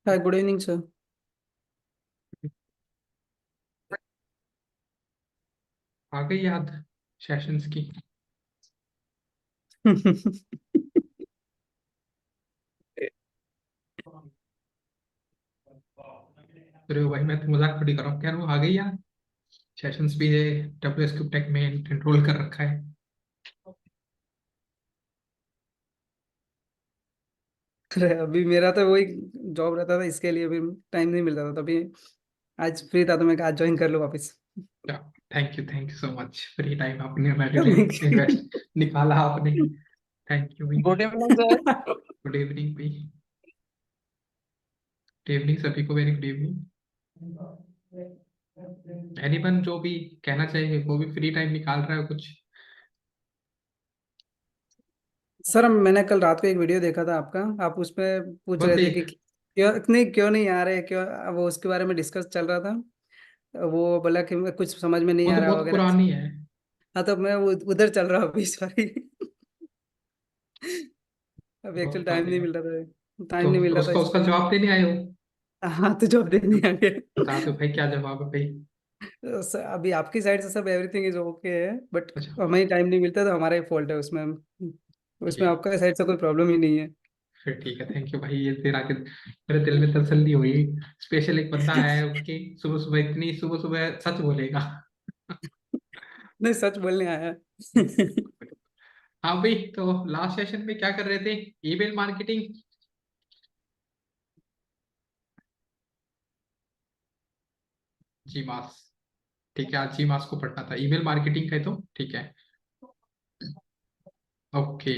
हाय, good evening sir. आ गई याद sessions की। अरे भाई, मैं तो मजाक थोड़ी कर रहा हूँ, कह रहा हूँ आ गई याद। सेशंस भी है, डब्ल्यू टेक में एनरोल कर रखा है। अरे अभी मेरा तो वही जॉब रहता था, इसके लिए भी टाइम नहीं मिलता था तभी। आज फ्री था तो मैं कहा आज ज्वाइन कर लो वापस। Thank you so much. Free time आपने मेरे लिए Thank इन्वेस्ट निकाला आपने। थैंक यू भी। Good evening sir. Good evening भी। गुड इवनिंग सभी को, वेरी गुड इवनिंग। एनीवन जो भी कहना चाहिए, वो भी फ्री टाइम निकाल रहा है कुछ। सर, मैंने कल रात को एक वीडियो देखा था आपका। आप उस पे पूछ बस रहे थे एक। कि क्यों नहीं आ रहे, क्यों। वो उसके बारे में डिस्कस चल रहा था। वो बोला कि कुछ समझ में नहीं वो आ तो रहा बहुत वगैरह। पुरानी है। हाँ, तो मैं उधर चल रहा हूँ अभी, सॉरी। अभी बहुत एक्चुअल टाइम पुरानी नहीं है। मिल रहा था, टाइम तो नहीं मिल रहा था उसका उसका इसलिए। जवाब देने आए हो? हाँ, तो जॉब देने आ गया। बता दो भाई, क्या जवाब है भाई। अभी आपकी साइड से सब एवरीथिंग इज ओके है, बट अच्छा। हमें टाइम नहीं मिलता तो हमारा ही फॉल्ट है उसमें। उसमें ठीक। आपका साइड से कोई प्रॉब्लम ही नहीं है। फिर ठीक है, थैंक यू भाई, ये तेरा के मेरे दिल में तसल्ली हुई। स्पेशल एक बंदा आया है कि सुबह सुबह, इतनी सुबह सुबह सच बोलेगा। नहीं, सच बोलने आया। हाँ भाई, तो लास्ट सेशन में क्या कर रहे थे? Email marketing. GMass. ठीक है, आज जी मास को पढ़ना था, ईमेल मार्केटिंग का है तो ठीक है। ओके।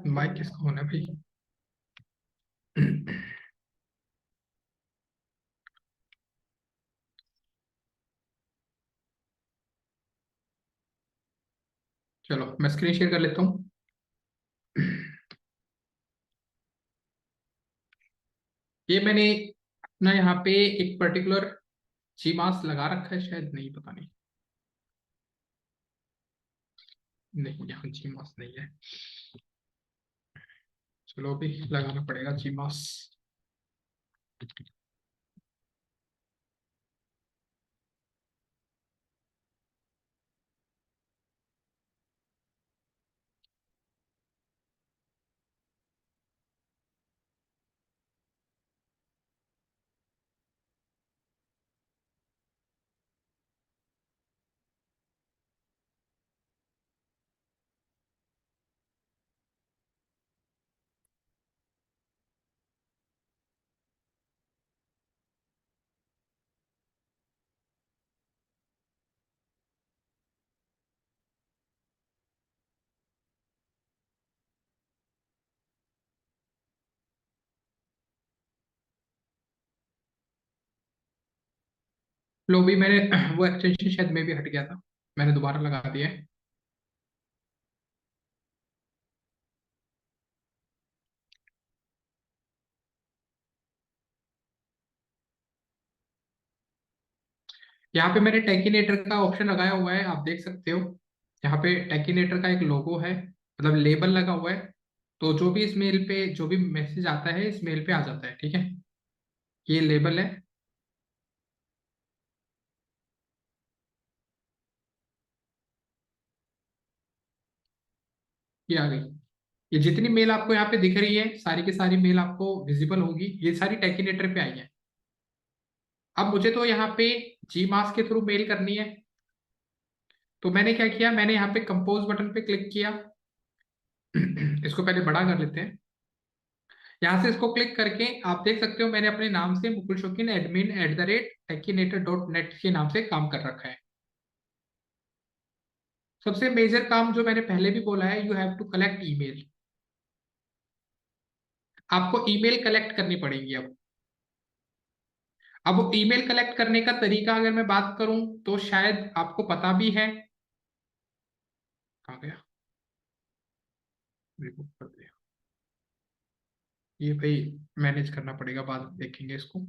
माइक किसका होना है भाई? चलो मैं स्क्रीन शेयर कर लेता हूँ। ये मैंने अपना यहाँ पे एक पर्टिकुलर जी मास लगा रखा है, शायद, नहीं पता नहीं। नहीं, यहाँ जी मास नहीं है। चलो अभी लगाना पड़ेगा जी मास। लो भी, मैंने वो एक्सटेंशन शायद में भी हट गया था, मैंने दोबारा लगा दिया है। यहाँ पे मैंने टेकिनेटर का ऑप्शन लगाया हुआ है, आप देख सकते हो। यहाँ पे टेकिनेटर का एक लोगो है, मतलब लेबल लगा हुआ है। तो जो भी इस मेल पे जो भी मैसेज आता है, इस मेल पे आ जाता है, ठीक है। ये लेबल है। ये आ गई। ये जितनी मेल आपको यहाँ पे दिख रही है, सारी की सारी मेल आपको विजिबल होगी, ये सारी टेकिनेटर पे आई है। अब मुझे तो यहाँ पे जी मास के थ्रू मेल करनी है। तो मैंने क्या किया, मैंने यहाँ पे कंपोज बटन पे क्लिक किया। इसको पहले बड़ा कर लेते हैं। यहाँ से इसको क्लिक करके आप देख सकते हो, मैंने अपने नाम से मुकुल शौकीन admin@techinator.net के नाम से काम कर रखा है। सबसे मेजर काम जो मैंने पहले भी बोला है, you have to collect email. आपको ईमेल कलेक्ट करनी पड़ेगी अब ईमेल कलेक्ट करने का तरीका अगर मैं बात करूं, तो शायद आपको पता भी है। कहाँ गया? रिमूव कर दिया। ये भाई मैनेज करना पड़ेगा, बाद में देखेंगे इसको।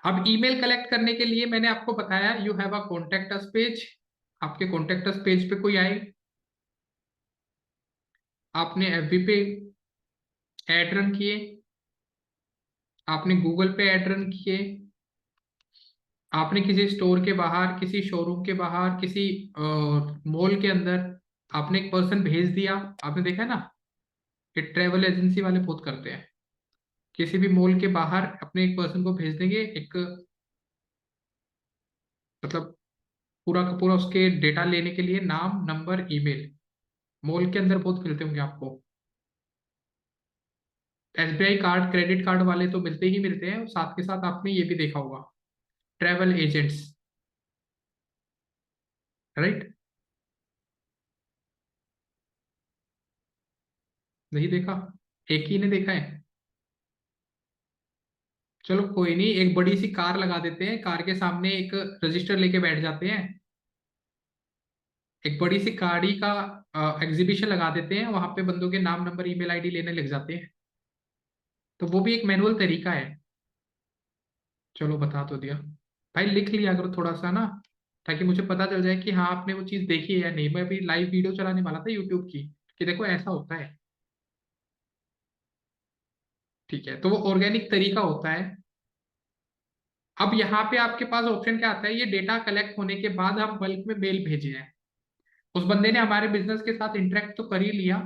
अब ईमेल कलेक्ट करने के लिए मैंने आपको बताया you have a contact us page. आपके कॉन्टेक्ट अस पेज पे कोई आए, आपने एफबी पे ऐड रन किए, आपने गूगल पे ऐड रन किए, आपने किसी स्टोर के बाहर, किसी शोरूम के बाहर, किसी मॉल के अंदर आपने एक पर्सन भेज दिया। आपने देखा है ना, कि ट्रेवल एजेंसी वाले बहुत करते हैं, किसी भी मॉल के बाहर अपने एक पर्सन को भेज देंगे, एक मतलब पूरा का पूरा उसके डेटा लेने के लिए, नाम, नंबर, ईमेल। मॉल के अंदर बहुत मिलते होंगे आपको। एसबीआई कार्ड, क्रेडिट कार्ड वाले तो मिलते ही मिलते हैं, और साथ के साथ आपने ये भी देखा होगा, ट्रैवल एजेंट्स, राइट? नहीं देखा? एक ही ने देखा है? चलो कोई नहीं, एक बड़ी सी कार लगा देते हैं, कार के सामने एक रजिस्टर लेके बैठ जाते हैं, एक बड़ी सी गाड़ी का एग्जीबिशन लगा देते हैं, वहां पे बंदों के नाम, नंबर, ईमेल आईडी लेने लग जाते हैं। तो वो भी एक मैनुअल तरीका है। चलो बता तो दिया। भाई लिख लिया करो थोड़ा सा ना, ताकि मुझे पता चल जाए कि हाँ आपने वो चीज देखी है या नहीं। मैं अभी लाइव वीडियो चलाने वाला था यूट्यूब की, कि देखो ऐसा होता है। ठीक है, तो वो ऑर्गेनिक तरीका होता है। अब यहाँ पे आपके पास ऑप्शन क्या आता है, ये डेटा कलेक्ट होने के बाद हम बल्क में मेल भेजे हैं, उस बंदे ने हमारे बिजनेस के साथ इंटरेक्ट तो कर ही लिया,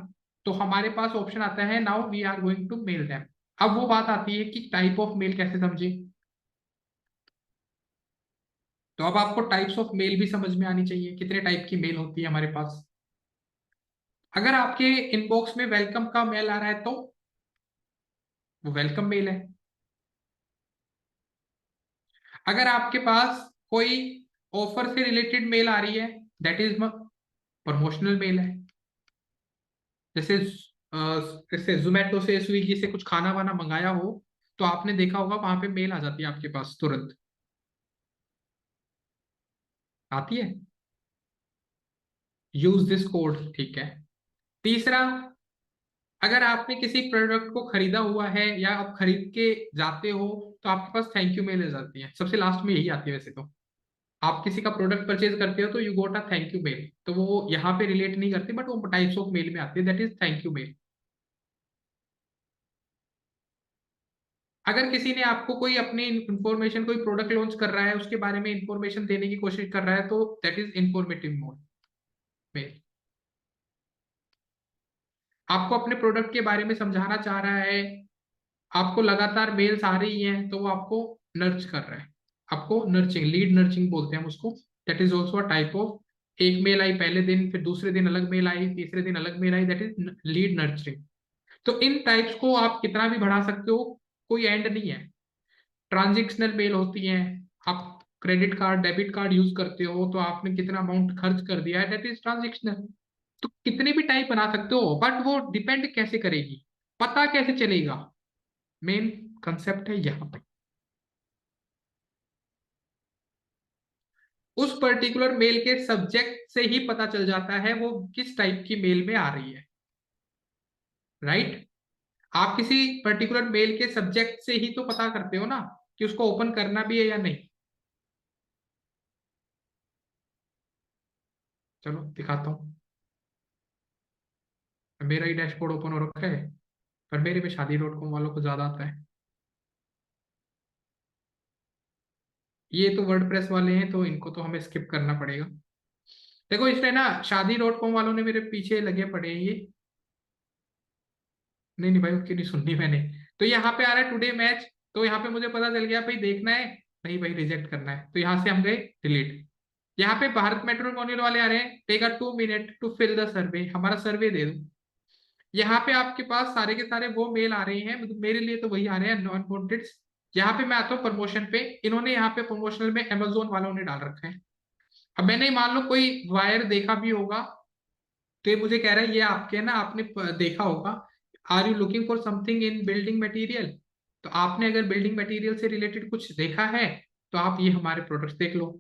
तो हमारे पास ऑप्शन आता है now we are going to mail them. अब वो बात आती है कि टाइप ऑफ मेल कैसे समझे। तो अब आपको टाइप्स ऑफ मेल भी समझ में आनी चाहिए, कितने टाइप की मेल होती है हमारे पास। अगर आपके इनबॉक्स में वेलकम का मेल आ रहा है तो वो वेलकम मेल है। अगर आपके पास कोई ऑफर से रिलेटेड मेल आ रही है, दैट इज प्रमोशनल मेल है। जैसे जैसे जोमेटो से, स्विगी से कुछ खाना वाना मंगाया हो, तो आपने देखा होगा वहां पे मेल आ जाती है आपके पास तुरंत। आती है, यूज दिस कोड, ठीक है। तीसरा, अगर आपने किसी प्रोडक्ट को खरीदा हुआ है या आप खरीद के जाते हो, तो आपके पास थैंक यू मेल आ जाती है, सबसे लास्ट में यही आती है वैसे तो। आप किसी का प्रोडक्ट परचेज करते हो तो you got a thank you mail, तो वो यहाँ पे रिलेट नहीं करती, बट वो टाइप्स ऑफ मेल में आती है, that is thank you mail. अगर किसी ने आपको कोई अपनी इंफॉर्मेशन, कोई प्रोडक्ट लॉन्च कर रहा है, उसके बारे में इंफॉर्मेशन देने की कोशिश कर रहा है, तो that is informative mode mail. आपको अपने प्रोडक्ट के बारे में समझाना चाह रहा है, आपको लगातार मेल्स आ रही हैं, तो वो आपको नर्च कर रहा है, आपको नर्चिंग, लीड नर्चिंग बोलते हैं हम उसको। That is also a type of, एक मेल आई पहले दिन, फिर दूसरे दिन अलग मेल आई, तीसरे दिन अलग मेल आई, दैट इज लीड नर्चरिंग। तो इन टाइप्स को आप कितना भी बढ़ा सकते हो, कोई एंड नहीं है। ट्रांजेक्शनल मेल होती हैं, आप credit card, debit card use करते हो, तो आपने कितना अमाउंट खर्च कर दिया है, दैट इज ट्रांजेक्शनल। तो कितने भी टाइप बना सकते हो, बट वो डिपेंड कैसे करेगी, पता कैसे चलेगा, मेन कंसेप्ट है यहाँ पे। उस पर्टिकुलर मेल के सब्जेक्ट से ही पता चल जाता है वो किस टाइप की मेल में आ रही है, राइट? आप किसी पर्टिकुलर मेल के सब्जेक्ट से ही तो पता करते हो ना, कि उसको ओपन करना भी है या नहीं। चलो दिखाता हूँ। मेरा ही डैशबोर्ड ओपन हो रखा है, पर मेरे में शादी.com वालों को ज्यादा आता है। ये तो वर्डप्रेस वाले हैं, तो इनको तो हमें स्किप करना पड़ेगा। देखो इसमें ना, शादी.com वालों ने मेरे पीछे लगे पड़े हैं ये। नहीं नहीं भाई, उसकी नहीं सुननी मैंने। तो यहाँ पे आ रहा है टुडे मैच, तो यहाँ पे मुझे पता चल गया भाई देखना है, नहीं भाई रिजेक्ट करना है, तो यहाँ से हम गए डिलीट। यहाँ पे भारत मेट्रोमोनियल वाले आ रहे हैं, take a 2 minute to fill the survey, हमारा सर्वे दे दो। यहाँ पे आपके पास सारे के सारे वो मेल आ रहे हैं, मतलब मेरे लिए तो वही आ रहे हैं, नॉन वांटेड। यहाँ पे मैं आता हूँ प्रमोशन पे, इन्होंने यहाँ पे प्रमोशनल में अमेजोन वालों ने डाल रखा है। अब मैंने मान लो कोई वायर देखा भी होगा, तो ये मुझे कह रहा है ये आपके है ना, आपने देखा होगा, are you looking for something in building material. तो आपने अगर बिल्डिंग मटेरियल से रिलेटेड कुछ देखा है, तो आप ये हमारे प्रोडक्ट्स देख लो।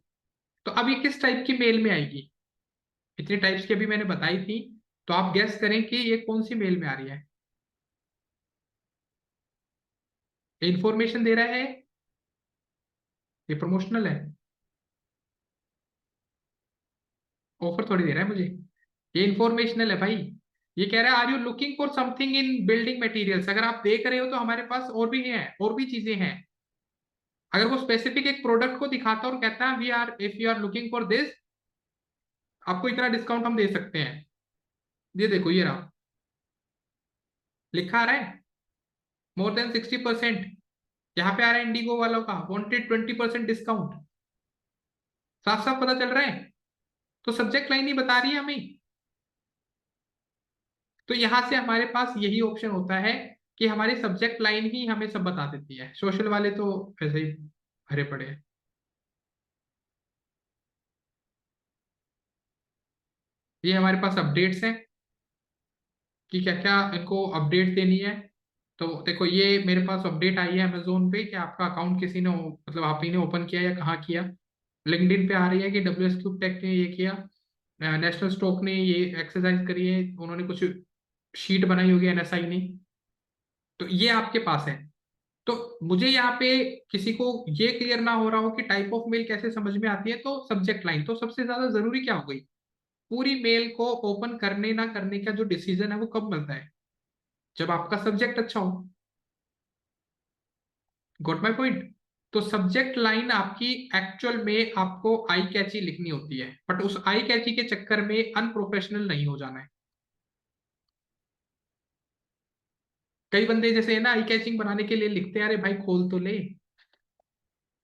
तो अब ये किस टाइप की मेल में आएगी, इतनी टाइप्स की अभी मैंने बताई थी, तो आप गेस करें कि ये कौन सी मेल में आ रही है। इंफॉर्मेशन दे रहा है, ये प्रमोशनल है, ऑफर थोड़ी दे रहा है मुझे, ये इंफॉर्मेशनल है भाई। ये कह रहा है are you looking for something in building materials, अगर आप देख रहे हो तो हमारे पास और भी है, और भी चीजें हैं। अगर वो स्पेसिफिक एक प्रोडक्ट को दिखाता और कहता है we are, if you are looking for this, आपको इतना डिस्काउंट हम दे सकते हैं। ये देखो, ये रहा, लिखा आ रहा है मोर देन 60%। यहाँ पे आ रहा है इंडिगो वालों का वांटेड 20% डिस्काउंट, साफ साफ पता चल रहा है। तो सब्जेक्ट लाइन ही बता रही है हमें। तो यहां से हमारे पास यही ऑप्शन होता है कि हमारी सब्जेक्ट लाइन ही हमें सब बता देती है। सोशल वाले तो ऐसे ही भरे पड़े हैं। ये हमारे पास अपडेट्स हैं कि क्या क्या इनको अपडेट देनी है। तो देखो, ये मेरे पास अपडेट आई है अमेजोन पे कि आपका अकाउंट किसी ने मतलब आप ही ने ओपन किया या कहाँ किया। लिंक्डइन पे आ रही है कि डब्ल्यू एस क्यूब टेक ने ये किया, नेशनल स्टॉक ने ये एक्सरसाइज करी है, उन्होंने कुछ शीट बनाई होगी एनएसआई ने। तो ये आपके पास है। तो मुझे यहाँ पे किसी को ये क्लियर ना हो रहा हो कि टाइप ऑफ मेल कैसे समझ में आती है, तो सब्जेक्ट लाइन तो सबसे ज्यादा जरूरी क्या हो गई। पूरी मेल को ओपन करने ना करने का जो डिसीजन है वो कब मिलता है, जब आपका सब्जेक्ट अच्छा हो। Got my point. तो सब्जेक्ट लाइन आपकी एक्चुअल में आपको आई कैची लिखनी होती है, बट उस आई कैची के चक्कर में अनप्रोफेशनल नहीं हो जाना है। कई बंदे जैसे है ना, आई कैचिंग बनाने के लिए लिखते हैं अरे भाई खोल तो ले,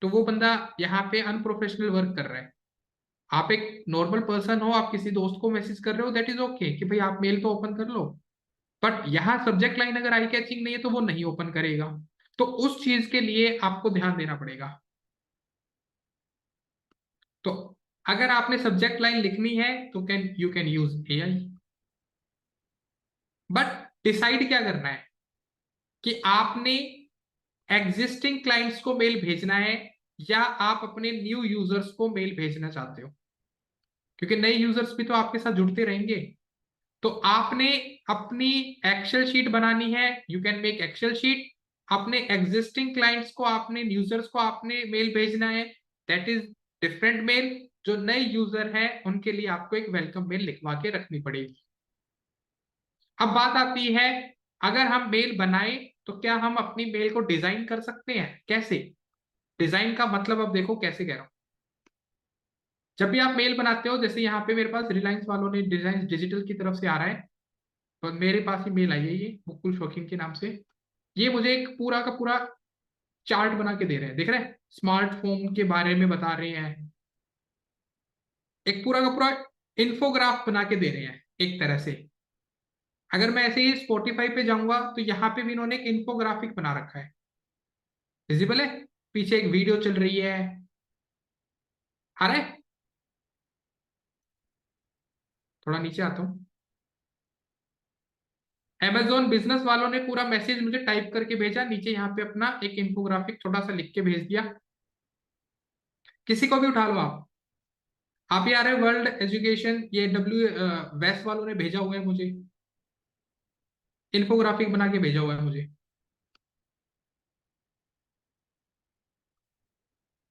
तो वो बंदा यहाँ पे अनप्रोफेशनल वर्क कर रहा है। आप एक नॉर्मल पर्सन हो, आप किसी दोस्त को मैसेज कर रहे हो, दैट इज ओके कि भाई आप मेल तो ओपन कर लो। बट यहाँ सब्जेक्ट लाइन अगर आई कैचिंग नहीं है तो वो नहीं ओपन करेगा। तो उस चीज के लिए आपको ध्यान देना पड़ेगा। तो अगर आपने सब्जेक्ट लाइन लिखनी है तो can you can use AI. But decide क्या करना है कि आपने एग्जिस्टिंग क्लाइंट्स को मेल भेजना है या आप अपने न्यू यूजर्स को मेल भेजना चाहते हो, क्योंकि नए यूजर्स भी तो आपके साथ जुड़ते रहेंगे। तो आपने अपनी एक्सेल शीट बनानी है, you can make Excel sheet. अपने एग्जिस्टिंग क्लाइंट्स को, आपने यूजर्स को आपने मेल भेजना है, दैट इज डिफरेंट मेल। जो नए यूजर हैं उनके लिए आपको एक वेलकम मेल लिखवा के रखनी पड़ेगी। अब बात आती है, अगर हम मेल बनाए तो क्या हम अपनी मेल को डिजाइन कर सकते हैं? कैसे? डिजाइन का मतलब अब देखो कैसे कह रहा हूं। जब भी आप मेल बनाते हो, जैसे यहाँ पे मेरे पास रिलायंस वालों ने डिजाइन डिजिटल की तरफ से आ रहा है, तो मेरे पास ही मेल आई है ये मुकुल शौकीन के नाम से। ये मुझे एक पूरा का पूरा चार्ट बना के दे रहे हैं, देख रहे हैं, स्मार्टफोन के बारे में बता रहे हैं, एक पूरा का पूरा इन्फोग्राफ बना के दे रहे हैं एक तरह से। अगर मैं ऐसे ही स्पॉटिफाई पे जाऊंगा तो यहाँ पे भी इन्होंने एक इन्फोग्राफिक बना रखा है, विजिबल है, पीछे एक वीडियो चल रही है, आ रहा है। थोड़ा नीचे आता हूँ। Amazon बिजनेस वालों ने पूरा मैसेज मुझे टाइप करके भेजा, नीचे यहाँ पे अपना एक इन्फोग्राफिक छोटा सा लिख के भेज दिया। किसी को भी उठा लो आप ही आ रहे वर्ल्ड एजुकेशन, ये डब्ल्यू वेस्ट वालों ने भेजा हुआ है मुझे, इन्फोग्राफिक बना के भेजा हुआ है मुझे।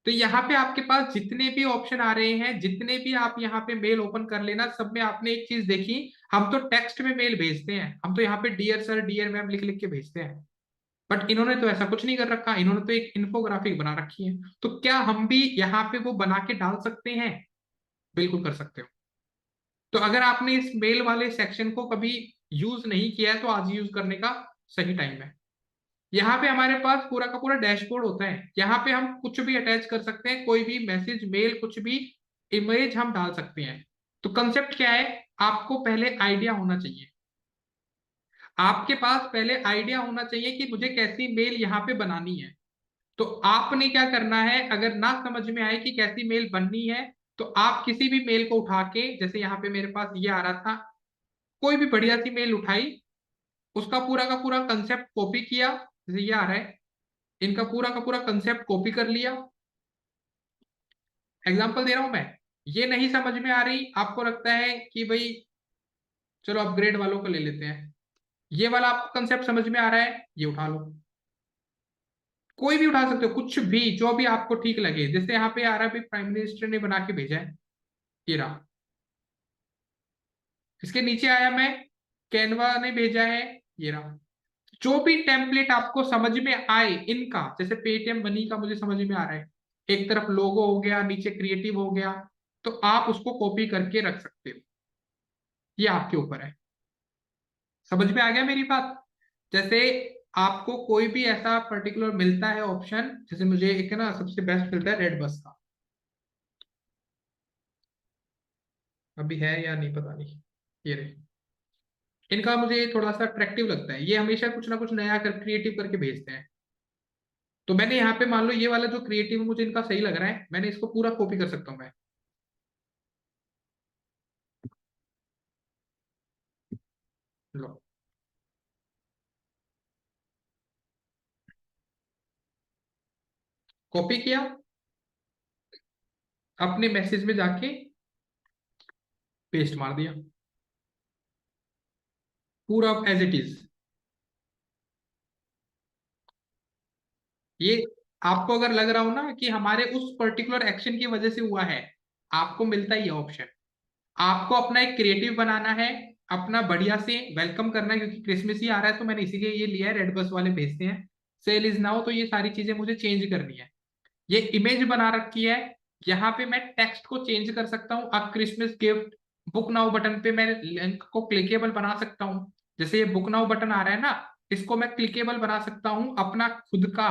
तो यहाँ पे आपके पास जितने भी ऑप्शन आ रहे हैं, जितने भी आप यहाँ पे मेल ओपन कर लेना, सब में आपने एक चीज देखी, हम तो टेक्स्ट में मेल भेजते हैं, हम तो यहाँ पे डियर सर डियर मैम लिख लिख के भेजते हैं। बट इन्होंने तो ऐसा कुछ नहीं कर रखा, इन्होंने तो एक इन्फोग्राफिक बना रखी है। तो क्या हम भी यहाँ पे वो बना के डाल सकते हैं? बिल्कुल कर सकते हो। तो अगर आपने इस मेल वाले सेक्शन को कभी यूज नहीं किया है तो आज यूज करने का सही टाइम है। यहाँ पे हमारे पास पूरा का पूरा डैशबोर्ड होता है, यहाँ पे हम कुछ भी अटैच कर सकते हैं, कोई भी मैसेज मेल कुछ भी इमेज हम डाल सकते हैं। तो कंसेप्ट क्या है, आपको पहले आइडिया होना चाहिए। आपके पास पहले आइडिया होना चाहिए कि मुझे कैसी मेल यहाँ पे बनानी है। तो आपने क्या करना है, अगर ना समझ में आए कि कैसी मेल बननी है, तो आप किसी भी मेल को उठा के, जैसे यहाँ पे मेरे पास ये आ रहा था, कोई भी बढ़िया सी मेल उठाई, उसका पूरा का पूरा कंसेप्ट कॉपी किया, जैसे ये आ रहा है, इनका पूरा का पूरा कंसेप्ट कॉपी कर लिया। एग्जांपल दे रहा हूं मैं, ये नहीं समझ में आ रही, आपको लगता है कि भाई चलो अपग्रेड वालों को ले लेते हैं, ये वाला आपको कंसेप्ट समझ में आ रहा है, ये उठा लो। कोई भी उठा सकते हो, कुछ भी जो भी आपको ठीक लगे। जैसे यहाँ पे आ रहा है, अभी प्राइम मिनिस्टर ने बना के भेजा है, ये रहा। इसके नीचे आया मैं, कैनवा ने भेजा है, ये रहा। जो भी टेम्पलेट आपको समझ में आए इनका, जैसे पेटीएम मनी का मुझे समझ में आ रहा है, एक तरफ लोगो हो गया, नीचे क्रिएटिव हो गया, तो आप उसको कॉपी करके रख सकते हो, ये आपके ऊपर है। समझ में आ गया मेरी बात? जैसे आपको कोई भी ऐसा पर्टिकुलर मिलता है ऑप्शन, जैसे मुझे एक है ना सबसे बेस्ट मिलता है रेड बस का, अभी है या नहीं पता नहीं, ये रहे। इनका मुझे थोड़ा सा अट्रैक्टिव लगता है, ये हमेशा कुछ ना कुछ नया कर क्रिएटिव करके भेजते हैं। तो मैंने यहाँ पे मान लो ये वाला जो क्रिएटिव मुझे इनका सही लग रहा है, मैंने इसको पूरा कॉपी कर सकता हूँ मैं। लो, कॉपी किया, अपने मैसेज में जाके पेस्ट मार दिया, पूरा एज इट इज। ये आपको अगर लग रहा हो ना कि हमारे उस पर्टिकुलर एक्शन की वजह से हुआ है, आपको मिलता ही है ऑप्शन। आपको अपना एक क्रिएटिव बनाना है, अपना बढ़िया से वेलकम करना है, क्योंकि क्रिसमस ही आ रहा है, तो मैंने इसीलिए ये लिया है, रेड बस वाले भेजते हैं। सेल इज नाउ, तो ये सारी चीजें मुझे चेंज करनी है। ये इमेज बना रखी है, यहाँ पे मैं टेक्स्ट को चेंज कर सकता हूँ। अब Christmas gift book now button पे मैं लिंक को क्लिकेबल बना सकता हूँ। जैसे ये बुक नाउ बटन आ रहा है ना, इसको मैं क्लिकेबल बना सकता हूँ अपना खुद का।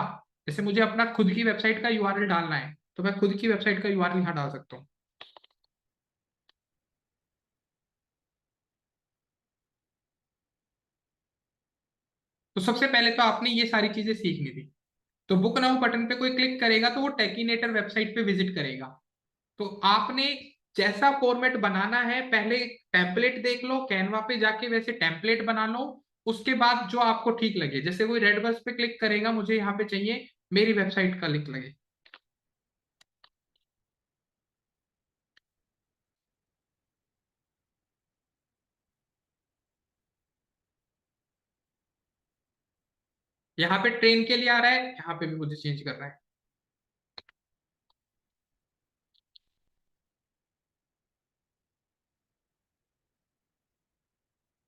जैसे मुझे अपना खुद की वेबसाइट का यूआरएल डालना है, तो मैं खुद की वेबसाइट का यूआरएल यहाँ डाल सकता हूँ। तो सबसे पहले तो आपने ये सारी चीजें सीखनी थी। तो बुक नाउ बटन पे कोई क्लिक करेगा तो वो टेकीनेटर वेबसाइट पे विजिट करेगा। तो आपने जैसा फॉर्मेट बनाना है, पहले टेम्पलेट देख लो, कैनवा पे जाके वैसे टेम्पलेट बना लो। उसके बाद जो आपको ठीक लगे, जैसे कोई रेड बस पे क्लिक करेगा, मुझे यहाँ पे चाहिए मेरी वेबसाइट का लिंक लगे। यहाँ पे ट्रेन के लिए आ रहा है, यहाँ पे भी मुझे चेंज करना है।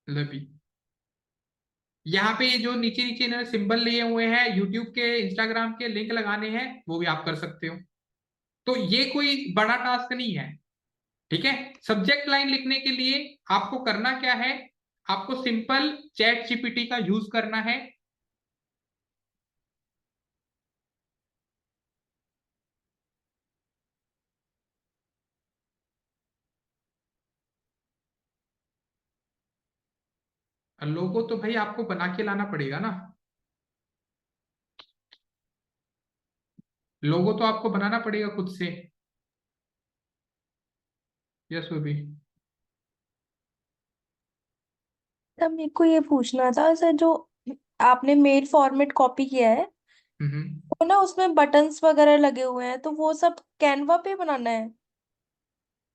लवी, यहाँ पे ये जो नीचे नीचे इन्होंने सिंबल लिए हुए हैं, यूट्यूब के इंस्टाग्राम के लिंक लगाने हैं, वो भी आप कर सकते हो। तो ये कोई बड़ा टास्क नहीं है। ठीक है, सब्जेक्ट लाइन लिखने के लिए आपको करना क्या है, आपको सिंपल चैट जीपीटी का यूज करना है। लोगो तो भाई आपको बना के लाना पड़ेगा ना, लोगो तो आपको बनाना पड़ेगा खुद से। यस, वो भी। तब मेरे को ये पूछना था सर, जो आपने मेल फॉर्मेट कॉपी किया है, हम्म। वो ना उसमें बटन्स वगैरह लगे हुए हैं, तो वो सब कैनवा पे बनाना है?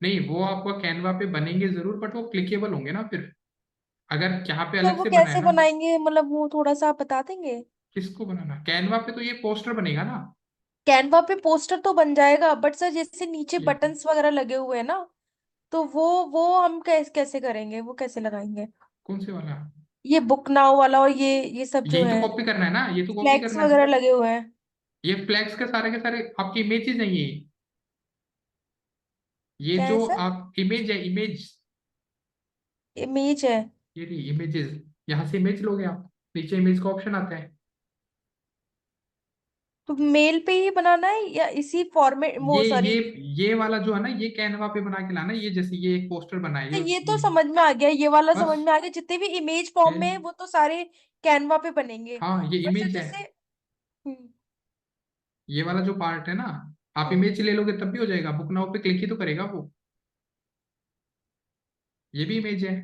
नहीं, वो आपको कैनवा पे बनेंगे जरूर, बट वो क्लिकेबल होंगे ना फिर, अगर यहाँ पे तो अलग वो से बना है कैसे ना। बनाएंगे, मतलब वो थोड़ा सा आप बता देंगे? किसको बनाना कैनवा पे? तो ये पोस्टर बनेगा ना। कैनवा पे पोस्टर तो बन जाएगा, बट सर जैसे नीचे ये बटन्स वगैरह लगे हुए हैं ना, तो वो हम कैसे कैसे करेंगे, वो कैसे लगाएंगे? कौन से वाला? ये बुक नाउ वाला और ये सब जो यही तो है, कॉपी करना है ना, ये तो कॉपी फ्लैक्स करना है। वगैरह लगे हुए हैं। ये फ्लैक्स के सारे आपकी इमेजेस हैं ये क्या है जो सर? आप इमेज है, इमेज, इमेज है? ये रही इमेजेस। यहाँ से इमेज लोगे आप, नीचे इमेज का ऑप्शन आता है। तो मेल पे ही बनाना है या इसी फॉर्मेट, वो ये ये सॉरी। ये वाला जो है ना, ये कैनवा पे बना के लाना, ये जैसे ये एक पोस्टर बना है ये तो ये समझ में आ गया, ये वाला समझ बस। में आ गया, जितने भी इमेज फॉर्म में है फिर वो तो सारे कैनवा पे बनेंगे। हाँ, ये बट सर इमेज है, जैसे हम्म ये वाला जो पार्ट है ना, आप हम्म इमेज ले लोगे तब भी हो जाएगा, बुक नाउ पे क्लिक ही तो करेगा वो। ये भी इमेज है।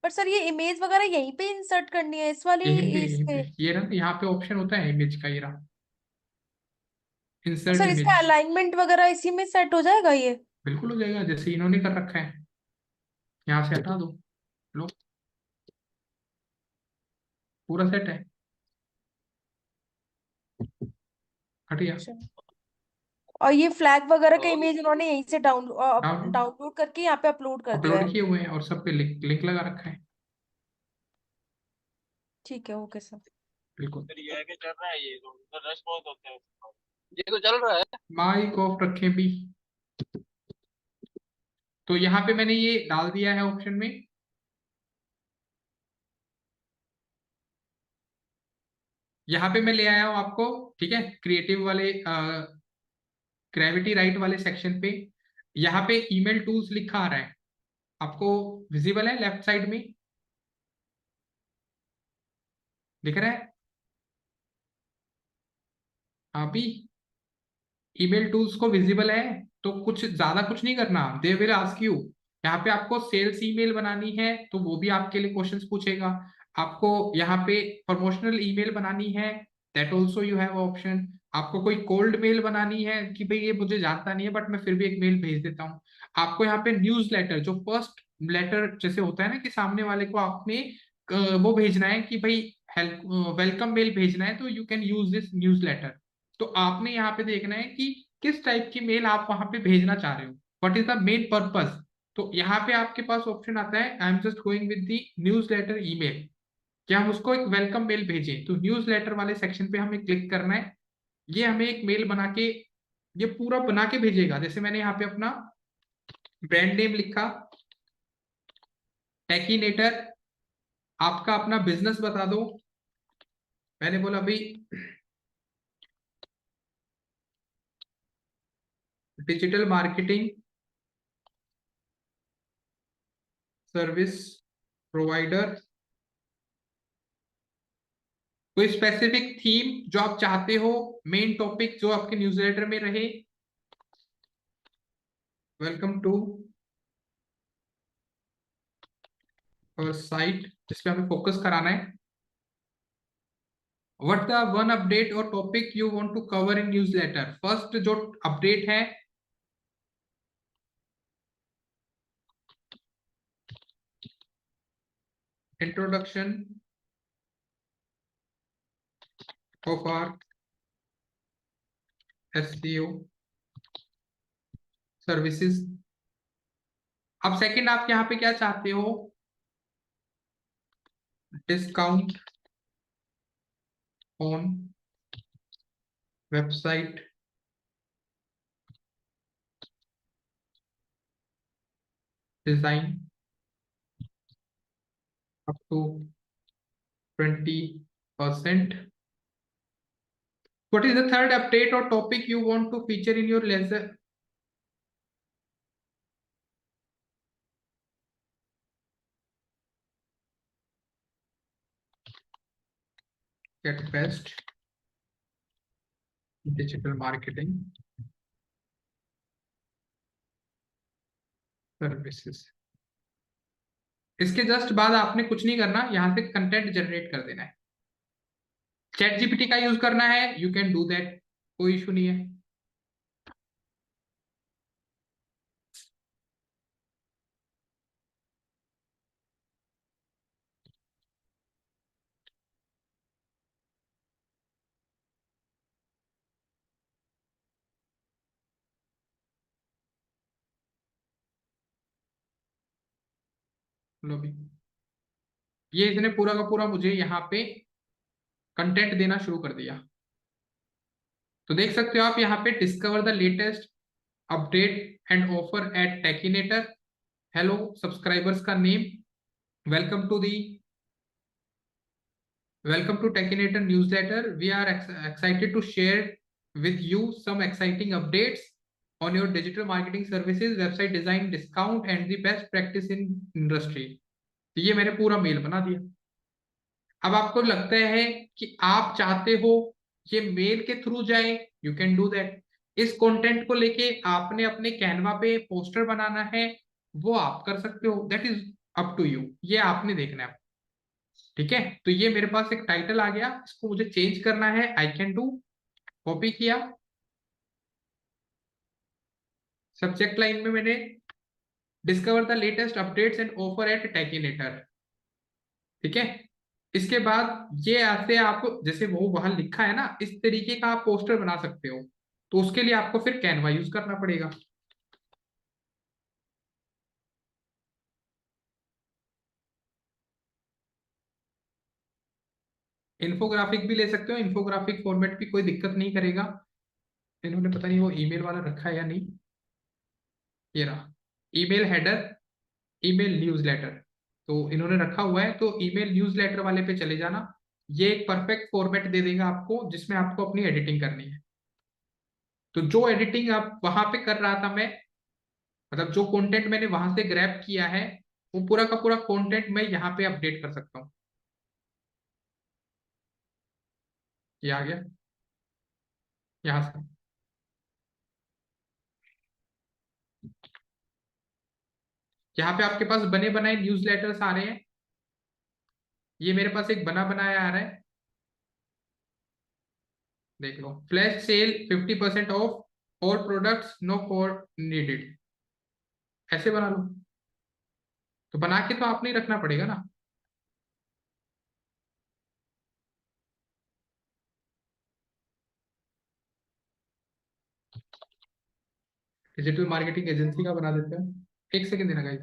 पर सर ये इमेज वगैरह यहीं पे इंसर्ट करनी है इस वाली यहीं पे इसके? ये रहा, यहाँ पे ऑप्शन होता है इमेज का, ये रहा, तो इंसर्ट सर इसका इमेज। अलाइनमेंट वगैरह इसी में सेट हो जाएगा ये? बिल्कुल हो जाएगा, जैसे इन्होंने कर रखा है। यहाँ से हटा दो, लो, पूरा सेट है, हट गया। अच्छा। और ये फ्लैग वगैरह का इमेज उन्होंने यहीं से डाउनलोड डाउनलोड करके यहाँ पे अपलोड कर दिया अपलोड है। किए हुए हैं और सब पे लिंक लगा रखा है। ठीक है, ओके सर। बिल्कुल। फिर ये है कि चल रहा है, ये तो रश बहुत होते हैं उसके बाद। ये तो चल रहा है। माइक ऑफ रखें भी। तो यहाँ पे मैंने ये डाल दिया है ऑप्शन में। यहाँ पे मैं ले आया हूँ आपको, ठीक है, क्रिएटिव वाले ग्रेविटी राइट वाले सेक्शन पे। यहाँ पे ईमेल टूल्स लिखा आ रहा है, आपको विजिबल है लेफ्ट साइड में, दिख रहा है अभी? ईमेल टूल्स को विजिबल है, तो कुछ ज्यादा कुछ नहीं करना, दे विल आस्क यू। यहाँ पे आपको सेल्स ईमेल बनानी है तो वो भी आपके लिए क्वेश्चंस पूछेगा। आपको यहाँ पे प्रमोशनल ईमेल बनानी है, that also you have option. आपको कोई कोल्ड मेल बनानी है कि भाई ये मुझे जानता नहीं है बट मैं फिर भी एक मेल भेज देता हूँ। आपको यहाँ पे न्यूज लेटर, जो फर्स्ट लेटर जैसे होता है ना कि सामने वाले को आपने वो भेजना है कि भाई हेल्प, वेलकम मेल भेजना है, तो you can use this newsletter. तो आपने यहाँ पे देखना है कि किस टाइप की मेल आप वहां पे भेजना चाह रहे हो, what is the main purpose. तो यहाँ पे आपके पास ऑप्शन आता है, I am just going with the newsletter email, कि हम उसको एक वेलकम मेल भेजें। तो न्यूज लेटर वाले सेक्शन पे हमें क्लिक करना है। ये हमें एक मेल बना के, ये पूरा बना के भेजेगा। जैसे मैंने यहाँ पे अपना ब्रांड नेम लिखा, टेकीनेटर, आपका अपना बिजनेस बता दो। मैंने बोला भाई डिजिटल मार्केटिंग सर्विस प्रोवाइडर। कोई स्पेसिफिक थीम जो आप चाहते हो, मेन टॉपिक जो आपके न्यूज़लेटर में रहे। वेलकम टू साइट, जिस पे हमें फोकस कराना है। व्हाट द वन अपडेट और topic you want to cover in newsletter. First जो अपडेट है, introduction of our SEO services. अब सेकंड आप यहाँ पे क्या चाहते हो, discount on website design up to 20%। What is the third update or topic you want to feature in your lesson? Get best digital marketing services। इसके just बाद आपने कुछ नहीं करना, यहां से कंटेंट जनरेट कर देना है। चैट जीपीटी का यूज करना है, यू कैन डू दैट, कोई इशू नहीं है। लो भी, ये इसने पूरा का पूरा मुझे यहाँ पे कंटेंट देना शुरू कर दिया। तो देख सकते हो आप यहाँ पे, discover the latest update and offer at Techinator, hello subscribers का name, welcome to the welcome to Techinator newsletter. We are excited to share with you some exciting updates on your digital marketing services, website design, discount and the best practice in industry। तो ये मैंने पूरा mail बना दिया। अब आपको लगता है कि आप चाहते हो ये मेल के थ्रू जाए, यू कैन डू दैट। इस कंटेंट को लेके आपने अपने कैनवा पे पोस्टर बनाना है, वो आप कर सकते हो, that is up to you, ये आपने देखना है। ठीक है, तो ये मेरे पास एक टाइटल आ गया, इसको मुझे चेंज करना है, आई कैन डू। कॉपी किया, सब्जेक्ट लाइन में मैंने discover the latest updates and offer at Techinator, ठीक है। इसके बाद ये ऐसे आप जैसे वो वहां लिखा है ना, इस तरीके का आप पोस्टर बना सकते हो। तो उसके लिए आपको फिर कैनवा यूज करना पड़ेगा। इन्फोग्राफिक भी ले सकते हो, इन्फोग्राफिक फॉर्मेट भी कोई दिक्कत नहीं करेगा। इन्होंने पता नहीं वो ईमेल वाला रखा है या नहीं। ये रहा ईमेल हेडर, ईमेल न्यूज़लेटर। तो इन्होंने रखा हुआ है, तो ईमेल न्यूज़लेटर वाले पे चले जाना। ये एक परफेक्ट फॉर्मेट दे देगा आपको जिसमें आपको अपनी एडिटिंग करनी है। तो जो एडिटिंग आप वहां पे कर रहा था मैं, मतलब जो कंटेंट मैंने वहां से ग्रैब किया है, वो पूरा का पूरा कंटेंट मैं यहाँ पे अपडेट कर सकता हूँ। ये आ गया यहाँ से। यहाँ पे आपके पास बने बनाए न्यूज़लेटर्स आ रहे हैं। ये मेरे पास एक बना बनाया आ रहा है, देख लो। Flash sale 50% off all products, no for needed. ऐसे बना लो। तो बना के तो आपने ही रखना पड़ेगा ना। डिजिटल मार्केटिंग एजेंसी का बना देते हैं। एक सेकंड देना गाइस।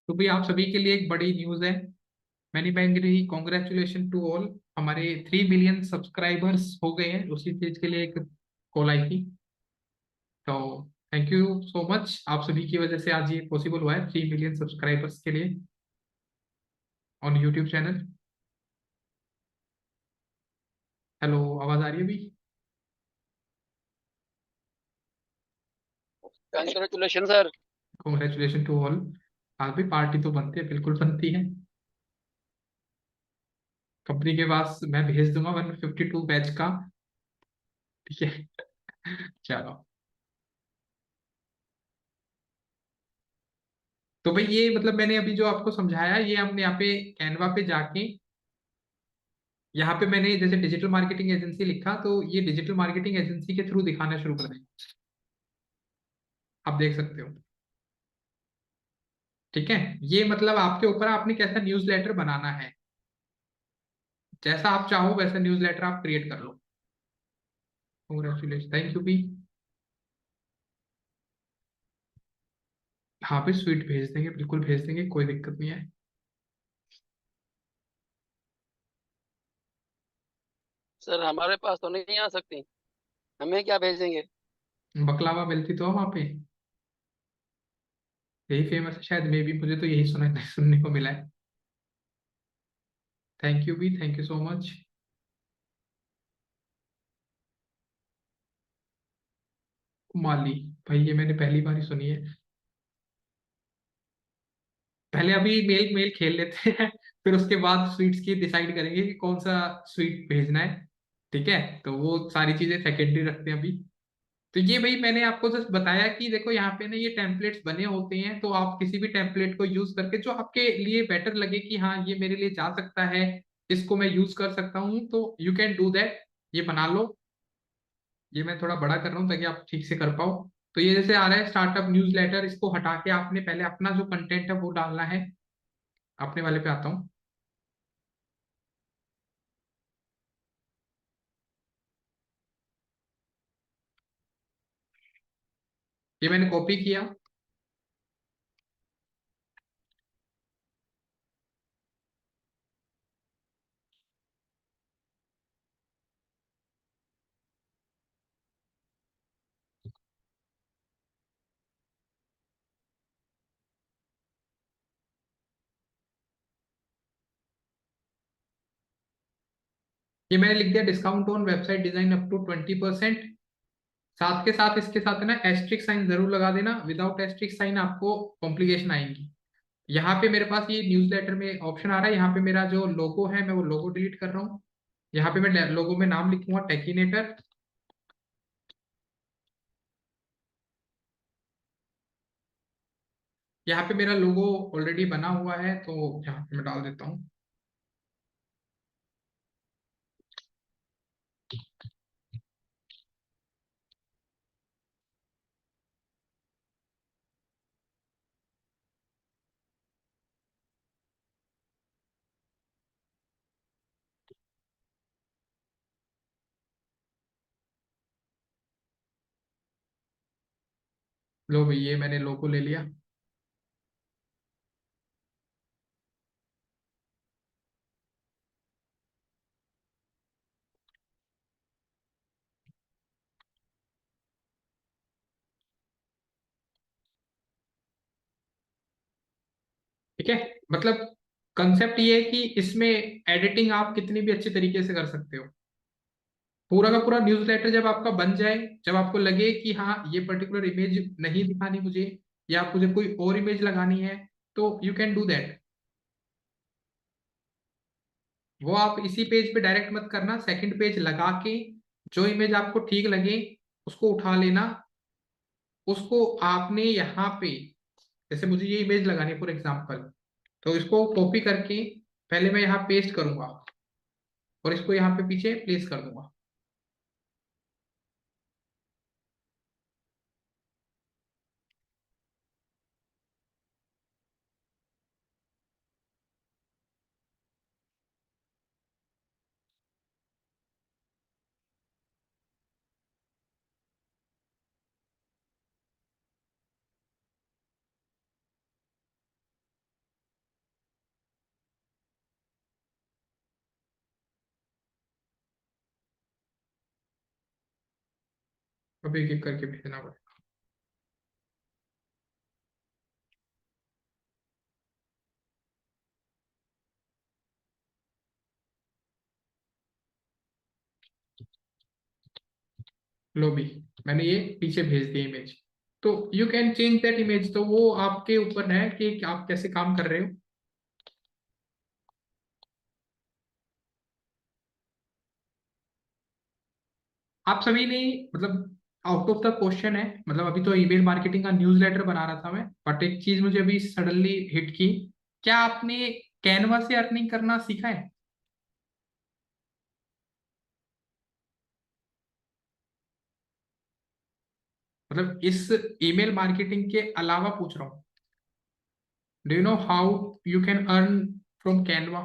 तो भाई आप सभी के लिए एक बड़ी न्यूज है। मैनी बैंगरी, कॉन्ग्रेचुलेशन टू ऑल। हमारे 3 मिलियन सब्सक्राइबर्स हो गए हैं, उसी चीज के लिए एक कॉल आई थी। तो थैंक यू सो मच, आप सभी की वजह से आज ये पॉसिबल हुआ है 3 मिलियन सब्सक्राइबर्स के लिए ऑन यूट्यूब चैनल। हेलो, आवाज आ रही है भी? Congratulation sir. Congratulation to all. आज भी पार्टी तो बनती है, बिल्कुल बनती है। कंपनी के पास मैं भेज दूंगा 152 बैच का। ठीक है। चलो। तो भाई ये मतलब मैंने अभी जो आपको समझाया, ये हमने यहाँ पे कैनवा पे जाके, यहाँ पे मैंने जैसे डिजिटल मार्केटिंग एजेंसी लिखा, तो ये डिजिटल मार्केटिंग एजेंसी के थ्रू दिखाना शुरू कर देंगे। आप देख सकते हो। ठीक है। ये मतलब आपके ऊपर, आपने कैसा न्यूज़लेटर बनाना है। जैसा आप चाहो वैसा न्यूज़लेटर आप क्रिएट कर लो। कांग्रेचुलेशन, थैंक यू भी। हाँ भी स्वीट भेज देंगे, बिल्कुल भेज देंगे, कोई दिक्कत नहीं है। सर हमारे पास तो नहीं आ सकती, हमें क्या भेजेंगे? बकलावा मिलती तो है वहां पे। यही फेमस है शायद, मे भी, मुझे तो यही सुनने को मिला है। थैंक यू भी, थैंक यू सो मच। माली, भाई ये मैंने पहली बार ही सुनी है। पहले अभी मेल मेल खेल लेते हैं, फिर उसके बाद स्वीट्स की डिसाइड करेंगे कि कौन सा स्वीट भेजना है। ठीक है, तो वो सारी चीजें सेकेंडरी रखते हैं अभी। तो ये भाई मैंने आपको जस्ट बताया कि देखो यहाँ पे ना ये टेम्पलेट्स बने होते हैं, तो आप किसी भी टेम्पलेट को यूज करके जो आपके लिए बेटर लगे कि हाँ ये मेरे लिए जा सकता है, इसको मैं यूज कर सकता हूँ, तो यू कैन डू दैट। ये बना लो। ये मैं थोड़ा बड़ा कर रहा हूँ ताकि आप ठीक से कर पाओ। तो ये जैसे आ रहा है स्टार्टअप न्यूज लेटर, इसको हटा के आपने पहले अपना जो कंटेंट है वो डालना है। अपने वाले पे आता हूँ। ये मैंने कॉपी किया। ये मैंने लिख दिया discount on website design up to 20%। साथ के साथ इसके साथ है ना एस्ट्रिक साइन जरूर लगा देना, विदाउट एस्ट्रिक साइन आपको कॉम्प्लिकेशन आएंगी। यहाँ पे मेरे पास ये न्यूज़लेटर में ऑप्शन आ रहा है, यहाँ पे मेरा जो लोगो है मैं वो लोगो डिलीट कर रहा हूँ। यहाँ पे मैं लोगो में नाम लिखूंगा टेकिनेटर। यहाँ पे मेरा लोगो ऑलरेडी बना हुआ है, तो यहाँ पे मैं डाल देता हूँ। लो भाई ये मैंने लोगो ले लिया। ठीक है। मतलब कंसेप्ट ये है कि इसमें एडिटिंग आप कितनी भी अच्छे तरीके से कर सकते हो। पूरा का पूरा न्यूज़लेटर जब आपका बन जाए, जब आपको लगे कि हाँ ये पर्टिकुलर इमेज नहीं दिखानी मुझे, या मुझे कोई और इमेज लगानी है, तो यू कैन डू दैट। वो आप इसी पेज पे डायरेक्ट मत करना, सेकंड पेज लगा के जो इमेज आपको ठीक लगे उसको उठा लेना। उसको आपने यहाँ पे, जैसे मुझे ये इमेज लगानी है फॉर एग्जाम्पल, तो इसको कॉपी करके पहले मैं यहाँ पेस्ट करूंगा और इसको यहाँ पे पीछे प्लेस कर दूंगा। अब एक एक करके भेजना पड़ेगा। लो भी, मैंने ये पीछे भेज दिया इमेज। तो you can change that image, तो वो आपके ऊपर है कि आप कैसे काम कर रहे हो। आप सभी ने, मतलब आउट ऑफ द क्वेश्चन है, मतलब अभी तो ईमेल मार्केटिंग का न्यूज़लेटर बना रहा था मैं, बट एक चीज मुझे अभी सडनली हिट की। क्या आपने कैनवा से अर्निंग करना सीखा है? मतलब इस ईमेल मार्केटिंग के अलावा पूछ रहा हूँ। Do you know how you can earn from Canva?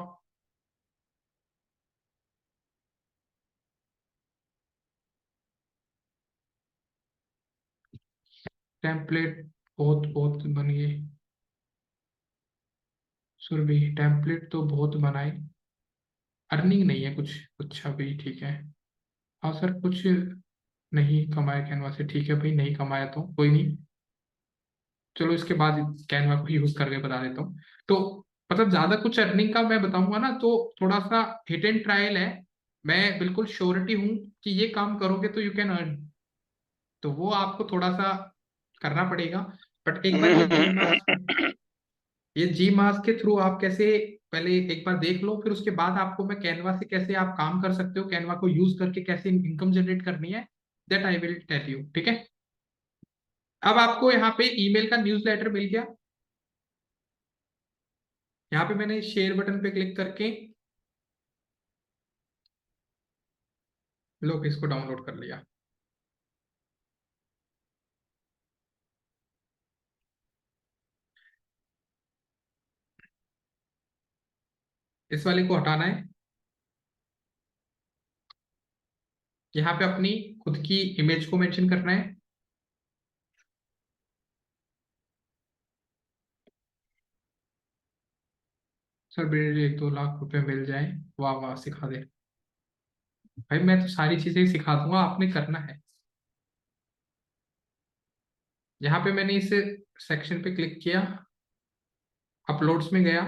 Template बहुत बहुत बनिए सुरभि, टेम्पलेट तो बहुत बनाए, अर्निंग नहीं है कुछ। अच्छा भाई ठीक है। हाँ सर कुछ नहीं कमाया कैनवा से, ठीक है भाई नहीं कमाया तो कोई नहीं। चलो इसके बाद कैनवा को यूज करके बता देता हूँ। तो मतलब ज्यादा कुछ अर्निंग का मैं बताऊंगा ना तो थोड़ा सा हिट एंड ट्रायल है। मैं बिल्कुल श्योरिटी हूँ कि ये काम करोगे तो यू कैन अर्न। तो वो आपको थोड़ा सा करना पड़ेगा। बट एक बार ये जी मास के थ्रू आप कैसे, पहले एक बार देख लो, फिर उसके बाद आपको मैं कैनवा से कैसे आप काम कर सकते हो, कैनवा को यूज करके कैसे इनकम जनरेट करनी है, that I will tell you, ठीक है। अब आपको यहाँ पे ईमेल का न्यूज़लेटर मिल गया। यहाँ पे मैंने शेयर बटन पे क्लिक करके लोग इसको डाउनलोड कर लिया। इस वाले को हटाना है। यहाँ पे अपनी खुद की इमेज को मेंशन करना है। सर मेरे 1-2 लाख रुपए मिल जाए, वाह वाह, सिखा दे भाई, मैं तो सारी चीजें सिखा दूंगा, आपने करना है। यहाँ पे मैंने इस सेक्शन पे क्लिक किया, अपलोड्स में गया,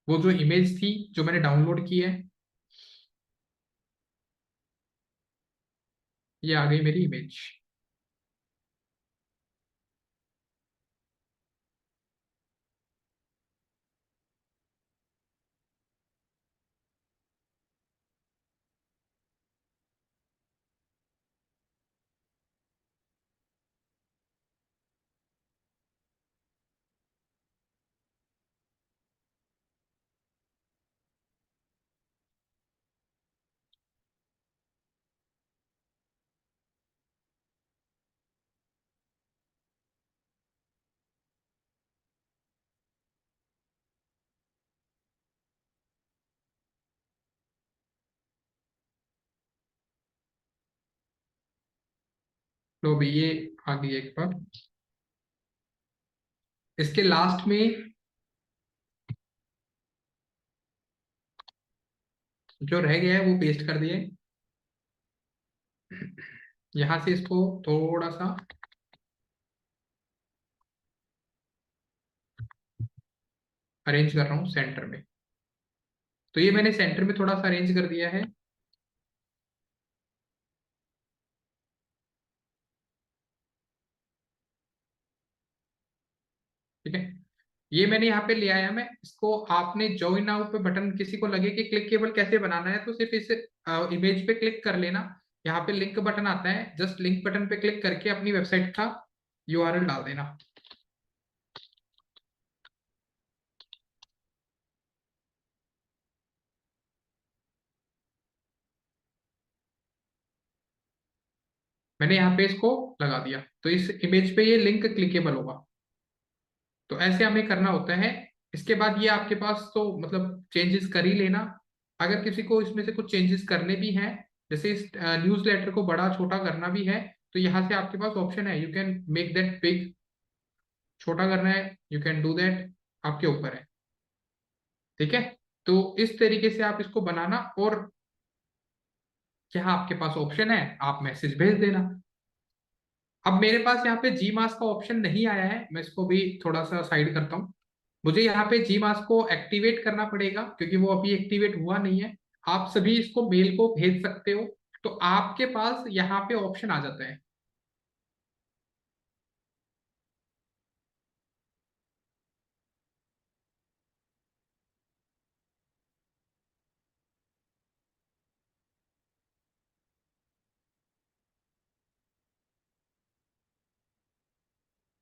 वो जो इमेज थी जो मैंने डाउनलोड की है, ये आ गई मेरी इमेज। तो अभी ये आ गई एक बार। इसके लास्ट में जो रह गया है वो पेस्ट कर दिए। यहाँ से इसको थोड़ा सा अरेंज कर रहा हूँ सेंटर में। तो ये मैंने सेंटर में थोड़ा सा अरेंज कर दिया है। ठीक है, ये मैंने यहाँ पे ले आया। मैं इसको, आपने ज्वाइन नाउ पे बटन किसी को लगे कि क्लिक केबल कैसे बनाना है, तो सिर्फ इस इमेज पे क्लिक कर लेना। यहाँ पे लिंक बटन आता है, जस्ट लिंक बटन पे क्लिक करके अपनी वेबसाइट का यूआरएल डाल देना। मैंने यहाँ पे इसको लगा दिया, तो इस इमेज पे ये लिंक क्लिकेबल होगा। तो ऐसे हमें करना होता है। इसके बाद ये आपके पास तो मतलब चेंजेस कर ही लेना। अगर किसी को इसमें से कुछ चेंजेस करने भी हैं, जैसे इस न्यूज लेटर को बड़ा छोटा करना भी है, तो यहाँ से आपके पास ऑप्शन है, you can make that big. छोटा करना है, यू कैन डू दैट, आपके ऊपर है। ठीक है, तो इस तरीके से आप इसको बनाना। और यहाँ आपके पास ऑप्शन है, आप मैसेज भेज देना। अब मेरे पास यहाँ पे जी मास का ऑप्शन नहीं आया है, मैं इसको भी थोड़ा सा साइड करता हूँ। मुझे यहाँ पे जी मास को एक्टिवेट करना पड़ेगा, क्योंकि वो अभी एक्टिवेट हुआ नहीं है। आप सभी इसको मेल को भेज सकते हो, तो आपके पास यहाँ पे ऑप्शन आ जाता है।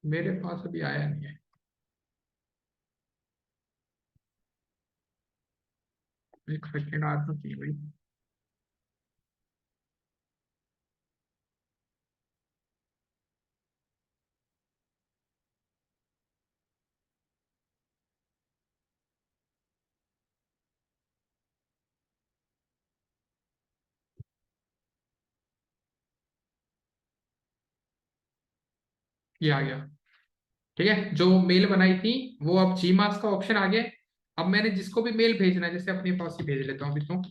मेरे पास अभी आया नहीं है, एक सेकेंड, आज तो चाहिए भाई। ये आ गया। ठीक है, जो मेल बनाई थी वो अब जी मास का ऑप्शन आ गया। अब मैंने जिसको भी मेल भेजना है, जैसे अपने पास ही भेज लेता हूँ अभी तो।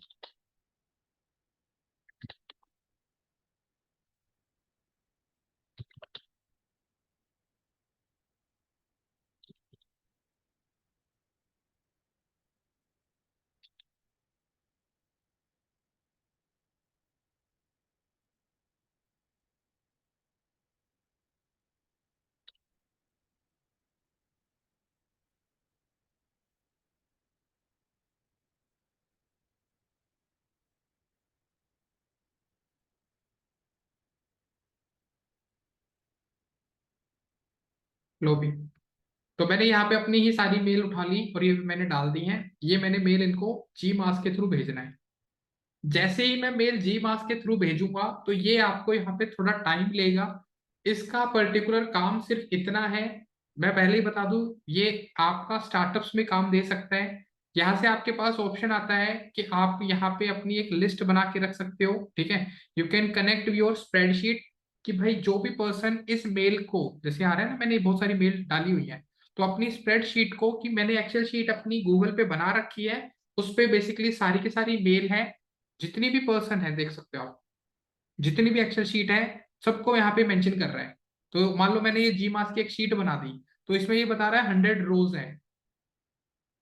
लो भी। तो मैंने यहाँ पे अपनी ही सारी मेल उठा ली और ये मैंने डाल दी है। ये मैंने मेल इनको जी मास के थ्रू भेजना है। जैसे ही मैं मेल जी मास के थ्रू भेजूंगा तो ये आपको यहाँ पे थोड़ा टाइम लेगा। इसका पर्टिकुलर काम सिर्फ इतना है, मैं पहले ही बता दूं, ये आपका स्टार्टअप्स में काम दे सकता है। यहाँ से आपके पास ऑप्शन आता है कि आप यहाँ पे अपनी एक लिस्ट बना के रख सकते हो, ठीक है। You can connect your spreadsheet, कि भाई जो भी पर्सन इस मेल को, जैसे आ रहा है ना, मैंने बहुत सारी मेल डाली हुई है, तो अपनी स्प्रेडशीट को, कि मैंने एक्सेल शीट अपनी गूगल पे बना रखी है, उस पे बेसिकली सारी की सारी मेल है, जितनी भी पर्सन है, देख सकते हो आप, जितनी भी एक्सेल शीट है सबको यहाँ पे मेंशन कर रहा है। तो मान लो मैंने ये जी मास की एक शीट बना दी, तो इसमें ये बता रहा है 100 रोज है।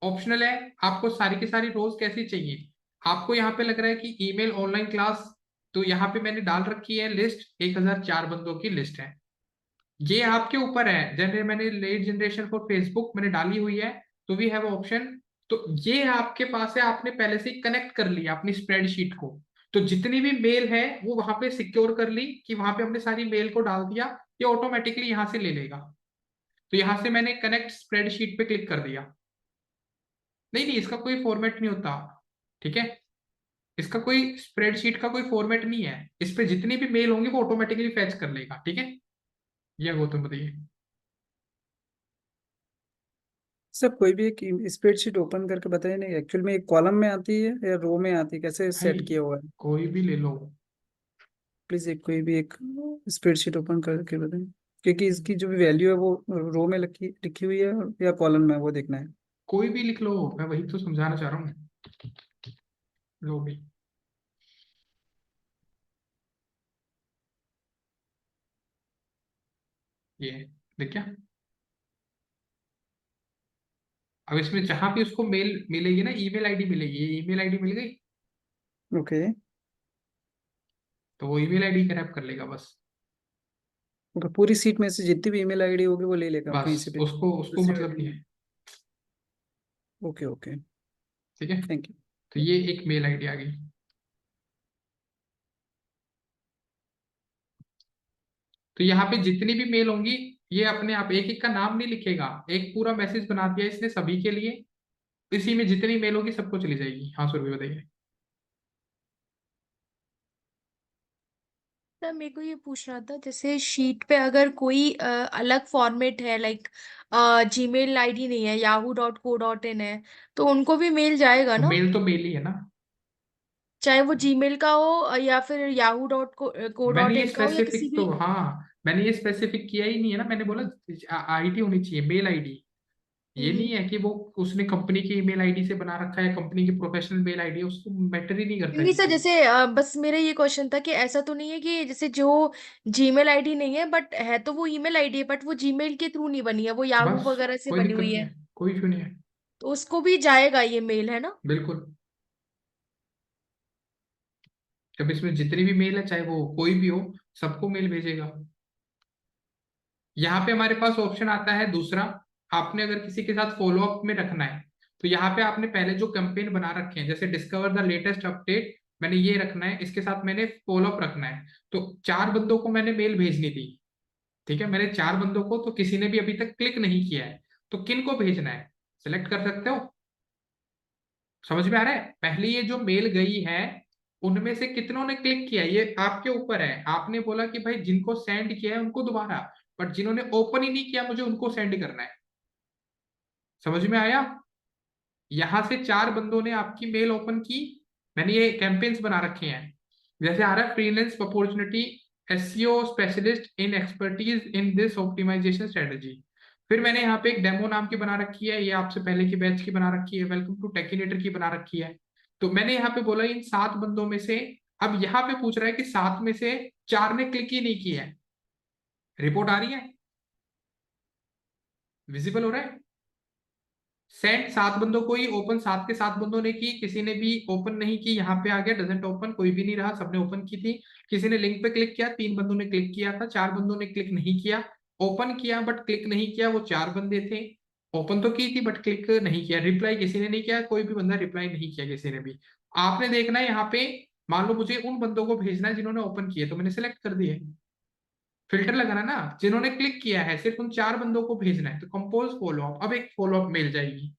ऑप्शनल है, आपको सारी की सारी रोज कैसी चाहिए। आपको यहाँ पे लग रहा है कि ईमेल ऑनलाइन क्लास, तो यहाँ पे मैंने डाल रखी है लिस्ट, 1004 बंदों की लिस्ट है। ये आपके ऊपर है। जनरल मैंने लीड जनरेशन फॉर फेसबुक मैंने डाली हुई है, तो वी हैव ऑप्शन। तो ये आपके पास है, आपने पहले से कनेक्ट कर लिया अपनी स्प्रेडशीट को, तो जितनी भी मेल है वो वहां पे सिक्योर कर ली, कि वहां पे हमने सारी मेल को डाल दिया, ये ऑटोमेटिकली यहां से ले लेगा। तो यहां से मैंने कनेक्ट स्प्रेडशीट पे क्लिक कर दिया। नहीं नहीं, इसका कोई फॉर्मेट नहीं होता, ठीक है। इसका कोई स्प्रेडशीट का कोई फॉर्मेट नहीं है, इस पे जितनी भी मेल होंगी वो ऑटोमेटिकली फैच कर लेगा, ठीक है। ये गौतम बताइए। सर कोई भी एक स्प्रेडशीट ओपन करके बताइए, नहीं एक्चुअल में एक कॉलम में आती है या रो में आती है, कैसे भाई सेट किया हुआ है? कोई भी ले लो। प्लीज एक कोई भी एक स्प्रेडशीट ओपन करके बताएं, क्योंकि इसकी जो भी वैल्यू है वो रो में लिखी लिखी हुई है या कॉलम में, वो देखना है। कोई भी लिख लो, मैं वही तो समझाना चाह रहा हूँ। लो भी। ये देख क्या, अब इसमें जहां भी उसको मेल मिलेगी ना, ईमेल आईडी मिलेगी, ये ईमेल आईडी मिल गई, ओके। तो वो ईमेल आईडी क्रैप कर लेगा बस। ओके, पूरी सीट में से जितनी भी ईमेल आईडी होगी वो ले लेगा कहीं से बस भी उसको उसको दूसरी मतलब आईडी नहीं में। है, ओके ओके। ठीक है। Thank you. तो ये एक मेल आईडी आ गई। तो यहाँ पे जितनी भी मेल होंगी, ये अपने आप एक एक का नाम नहीं लिखेगा, एक पूरा मैसेज बना दिया इसने सभी के लिए, इसी में जितनी मेल होगी सबको चली जाएगी। हाँ सुरभि बताइए। सर मेरे को ये पूछना था, जैसे शीट पे अगर कोई अलग फॉर्मेट है, लाइक जीमेल आईडी नहीं है, yahoo.co.in है, तो उनको भी मेल जाएगा तो ना? मेल तो मेल ही है ना। चाहे वो जीमेल का हो या फिर yahoo.co मैंने डॉट ये इन का हो, या किसी स्पेसिफिक तो, भी। हाँ मैंने ये स्पेसिफिक किया ही नहीं है ना, मैंने बोला आईडी होनी चाहिए, मेल आईडी। ये नहीं हम्म। है कि वो उसने कंपनी की ईमेल आईडी से बना रखा है, कंपनी की प्रोफेशनल मेल आईडी है, उसको मैटर ही नहीं करता नहीं सर, किसी को। जैसे बस मेरा ये क्वेश्चन था कि ऐसा तो नहीं है कि जैसे जो जीमेल आईडी नहीं है, बट है तो वो ईमेल आईडी है, बट वो जीमेल के थ्रू नहीं बनी है, वो याहू बस वगैरह से कोई बनी दिक्कत हुई नहीं है, है, कोई इशू नहीं है। तो उसको भी जाएगा ये मेल, है ना? बिल्कुल। जब इसमें जितनी भी मेल है, चाहे वो कोई भी हो, सबको मेल भेजेगा। यहाँ पे हमारे पास ऑप्शन आता है दूसरा, आपने अगर किसी के साथ फॉलो अप में रखना है, तो यहाँ पे आपने पहले जो कैंपेन बना रखे हैं, जैसे डिस्कवर द लेटेस्ट अपडेट, मैंने ये रखना है, इसके साथ मैंने फॉलो अप रखना है। तो 4 बंदों को मैंने मेल भेजनी थी, ठीक है, मैंने 4 बंदों को, तो किसी ने भी अभी तक क्लिक नहीं किया है, तो किन को भेजना है सिलेक्ट कर सकते हो। समझ में आ रहा है, पहले ये जो मेल गई है उनमें से कितनों ने क्लिक किया, ये आपके ऊपर है। आपने बोला कि भाई जिनको सेंड किया है उनको दोबारा, बट जिन्होंने ओपन ही नहीं किया मुझे उनको सेंड करना है। समझ में आया। यहां से 4 बंदों ने आपकी मेल ओपन की, मैंने ये कैंपेन्स बना रखे हैं। जैसे आ रहा है freelance opportunity, SEO specialist in expertise in this optimisation strategy. फिर मैंने यहाँ पे एक डेमो नाम की बना रखी है, ये आपसे पहले की बैच की बना रखी है, वेलकम टू टेकिनेटर की बना रखी है। तो मैंने यहाँ पे बोला इन 7 बंदों में से, अब यहाँ पे पूछ रहा है कि 7 में से 4 ने क्लिक ही नहीं किया है। रिपोर्ट आ रही है, विजिबल हो रहा है। सेंड 7 बंदों को ही, ओपन 7 के 7 बंदों ने की, किसी ने भी ओपन नहीं की, यहाँ पे आ गया डजंट ओपन, कोई भी नहीं रहा, सबने ओपन की थी। किसी ने लिंक पे क्लिक किया, 3 बंदों ने क्लिक किया था, 4 बंदों ने क्लिक नहीं किया। ओपन किया बट क्लिक नहीं किया, वो 4 बंदे थे। ओपन तो की थी बट क्लिक नहीं किया, रिप्लाई किसी ने नहीं किया, कोई भी बंदा रिप्लाई नहीं किया किसी ने भी। आपने देखना है यहाँ पे, मान लो मुझे उन बंदों को भेजना है जिन्होंने ओपन किए, तो मैंने सेलेक्ट कर दिए। फिल्टर लगाना ना, जिन्होंने क्लिक किया है सिर्फ उन 4 बंदों को भेजना है, तो कंपोज फॉलो अप, अब एक फॉलो अप मेल जाएगी।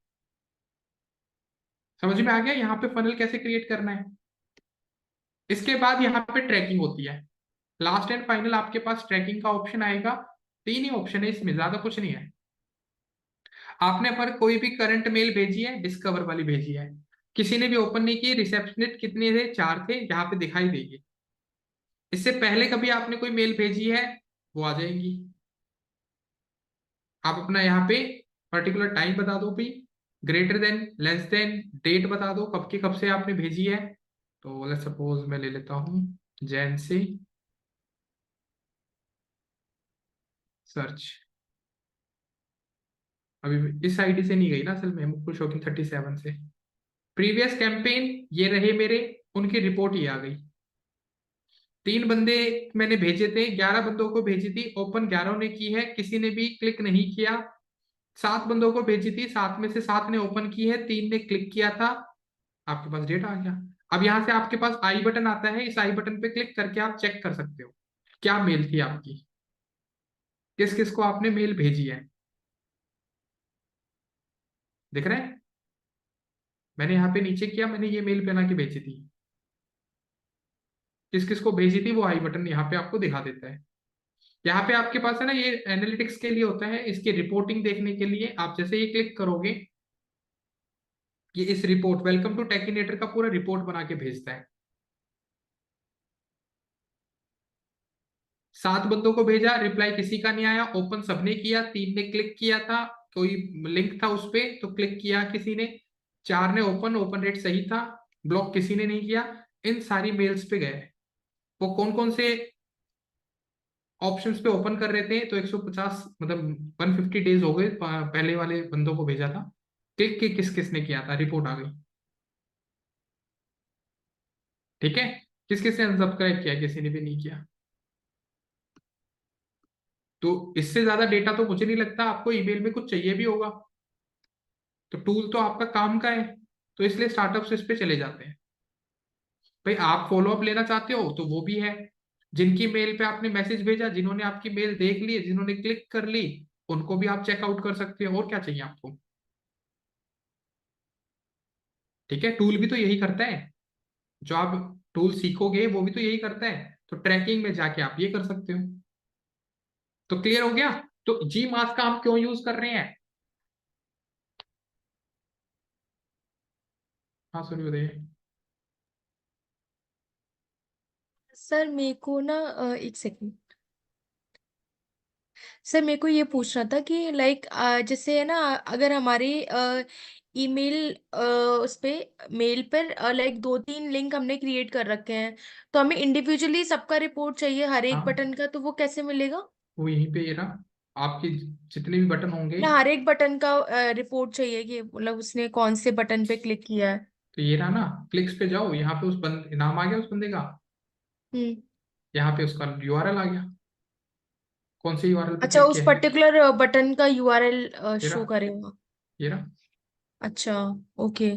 समझ में आ गया यहाँ पे फनल कैसे क्रिएट करना है। इसके बाद यहाँ पे ट्रैकिंग होती है। लास्ट एंड फाइनल आपके पास ट्रैकिंग का ऑप्शन आएगा। 3 ही ऑप्शन है इसमें, ज्यादा कुछ नहीं है। आपने पर कोई भी करंट मेल भेजी है, डिस्कवर वाली भेजी है, किसी ने भी ओपन नहीं की, रिसेप्शनिस्ट कितने थे, 4 थे, यहाँ पे दिखाई देगी। इससे पहले कभी आपने कोई मेल भेजी है, वो आ जाएंगी। आप अपना यहाँ पे पर्टिकुलर टाइम बता दो भी, greater than, less than, date बता दो कब की कब से आपने भेजी है। तो लेट्स सपोज मैं ले लेता हूँ जैन से सर्च। अभी इस आईडी से नहीं गई ना असल में, मुकुल शौकीन 37 से। प्रीवियस कैंपेन ये रहे मेरे, उनकी रिपोर्ट ये आ गई। 3 बंदे मैंने भेजे थे, 11 बंदों को भेजी थी, ओपन 11 ने की है, किसी ने भी क्लिक नहीं किया। 7 बंदों को भेजी थी, 7 में से 7 ने ओपन की है, 3 ने क्लिक किया था। आपके पास डेटा आ गया। अब यहां से आपके पास आई बटन आता है, इस आई बटन पे क्लिक करके आप चेक कर सकते हो क्या मेल थी आपकी, किस किस को आपने मेल भेजी है। दिख रहा है, मैंने यहाँ पे नीचे किया, मैंने ये मेल बना के भेजी थी, किस किस को भेजी थी वो आई बटन यहाँ पे आपको दिखा देता है। यहाँ पे आपके पास है ना, ये एनालिटिक्स के लिए होता है, इसकी रिपोर्टिंग देखने के लिए आप जैसे ये क्लिक करोगे, ये इस रिपोर्ट वेलकम टू टेकिनेटर का पूरा रिपोर्ट बना के भेजता है। 7 बंदों को भेजा, रिप्लाई किसी का नहीं आया, ओपन सबने किया, 3 ने क्लिक किया था, कोई लिंक था उस पे तो क्लिक किया किसी ने, 4 ने ओपन, ओपन रेट सही था, ब्लॉक किसी ने नहीं किया। इन सारी मेल्स पे गए, वो कौन कौन से ऑप्शंस पे ओपन कर रहे थे, तो 150 मतलब 150 डेज हो गए पहले वाले बंदों को भेजा था, क्लिक की किस किस ने किया था, रिपोर्ट आ गई। ठीक है, किस किस ने अनसब्सक्राइब किया, किसी ने भी नहीं किया। तो इससे ज्यादा डेटा तो मुझे नहीं लगता आपको ईमेल में कुछ चाहिए भी होगा। तो टूल तो आपका काम का है, तो इसलिए स्टार्टअप्स इस पे चले जाते हैं। भाई आप फॉलो अप लेना चाहते हो तो वो भी है, जिनकी मेल पे आपने मैसेज भेजा, जिन्होंने आपकी मेल देख ली, जिन्होंने क्लिक कर ली, उनको भी आप चेकआउट कर सकते हो। और क्या चाहिए आपको। ठीक है, टूल भी तो यही करता है, जो आप टूल सीखोगे वो भी तो यही करता है। तो ट्रैकिंग में जाके आप ये कर सकते हो। तो क्लियर हो गया। तो जी मास का हम क्यों यूज कर रहे हैं। हाँ सर बताइए। सर मेरे को ना एक सेकंड। सर मेरे को ये पूछना था कि लाइक जैसे है ना, अगर हमारे ईमेल उस पे मेल पर लाइक 2-3 लिंक हमने क्रिएट कर रखे हैं, तो हमें इंडिविजुअली सबका रिपोर्ट चाहिए हर एक हाँ, बटन का, तो वो कैसे मिलेगा? वो यहीं पे ये रहा, आपके जितने भी बटन होंगे। ना, हर एक बटन का रिपोर्ट चाहिए कि मतलब उसने कौन से बटन पे क्लिक किया है। तो ये रहा ना, क्लिक्स पे जाओ, यहाँ पे उस बंद नाम आ गया उस बंदे का, हम्म। यहाँ पे उसका यूआरएल आ गया, कौन से यूआरएल पे अच्छा, क्लिक उस किया है। पर्टिकुलर बटन का यूआरएल ये शो रहा, करेगा? ये रहा। अच्छा, okay,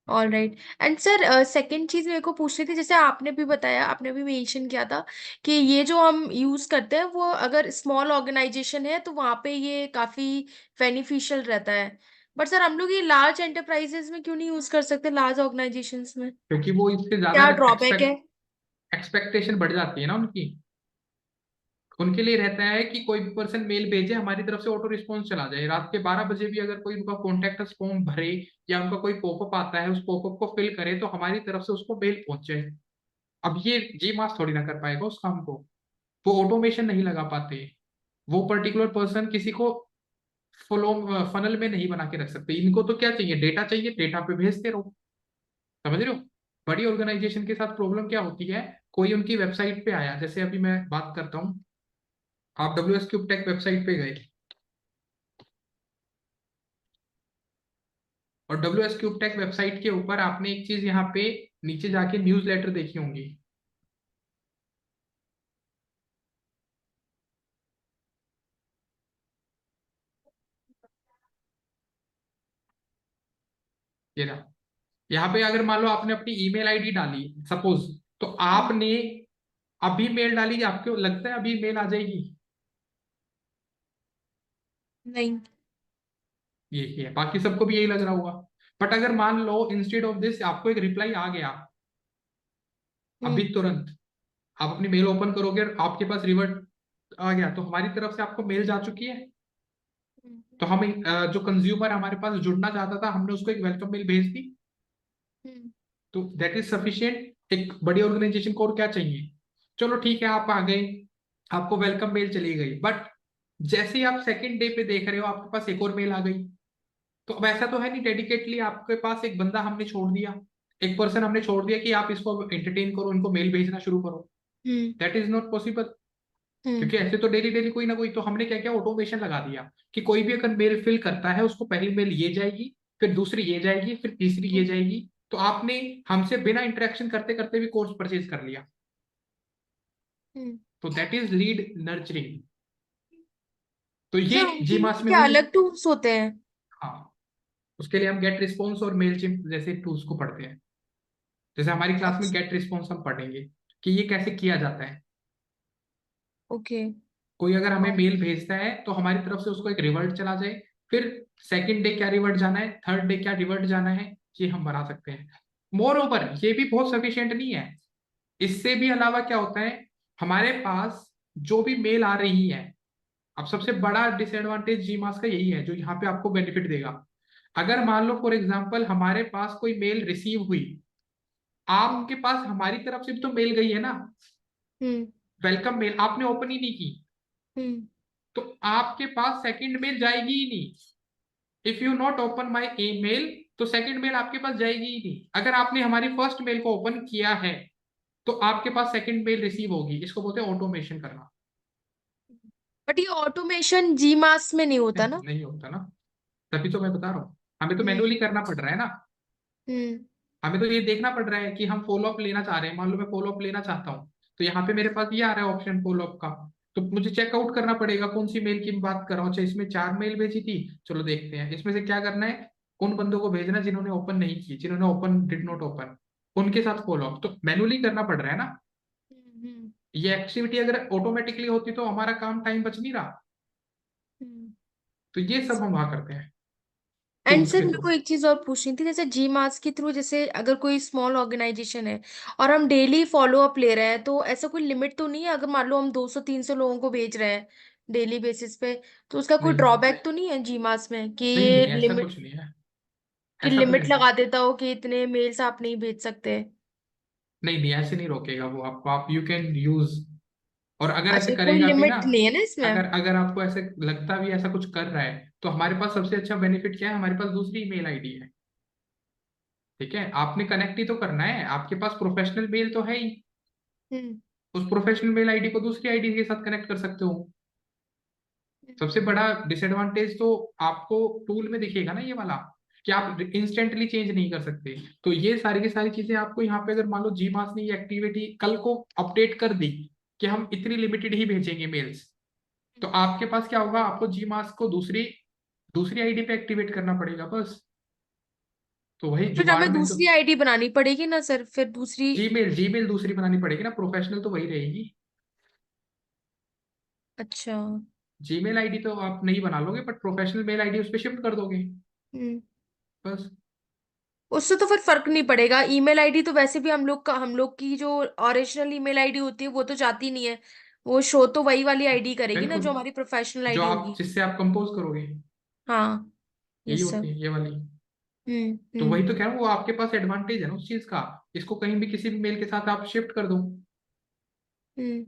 all right. And sir second चीज मेरे को पूछनी थी, जैसे आपने भी बताया, आपने भी मेंशन किया था कि ये जो हम यूज करते हैं वो अगर स्मॉल ऑर्गेनाइजेशन है तो वहाँ पे ये काफी बेनिफिशियल रहता है। बट सर हम लोग ये लार्ज एंटरप्राइजेस में क्यों नहीं यूज कर सकते, लार्ज ऑर्गेनाइजेशंस में क्योंकि वो इससे ज्यादा क्या ड्रॉबैक है? एक्सपेक्टेशन बढ़ जाती है ना उनकी। उनके लिए रहता है कि कोई भी पर्सन मेल भेजे, हमारी तरफ से ऑटो रिस्पॉन्स चला जाए, रात के 12 बजे भी अगर कोई उनका कॉन्टेक्ट फॉर्म भरे या उनका कोई पॉपअप आता है, उस पॉपअप को फिल करे तो हमारी तरफ से उसको मेल पहुंच जाए। अब ये जी मास थोड़ी ना कर पाएगा उस काम को, वो ऑटोमेशन नहीं लगा पाते, वो पर्टिकुलर पर्सन किसी को फॉलो फनल में नहीं बना के रख सकते। इनको तो क्या चाहिए, डेटा चाहिए, डेटा पे भेजते रहो। समझ रहे हो। बड़ी ऑर्गेनाइजेशन के साथ प्रॉब्लम क्या होती है, कोई उनकी वेबसाइट पे आया, जैसे अभी मैं बात करता हूँ, आप W S Cube Tech website पे गए, और W S Cube Tech website के ऊपर आपने एक चीज यहाँ पे नीचे जाके न्यूज लेटर देखी होंगी। ये रहा, यहाँ पे अगर मान लो आपने अपनी ईमेल आईडी डाली सपोज, तो आपने अभी मेल डालिए, आपको लगता है अभी मेल आ जाएगी? नहीं। यही है, बाकी सबको भी यही लग रहा होगा। बट अगर मान लो इंस्टेड ऑफ दिस आपको एक रिप्लाई आ गया अभी हम्म। तुरंत, आप अपनी मेल ओपन करोगे और आपके पास रिवर्ट आ गया, तो हमारी तरफ से आपको मेल जा चुकी है। हम्म। तो हम जो कंज्यूमर हमारे पास जुड़ना चाहता था, हमने उसको एक वेलकम मेल भेज दी, हम्म। तो दैट इज सफिशिएंट। एक बड़ी ऑर्गेनाइजेशन को और क्या चाहिए? चलो ठीक है, आप आ गए, आपको वेलकम मेल चली गई, बट जैसे ही आप सेकंड डे पे देख रहे हो आपके पास एक और मेल आ गई। तो अब ऐसा तो है नहीं डेडिकेटली आपके पास एक बंदा हमने छोड़ दिया, एक पर्सन हमने छोड़ दिया कि आप इसको एंटरटेन करो, इनको मेल भेजना शुरू करो। Hmm. That is not possible. Hmm. क्योंकि ऐसे तो डेली डेली कोई ना कोई, तो हमने क्या किया, ऑटोमेशन लगा दिया कि कोई भी अगर मेल फिल करता है उसको पहली मेल ये जाएगी, फिर दूसरी ये जाएगी, फिर तीसरी ये जाएगी। तो आपने हमसे बिना इंटरेक्शन करते करते भी कोर्स परचेज कर लिया। हम्म। तो दैट इज लीड नर्चरिंग। तो ये सर उनके जीमास लिए में क्या हुई। अलग टूल्स होते हैं? हाँ, उसके लिए हम गेट रिस्पॉन्स और मेलचिम्प जैसे टूल्स को पढ़ते हैं। जैसे हमारी क्लास में अच्छा। गेट रिस्पॉन्स हम पढ़ेंगे कि ये कैसे किया जाता है। ओके। कोई अगर हमें मेल भेजता है तो हमारी तरफ से उसको एक रिवर्ट चला जाए, फिर सेकंड डे क्या रिवर्ट जाना है, थर्ड डे क्या रिवर्ट जाना है, ये हम बना सकते हैं। मोर ओवर ये भी बहुत सफिशिएंट नहीं है, इससे भी अलावा क्या होता है, हमारे पास जो भी मेल आ रही है, अब सबसे बड़ा डिसएडवांटेज जीमास का यही है जो यहाँ पे आपको बेनिफिट देगा। अगर मान लो फॉर एग्जाम्पल हमारे पास कोई मेल रिसीव हुई, हम्म। आपके पास हमारी तरफ से भी तो मेल गई है ना, हम्म। वेलकम मेल आपने ओपन ही नहीं की, हम्म। तो आपके पास सेकंड मेल जाएगी ही नहीं। If you not open my email, तो सेकंड मेल आपके पास जाएगी ही नहीं। अगर आपने हमारी फर्स्ट मेल को ओपन किया है तो आपके पास सेकंड मेल रिसीव होगी। इसको बोलते हैं ऑटोमेशन करना। बट ये ऑटोमेशन जी मास में नहीं होता नहीं ना? नहीं होता ना, तभी तो मैं बता रहा हूँ, हमें तो हम्म। मैनुअली करना पड़ रहा है ना। हम्म। हमें तो ये देखना पड़ रहा है कि हम फॉलो अप लेना चाह रहे हैं, मान लो मैं फॉलो अप लेना चाहता हूँ, तो यहाँ पे मेरे पास ये आ रहा है ऑप्शन फॉलो अप का। तो मुझे चेकआउट करना पड़ेगा कौन सी मेल की मैं बात कर रहा हूँ। अच्छा, इसमें 4 मेल भेजी थी, चलो देखते हैं इसमें से क्या करना है, उन बंदों को भेजना जिन्होंने ओपन नहीं की, जिन्होंने ओपन डिड नॉट ओपन, उनके साथ फॉलो अप तो मैनुअली करना पड़ रहा है ना। हम्म। ये एक्टिविटी अगर ऑटोमेटिकली होती तो हमारा काम टाइम बच नहीं रहा। हम्म। तो ये सब हम वहां करते हैं एंड टूल्स सर के मेरे थ्रू। को एक चीज और पूछनी थी, जैसे जी मास के थ्रू, जैसे अगर कोई स्मॉल ऑर्गेनाइजेशन है और हम डेली फॉलो अप ले रहे हैं, तो ऐसा कोई लिमिट तो नहीं है? अगर मान लो हम 200-300 लोगों को भेज रहे हैं डेली बेसिस पे, तो उसका कोई नहीं ड्रॉबैक तो नहीं है जी मास में कि नहीं ये नहीं, ऐसा लिमिट, कुछ नहीं है, कि ऐसा कुछ लिमिट नहीं है। लगा देता हो कि इतने मेल्स आप नहीं भेज सकते? नहीं नहीं, ऐसे नहीं रोकेगा वो आपको, आप यू कैन यूज। और अगर ऐसे अच्छा, कोई करेगा भी ना, लिमिट नहीं है ना अगर इसमें? अगर आपको ऐसे लगता भी ऐसा कुछ कर रहा है, तो हमारे पास सबसे अच्छा बेनिफिट क्या है, हमारे पास दूसरी ईमेल आईडी है। ठीक है, आपने कनेक्ट ही तो करना है, आपके पास प्रोफेशनल मेल तो है ही, हम्म। उस प्रोफेशनल मेल आईडी को दूसरी आईडी के साथ कनेक्ट कर सकते हो। सबसे बड़ा डिसएडवांटेज तो आपको टूल में दिखेगा ना ये वाला, कि आप इंस्टेंटली चेंज नहीं कर सकते। तो ये सारी की सारी चीजें आपको यहाँ पे, अगर मान लो जीमास ने ये एक्टिविटी कल को अपडेट कर दी कि हम इतनी लिमिटेड ही भेजेंगे मेल्स, तो आपके पास क्या होगा, आपको जीमास को दूसरी दूसरी आईडी पे एक्टिवेट करना पड़ेगा बस। तो वही फिर जुगाड़ हमें में तो दूसरी आईडी बनानी पड़ेगी ना सर, फिर दूसरी? जीमेल जीमेल दूसरी बनानी पड़ेगी ना, प्रोफेशनल तो वही रहेगी। अच्छा। जीमेल आईडी तो आप नहीं बना लोगे, बट प्रोफेशनल मेल आईडी उस पर शिफ्ट कर दोगे हम्म। बस। उससे तो फिर फर्क नहीं पड़ेगा। ईमेल आईडी तो वैसे भी हम लोग की जो ओरिजिनल ईमेल आईडी होती है वो तो जाती नहीं है, वो शो तो वही वाली आईडी करेगी ना बिल्कुल, जो हमारी प्रोफेशनल जो आईडी आप होगी। जिससे आप कंपोज करोगे, हाँ। यही यस होती सर। है ये वाली। हम्म। तो वही हम्म। तो कह रहा हूँ, वो आपके पास एडवांटेज है ना उस चीज का, इसको कहीं भी किसी भी मेल के साथ आप शिफ्ट कर दो। हम्म।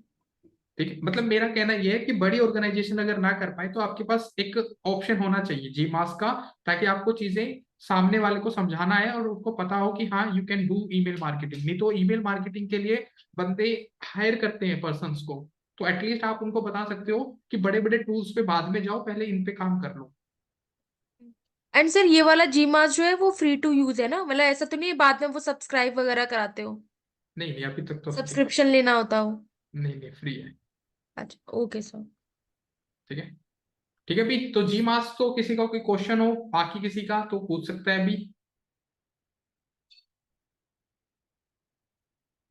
ठीक है, मतलब मेरा कहना यह है कि बड़ी ऑर्गेनाइजेशन अगर ना कर पाए तो आपके पास एक ऑप्शन होना चाहिए जी मास का, ताकि आपको चीजें सामने वाले को समझाना है और उसको पता हो कि हाँ you can do email marketing. नहीं तो ईमेल मार्केटिंग के लिए बंदे हायर करते हैं पर्सन्स को, तो एटलीस्ट आप उनको बता सकते हो कि बड़े बड़े टूल्स पे बाद में जाओ, पहले इन पे काम कर लो। एंड सर ये वाला जी मास जो है वो फ्री टू यूज है ना? मतलब ऐसा तो नहीं है बाद में वो सब्सक्राइब वगैरह कराते हो, नहीं नहीं, अभी तक तो फ्री। सब्सक्रिप्शन लेना होता हो? नहीं नहीं, फ्री है। अच्छा, ओके सर। ठीक है, ठीक है भी। तो जी मास तो किसी का कोई क्वेश्चन हो बाकी किसी का तो पूछ सकता है अभी।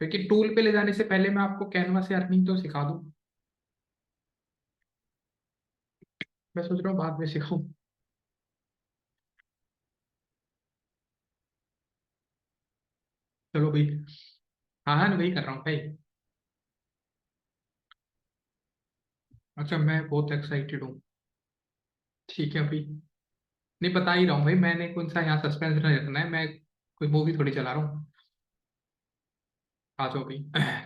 क्योंकि टूल पे ले जाने से पहले मैं आपको कैनवा से अर्निंग तो सिखा दूं। मैं सोच रहा हूँ बाद में सिखाऊं। चलो भाई, हाँ हाँ वही कर रहा हूँ भाई। अच्छा मैं बहुत एक्साइटेड हूँ। ठीक है भाई, नहीं बता ही रहा हूँ भाई, मैंने कौन सा यहाँ सस्पेंस नहीं रखना है, मैं कोई मूवी थोड़ी चला रहा हूँ। आ जाओ भाई।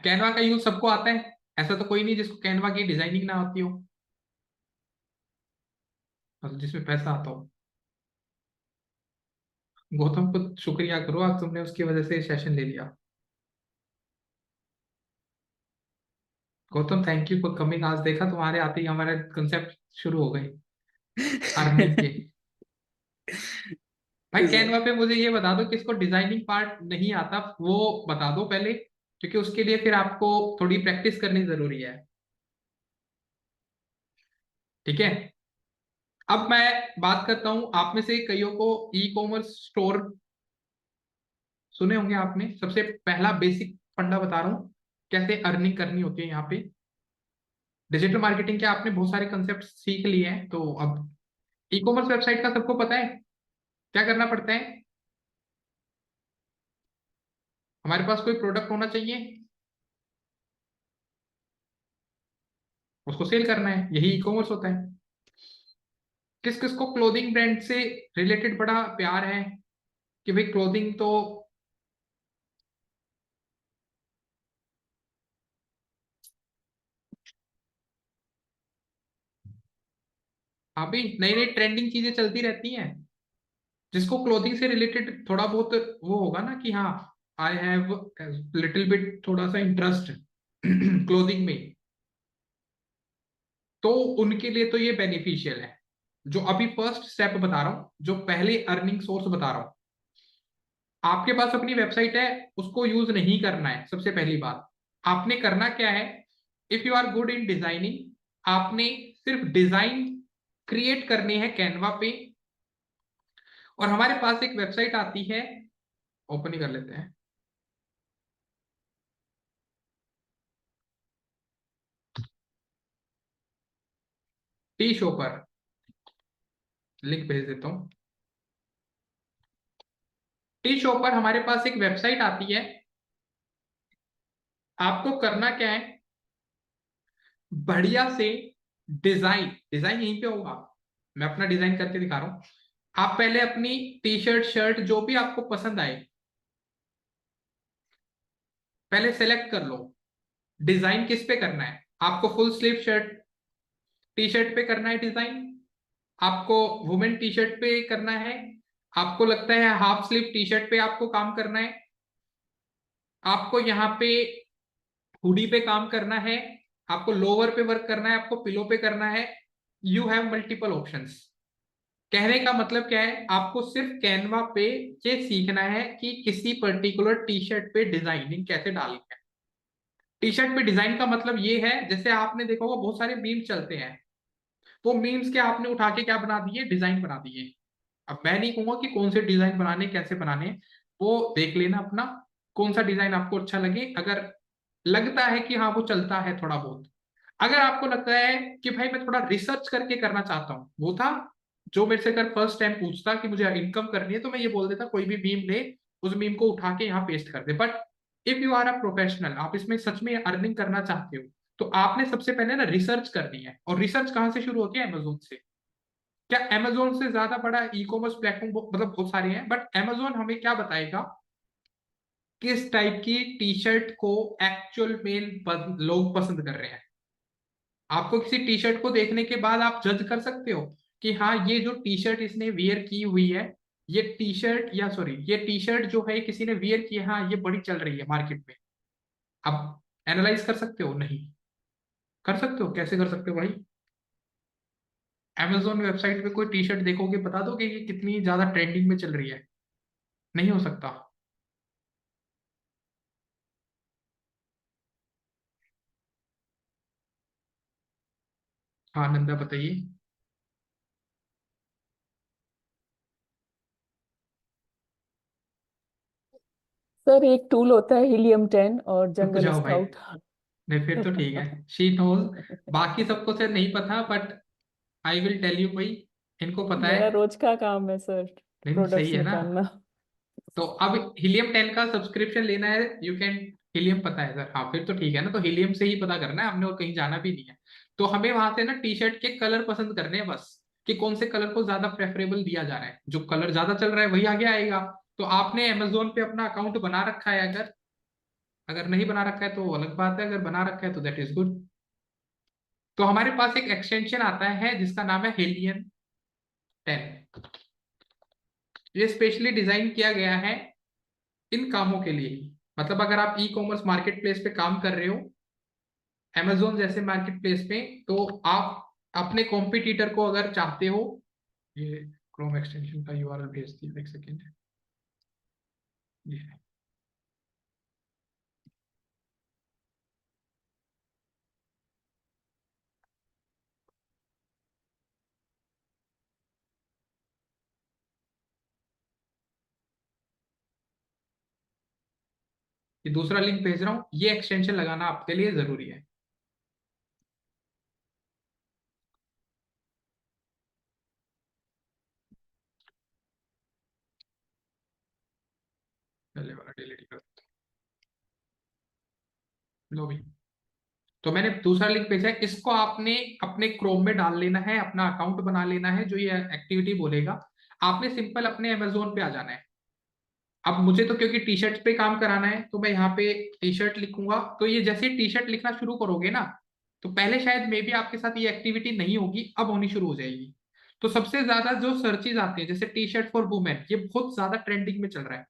कैनवा का यूज सबको आता है, ऐसा तो कोई नहीं जिसको कैनवा की डिजाइनिंग ना आती हो, मतलब जिसमें पैसा आता हो। गौतम को शुक्रिया करो, आज तुमने उसकी वजह से सेशन ले लिया। Gautam thank you for coming, आज देखा तुम्हारे आते ही हमारे कंसेप्ट शुरू हो गए अर्निंग के। भाई कैनवा पे मुझे ये बता दो किसको डिजाइनिंग पार्ट नहीं आता, वो बता दो पहले, क्योंकि उसके लिए फिर आपको थोड़ी प्रैक्टिस करनी जरूरी है। ठीक है, अब मैं बात करता हूं, आप में से कईयों को ई कॉमर्स स्टोर सुने होंगे आपने। सबसे पहला बेसिक फंडा बता रहा हूं, कैसे अर्निंग करनी होती है यहाँ पे। डिजिटल मार्केटिंग के आपने बहुत सारे कंसेप्ट सीख लिए हैं, तो अब ई कॉमर्स वेबसाइट का सबको पता है क्या करना पड़ता है। हमारे पास कोई प्रोडक्ट होना चाहिए, उसको सेल करना है, यही ई कॉमर्स होता है। किस किस को क्लोथिंग ब्रांड से रिलेटेड बड़ा प्यार है कि भाई क्लोथिंग तो, हाँ भी नई नई ट्रेंडिंग चीजें चलती रहती हैं। जिसको क्लोथिंग से रिलेटेड थोड़ा बहुत वो होगा ना कि हाँ आई हैव लिटिल बिट थोड़ा सा इंटरेस्ट क्लोथिंग में, तो उनके लिए तो ये बेनिफिशियल है। जो अभी फर्स्ट स्टेप बता रहा हूं, जो पहले अर्निंग सोर्स बता रहा हूं, आपके पास अपनी वेबसाइट है, उसको यूज नहीं करना है। सबसे पहली बात आपने करना क्या है, if you are good in designing, आपने सिर्फ डिजाइन क्रिएट करनी है कैनवा पे। और हमारे पास एक वेबसाइट आती है, ओपन ही कर लेते हैं। टी शो पर लिंक भेज देता हूं। टी शो पर हमारे पास एक वेबसाइट आती है। आपको करना क्या है, बढ़िया से डिजाइन, डिजाइन यहीं पे होगा, मैं अपना डिजाइन करके दिखा रहा हूं। आप पहले अपनी टी शर्ट शर्ट जो भी आपको पसंद आए पहले सेलेक्ट कर लो। डिजाइन किस पे करना है, आपको full sleeve shirt T shirt पे करना है डिजाइन, आपको वुमेन टी शर्ट पे करना है, आपको लगता है हाफ स्लीव टी शर्ट पे आपको काम करना है, आपको यहाँ पे हुडी पे काम करना है, आपको लोअर पे वर्क करना है, आपको पिलो पे करना है। You have multiple options. कहने का मतलब क्या है, आपको सिर्फ कैनवा पे ये सीखना है कि किसी पर्टिकुलर टी शर्ट पे डिजाइनिंग कैसे डालनी है। टी शर्ट पे डिजाइन का मतलब ये है, जैसे आपने देखा होगा बहुत सारे मीम चलते हैं, वो मीम्स के आपने उठा के क्या बना दिए, डिजाइन बना दिए। अब मैं नहीं कहूंगा कि कौन से डिजाइन बनाने कैसे बनाने, वो देख लेना अपना, कौन सा डिजाइन आपको अच्छा लगे। अगर लगता है कि हाँ वो चलता है थोड़ा बहुत, अगर आपको लगता है कि भाई मैं थोड़ा रिसर्च करके करना चाहता हूँ, वो था जो मेरे से अगर फर्स्ट टाइम पूछता कि मुझे इनकम करनी है, तो मैं ये बोल देता कोई भी मीम ले, उस मीम को उठा के यहाँ पेस्ट कर दे। But if you are a professional, आप इसमें सच में अर्निंग करना चाहते हो, तो आपने सबसे पहले ना रिसर्च करनी है। और रिसर्च कहाँ से शुरू होती है, अमेजोन से। क्या अमेजोन से ज्यादा बड़ा ई कॉमर्स प्लेटफॉर्म मतलब बहुत सारे हैं, बट अमेजोन हमें क्या बताएगा, किस टाइप की टी शर्ट को एक्चुअल में लोग पसंद कर रहे हैं। आपको किसी टी शर्ट को देखने के बाद आप जज कर सकते हो कि हाँ ये जो टी शर्ट इसने वियर की हुई है, ये टी शर्ट या सॉरी ये टी शर्ट जो है किसी ने वियर की है, हाँ ये बड़ी चल रही है मार्केट में। आप एनालाइज कर सकते हो, नहीं कर सकते हो, कैसे कर सकते हो भाई। Amazon वेबसाइट पे कोई टी शर्ट देखोगे, बता दोगे ये कितनी ज्यादा ट्रेंडिंग में चल रही है, नहीं हो सकता। हाँ नंदा बताइए। सर एक टूल होता है हीलियम 10 और रुक जंगल जाओ भाई, स्काउट। नहीं फिर तो ठीक है, शी नोज। बाकी सबको से नहीं पता, but I will tell you भाई, इनको पता है। मेरा रोज का काम है सर, नहीं सही प्रोडक्ट्स है ना। निकालना। तो अब हीलियम 10 का सब्सक्रिप्शन लेना है, यू कैन। हीलियम पता है सर, हाँ फिर तो ठीक है ना, तो हीलियम से ही पता करना है हमने, और कहीं जाना भी नहीं है। तो हमें वहां से ना टी शर्ट के कलर पसंद करने हैं बस, कि कौन से कलर को ज्यादा प्रेफरेबल दिया जा रहा है, जो कलर ज्यादा चल रहा है वही आगे आएगा। तो आपने अमेजोन पे अपना अकाउंट बना रखा है, अगर अगर नहीं बना रखा है तो अलग बात है, अगर बना रखा है तो दैट इज गुड। तो हमारे पास एक एक्सटेंशन आता है जिसका नाम है हीलियम 10। ये स्पेशली डिजाइन किया गया है इन कामों के लिए ही। मतलब अगर आप ई कॉमर्स मार्केट प्लेस पे काम कर रहे हो, Amazon जैसे मार्केट प्लेस पे, तो आप अपने कॉम्पिटिटर को अगर चाहते हो, ये क्रोम एक्सटेंशन का यूआरएल भेज दिया, एक सेकेंड। ये है। ये दूसरा लिंक भेज रहा हूँ, ये एक्सटेंशन लगाना आपके लिए जरूरी है। पहले वाला डिलीट कर देता हूं। लो भी, तो मैंने दूसरा लिंक भेजा है, इसको आपने अपने क्रोम में डाल लेना है, अपना अकाउंट बना लेना है, जो ये एक्टिविटी बोलेगा। आपने सिंपल अपने अमेजोन पे आ जाना है। अब मुझे तो क्योंकि टी शर्ट पे काम कराना है, तो मैं यहाँ पे टी शर्ट लिखूंगा। तो ये जैसे टी शर्ट लिखना शुरू करोगे ना, तो पहले शायद मे बी आपके साथ ये एक्टिविटी नहीं होगी, अब होनी शुरू हो जाएगी। तो सबसे ज्यादा जो सर्चेज आते हैं, जैसे टी शर्ट फॉर वुमेन, ये बहुत ज्यादा ट्रेंडिंग में चल रहा है।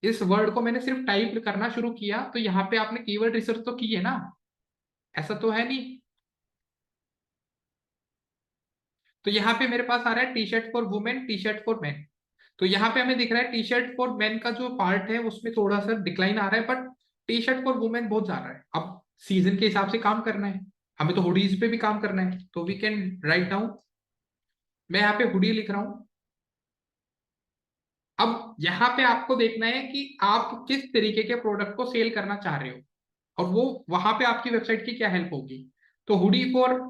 इस वर्ड को मैंने सिर्फ टाइप करना शुरू किया, तो यहाँ पे आपने कीवर्ड रिसर्च तो की है ना, ऐसा तो है नहीं। तो यहाँ पे मेरे पास आ रहा है T shirt for women, T shirt for main. तो यहाँ पे हमें दिख रहा है टी शर्ट फॉर मेन का जो पार्ट है उसमें थोड़ा सा डिक्लाइन आ रहा है, but T shirt for women बहुत जा रहा है। अब सीजन के हिसाब से काम करना है, हमें तो हुडीज पे भी काम करना है, तो वी कैन राइट डाउन। मैं यहाँ पे हुडी लिख रहा हूँ। अब यहाँ पे आपको देखना है कि आप किस तरीके के प्रोडक्ट को सेल करना चाह रहे हो, और वो वहां पे आपकी वेबसाइट की क्या हेल्प होगी। तो हुडी फॉर,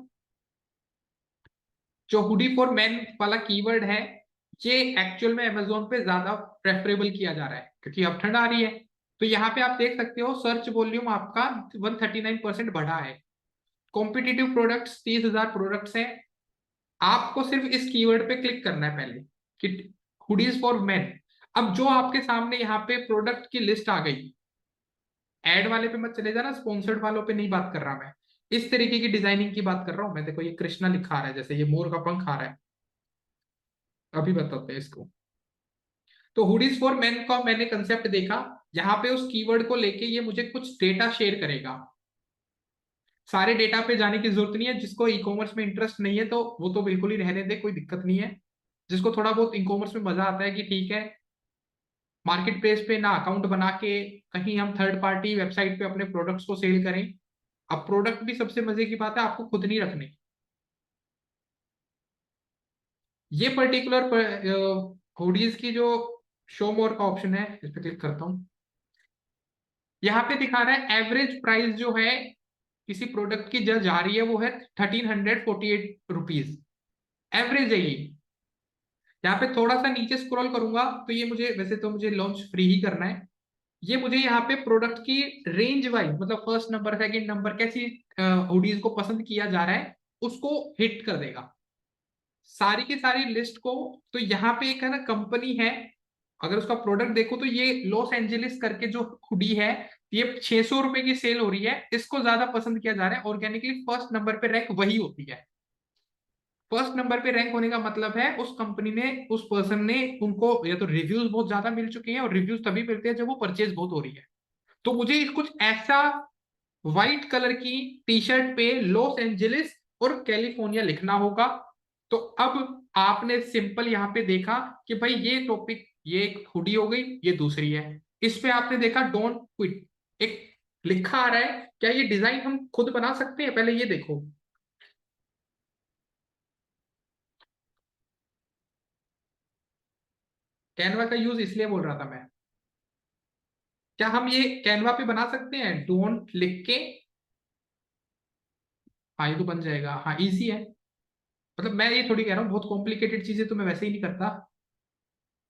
जो हुडी फॉर मेन वाला कीवर्ड है, ये एक्चुअल में अमेजोन पे ज्यादा प्रेफरेबल किया जा रहा है, क्योंकि अब ठंड आ रही है। तो यहाँ पे आप देख सकते हो सर्च वॉल्यूम आपका 139% बढ़ा है। कॉम्पिटिटिव प्रोडक्ट्स 30,000 प्रोडक्ट्स हैं। आपको सिर्फ इस कीवर्ड पे क्लिक करना है पहले, कि हुडीज फॉर मेन। अब जो आपके सामने यहाँ पे प्रोडक्ट की लिस्ट आ गई, एड वाले पे मत चले जाना, स्पॉन्सर्ड वालों पे नहीं बात कर रहा मैं, इस तरीके की डिजाइनिंग की बात कर रहा हूं मैं। देखो ये कृष्णा लिखा आ रहा है, जैसे ये मोर का पंख आ रहा है। अभी बताते हैं इसको। तो हुडीज फॉर मेन का मैंने कंसेप्ट देखा, यहाँ पे उस कीवर्ड को लेके ये मुझे कुछ डेटा शेयर करेगा। सारे डेटा पे जाने की जरूरत नहीं है, जिसको ई कॉमर्स में इंटरेस्ट नहीं है तो वो तो बिल्कुल ही रहने दे, कोई दिक्कत नहीं है। जिसको थोड़ा बहुत ई कॉमर्स में मजा आता है कि ठीक है, मार्केट प्लेस पे ना अकाउंट बना के कहीं हम थर्ड पार्टी वेबसाइट पे अपने प्रोडक्ट्स को सेल करें। अब प्रोडक्ट भी सबसे मजे की बात है, आपको खुद नहीं रखने। ये पर्टिकुलर हुडीज की जो शो मोर का ऑप्शन है, इस पे क्लिक करता हूँ। यहाँ पे दिखा रहा है एवरेज प्राइस जो है किसी प्रोडक्ट की जो जा रही है वो है 1348 रुपीज। एवरेज है ये। यहाँ पे थोड़ा सा नीचे स्क्रॉल करूंगा तो ये मुझे, वैसे तो मुझे लॉन्च फ्री ही करना है, ये मुझे यहाँ पे प्रोडक्ट की रेंज वाइज, मतलब फर्स्ट नंबर सेकंड नंबर कैसी हुडीज को पसंद किया जा रहा है उसको हिट कर देगा, सारी की सारी लिस्ट को। तो यहाँ पे एक है ना कंपनी है, अगर उसका प्रोडक्ट देखो तो ये लॉस एंजलिस करके जो हुडी है, ये 600 रुपए की सेल हो रही है, इसको ज्यादा पसंद किया जा रहा है ऑर्गेनिकली। फर्स्ट नंबर पे रैंक वही होती है। फर्स्ट नंबर पे रैंक होने का मतलब है उस कंपनी ने, उस पर्सन ने, उनको या तो रिव्यूज बहुत ज्यादा मिल चुके हैं, और रिव्यूज तभी मिलते हैं जब वो परचेज बहुत हो रही है। तो मुझे कुछ ऐसा व्हाइट कलर की टी शर्ट पे लॉस एंजलिस और कैलिफोर्निया लिखना होगा। तो अब आपने सिंपल यहाँ पे देखा कि भाई ये टॉपिक, ये एक हुडी हो गई, ये दूसरी है। इस पे आपने देखा डोंट क्विट, एक लिखा आ रहा है। क्या ये डिजाइन हम खुद बना सकते हैं, पहले ये देखो। कैनवा का यूज इसलिए बोल रहा था मैं, क्या हम ये कैनवा पे बना सकते हैं डोंट लिख के? हाँ ये तो बन जाएगा, हाँ इजी है। मतलब मैं ये थोड़ी कह रहा हूँ बहुत कॉम्प्लिकेटेड चीजें तो मैं वैसे ही नहीं करता।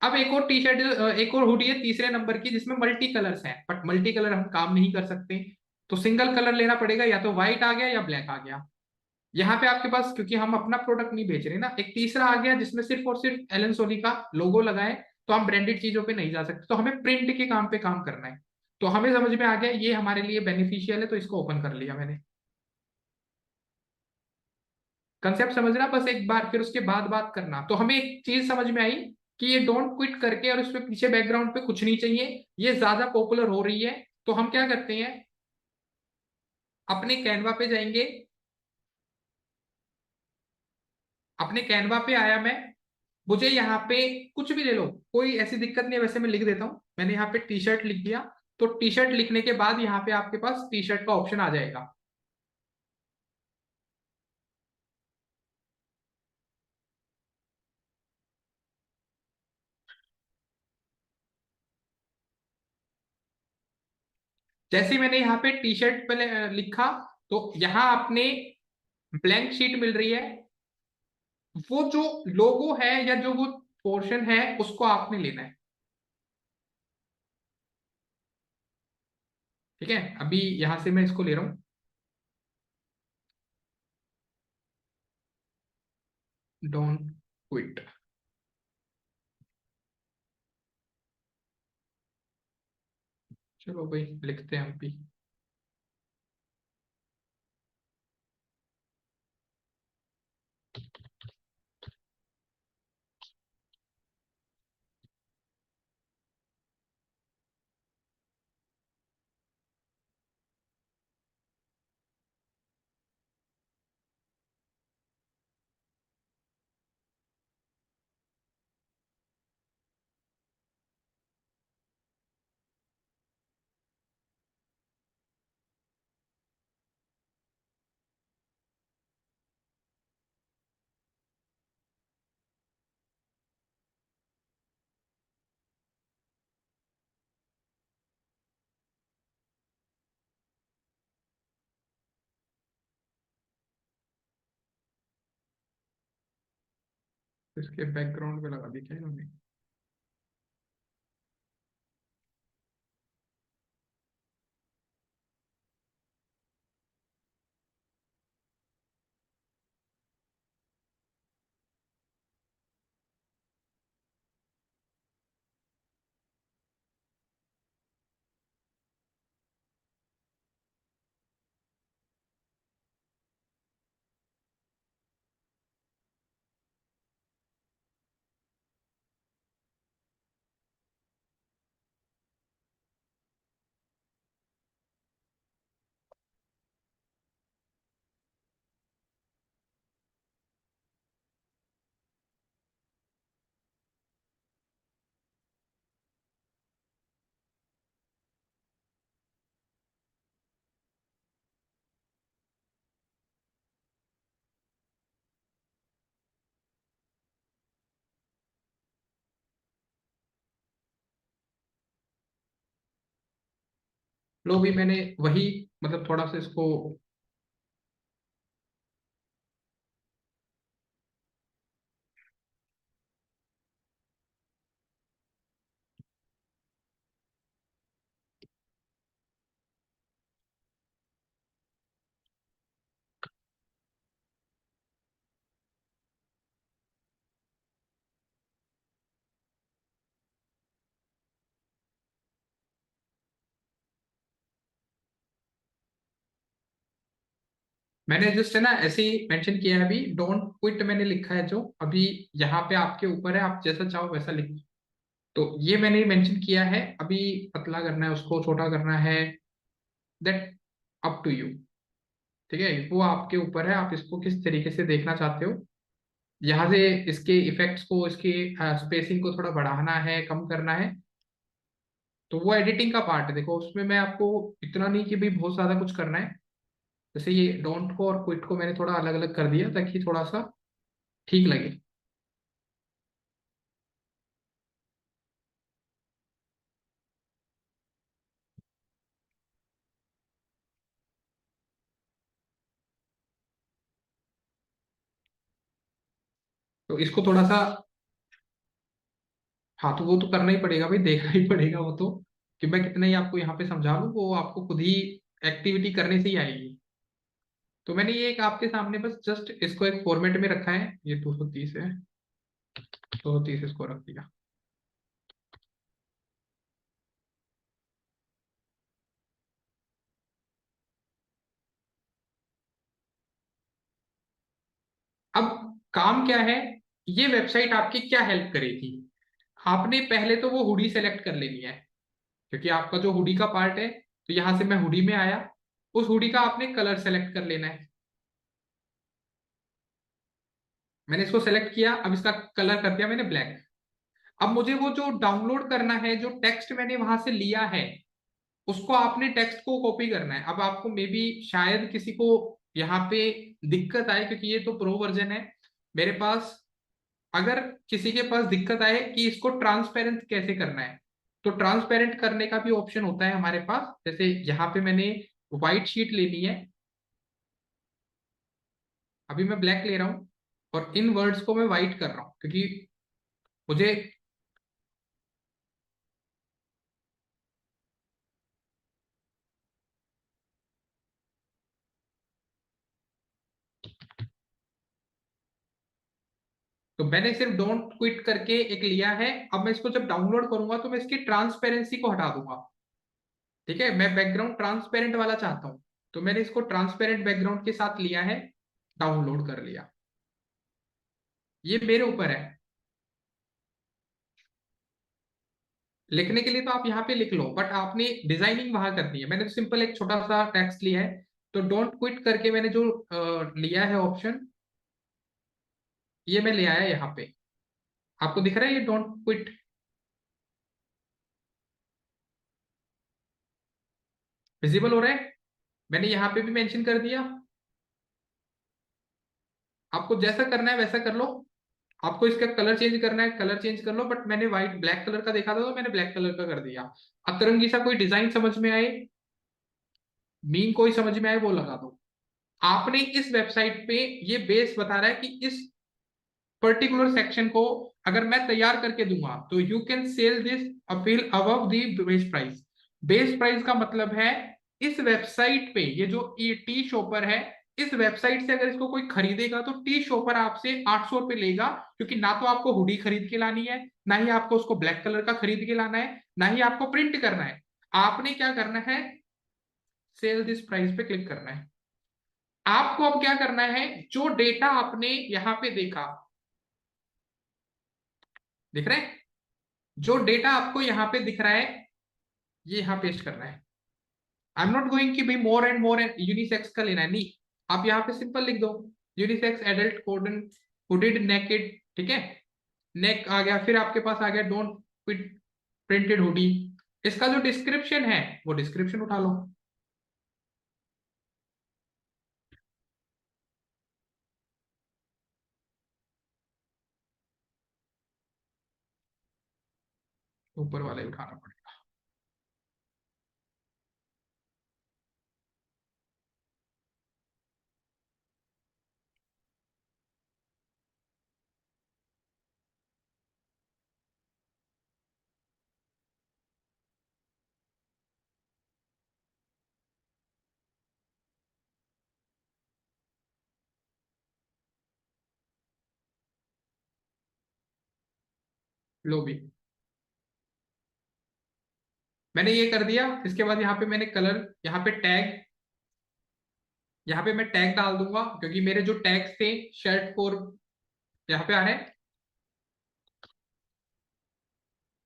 अब एक और टी शर्ट, एक और हुडी है तीसरे नंबर की जिसमें मल्टी कलर्स हैं, बट मल्टी कलर हम काम नहीं कर सकते, तो सिंगल कलर लेना पड़ेगा, या तो व्हाइट आ गया या ब्लैक आ गया। यहाँ पे आपके पास, क्योंकि हम अपना प्रोडक्ट नहीं बेच रहे ना, एक तीसरा आ गया जिसमें सिर्फ और सिर्फ एलन सोली का लोगो लगा है, तो हम ब्रांडेड चीजों पे नहीं जा सकते, तो हमें प्रिंट के काम पे काम करना है। तो हमें समझ में आ गया ये हमारे लिए बेनिफिशियल है, तो इसको ओपन कर लिया मैंने। कंसेप्ट समझना बस एक बार, फिर उसके बाद बात करना। तो हमें एक चीज समझ में आई कि ये डोंट क्विट करके और उसके पीछे बैकग्राउंड पे कुछ नहीं चाहिए, ये ज्यादा पॉपुलर हो रही है। तो हम क्या करते हैं, अपने कैनवा पे जाएंगे। अपने कैनवा पे आया मैं, मुझे यहाँ पे कुछ भी ले लो, कोई ऐसी दिक्कत नहीं है, वैसे मैं लिख देता हूँ। मैंने यहाँ पे टी शर्ट लिख दिया, तो टी शर्ट लिखने के बाद यहाँ पे आपके पास टी शर्ट का ऑप्शन आ जाएगा। जैसे ही मैंने यहाँ पे टी शर्ट पे लिखा, तो यहाँ आपने ब्लैंक शीट मिल रही है, वो जो लोगो है या जो वो पोर्शन है उसको आपने लेना है। ठीक है, अभी यहां से मैं इसको ले रहा हूं, डोंट क्विट। चलो भाई लिखते हैं हम भी। इसके बैकग्राउंड पे लगा दिया इन्होंने। लो भी मैंने वही, मतलब थोड़ा सा इसको, मैंने जस्ट है ना ऐसे ही मेंशन किया है, अभी डोंट क्विट मैंने लिखा है जो अभी, यहाँ पे आपके ऊपर है, आप जैसा चाहो वैसा लिखो। तो ये मैंने मेंशन किया है, अभी पतला करना है उसको, छोटा करना है, दैट अप टू यू। ठीक है, वो आपके ऊपर है, आप इसको किस तरीके से देखना चाहते हो। यहाँ से इसके इफेक्ट्स को, इसकी स्पेसिंग को थोड़ा बढ़ाना है, कम करना है, तो वो एडिटिंग का पार्ट है। देखो उसमें मैं आपको इतना नहीं कि भाई बहुत ज्यादा कुछ करना है। जैसे ये डोंट को और क्विट को मैंने थोड़ा अलग अलग कर दिया ताकि थोड़ा सा ठीक लगे। तो इसको थोड़ा सा, हाँ तो वो तो करना ही पड़ेगा भाई, देखना ही पड़ेगा वो तो, कि मैं कितना ही आपको यहाँ पे समझा लूँ, वो आपको खुद ही एक्टिविटी करने से ही आएगी। तो मैंने ये एक आपके सामने बस जस्ट इसको एक फॉर्मेट में रखा है, ये 230 है, 230 इसको रख दिया। अब काम क्या है, ये वेबसाइट आपकी क्या हेल्प करेगी। आपने पहले तो वो हुडी सेलेक्ट कर लेनी है, क्योंकि आपका जो हुडी का पार्ट है, तो यहां से मैं हुडी में आया, उस हुडी का आपने कलर सेलेक्ट कर लेना है। मैंने इसको सेलेक्ट किया, अब इसका कलर कर दिया मैंने ब्लैक। अब मुझे वो जो डाउनलोड करना है, जो टेक्स्ट मैंने वहां से लिया है, उसको आपने टेक्स्ट को कॉपी करना है। अब आपको मे बी शायद किसी को यहाँ पे दिक्कत आए, क्योंकि ये तो प्रो वर्जन है मेरे पास। अगर किसी के पास दिक्कत आए कि इसको ट्रांसपेरेंट कैसे करना है, तो ट्रांसपेरेंट करने का भी ऑप्शन होता है हमारे पास। जैसे यहाँ पे मैंने व्हाइट शीट लेनी है, अभी मैं ब्लैक ले रहा हूँ, और इन वर्ड्स को मैं व्हाइट कर रहा हूँ, क्योंकि मुझे, तो मैंने सिर्फ डोंट क्विट करके एक लिया है। अब मैं इसको जब डाउनलोड करूंगा तो मैं इसकी ट्रांसपेरेंसी को हटा दूंगा। ठीक है, मैं बैकग्राउंड ट्रांसपेरेंट वाला चाहता हूं, तो मैंने इसको ट्रांसपेरेंट बैकग्राउंड के साथ लिया है, डाउनलोड कर लिया। ये मेरे ऊपर है, लिखने के लिए तो आप यहाँ पे लिख लो, बट आपने डिजाइनिंग वहां करनी है। मैंने तो सिंपल एक छोटा सा टेक्स्ट लिया है, तो डोंट क्विट करके मैंने जो लिया है ऑप्शन, ये मैं ले आया यहाँ पे। आपको दिख रहा है ये डोंट क्विट, विजिबल हो रहा है। मैंने यहाँ पे भी मेंशन कर दिया। आपको जैसा करना है वैसा कर लो। आपको इसका कलर चेंज करना है, कलर चेंज कर लो, बट मैंने व्हाइट ब्लैक कलर का देखा था, तो मैंने ब्लैक कलर का कर दिया। अतरंगी सा कोई डिजाइन समझ में आए, मीन कोई समझ में आए, वो लगा दो। आपने इस वेबसाइट पे, ये बेस बता रहा है कि इस पर्टिकुलर सेक्शन को अगर मैं तैयार करके दूंगा, तो you can sell this appeal above the base price. Base price का मतलब है, इस वेबसाइट पे ये जो टी शॉपर है, इस वेबसाइट से अगर इसको कोई खरीदेगा, तो टी शॉपर आपसे 800 रुपये लेगा, क्योंकि ना तो आपको हुडी खरीद के लानी है, ना ही आपको उसको ब्लैक कलर का खरीद के लाना है, ना ही आपको प्रिंट करना है। आपने क्या करना है, सेल दिस प्राइस पे क्लिक करना है। आपको अब क्या करना है, जो डेटा आपने यहां पे देखा, दिख रहा है, जो डेटा आपको यहाँ पे दिख रहा है, ये यहाँ पेस्ट करना है। आई एम नॉट गोइंग कि भाई more and more and unisex का लेना है, नहीं। आप यहाँ पे सिंपल लिख दो, unisex adult codon hooded naked, ठीक है, नेक आ गया। फिर आपके पास आ गया डोंट क्विट प्रिंटेड हुडी। इसका जो डिस्क्रिप्शन है, वो डिस्क्रिप्शन उठा लो। ऊपर वाला ही उठाना पड़ेगा। लो भी, मैंने ये कर दिया। इसके बाद यहाँ पे मैंने कलर, यहाँ पे टैग, यहाँ पे मैं टैग डाल दूंगा, क्योंकि मेरे जो टैग्स थे शर्ट फॉर, यहाँ पे आ रहे हैं,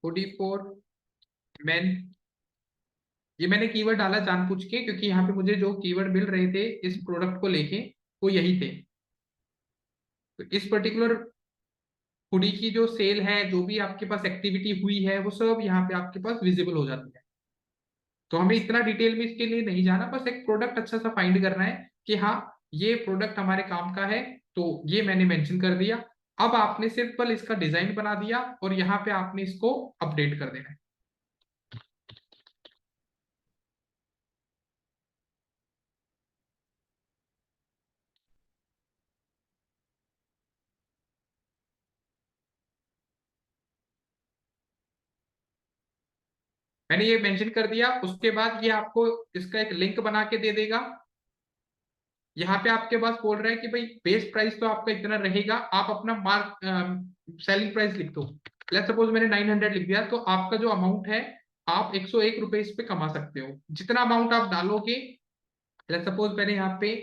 हुडी फॉर मेन। ये मैंने कीवर्ड डाला जानबूझ के, क्योंकि यहाँ पे मुझे जो कीवर्ड मिल रहे थे इस प्रोडक्ट को लेके, वो यही थे। तो इस पर्टिकुलर हुडी की जो सेल है, जो भी आपके पास एक्टिविटी हुई है, वो सब यहाँ पे आपके पास विजिबल हो जाती है। तो हमें इतना डिटेल में इसके लिए नहीं जाना, बस एक प्रोडक्ट अच्छा सा फाइंड करना है कि हाँ, ये प्रोडक्ट हमारे काम का है। तो ये मैंने मेंशन कर दिया। अब आपने सिंपल इसका डिजाइन बना दिया, और यहाँ पे आपने इसको अपडेट कर देना है। मैंने ये मेंशन कर दिया। उसके बाद ये आपको इसका एक लिंक बना के दे देगा। यहाँ पे आपके पास बोल रहा है कि भाई बेस प्राइस तो आपका इतना रहेगा, आप अपना मार्क सेलिंग प्राइस लिख दो। लेट्स सपोज मैंने 900 लिख दिया, तो आपका जो अमाउंट है आप 101 रुपए इस पे कमा सकते हो। जितना अमाउंट आप डालोगे, लेट्स सपोज मैंने यहाँ पे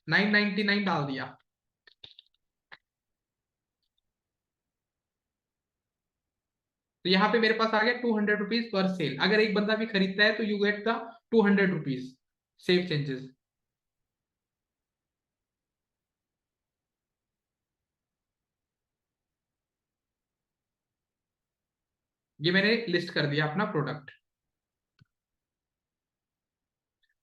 999 डाल दिया, तो यहाँ पे मेरे पास आ गया 200 रुपीज पर सेल। अगर एक बंदा भी खरीदता है तो you get the 200 rupees save changes. ये मैंने लिस्ट कर दिया अपना प्रोडक्ट।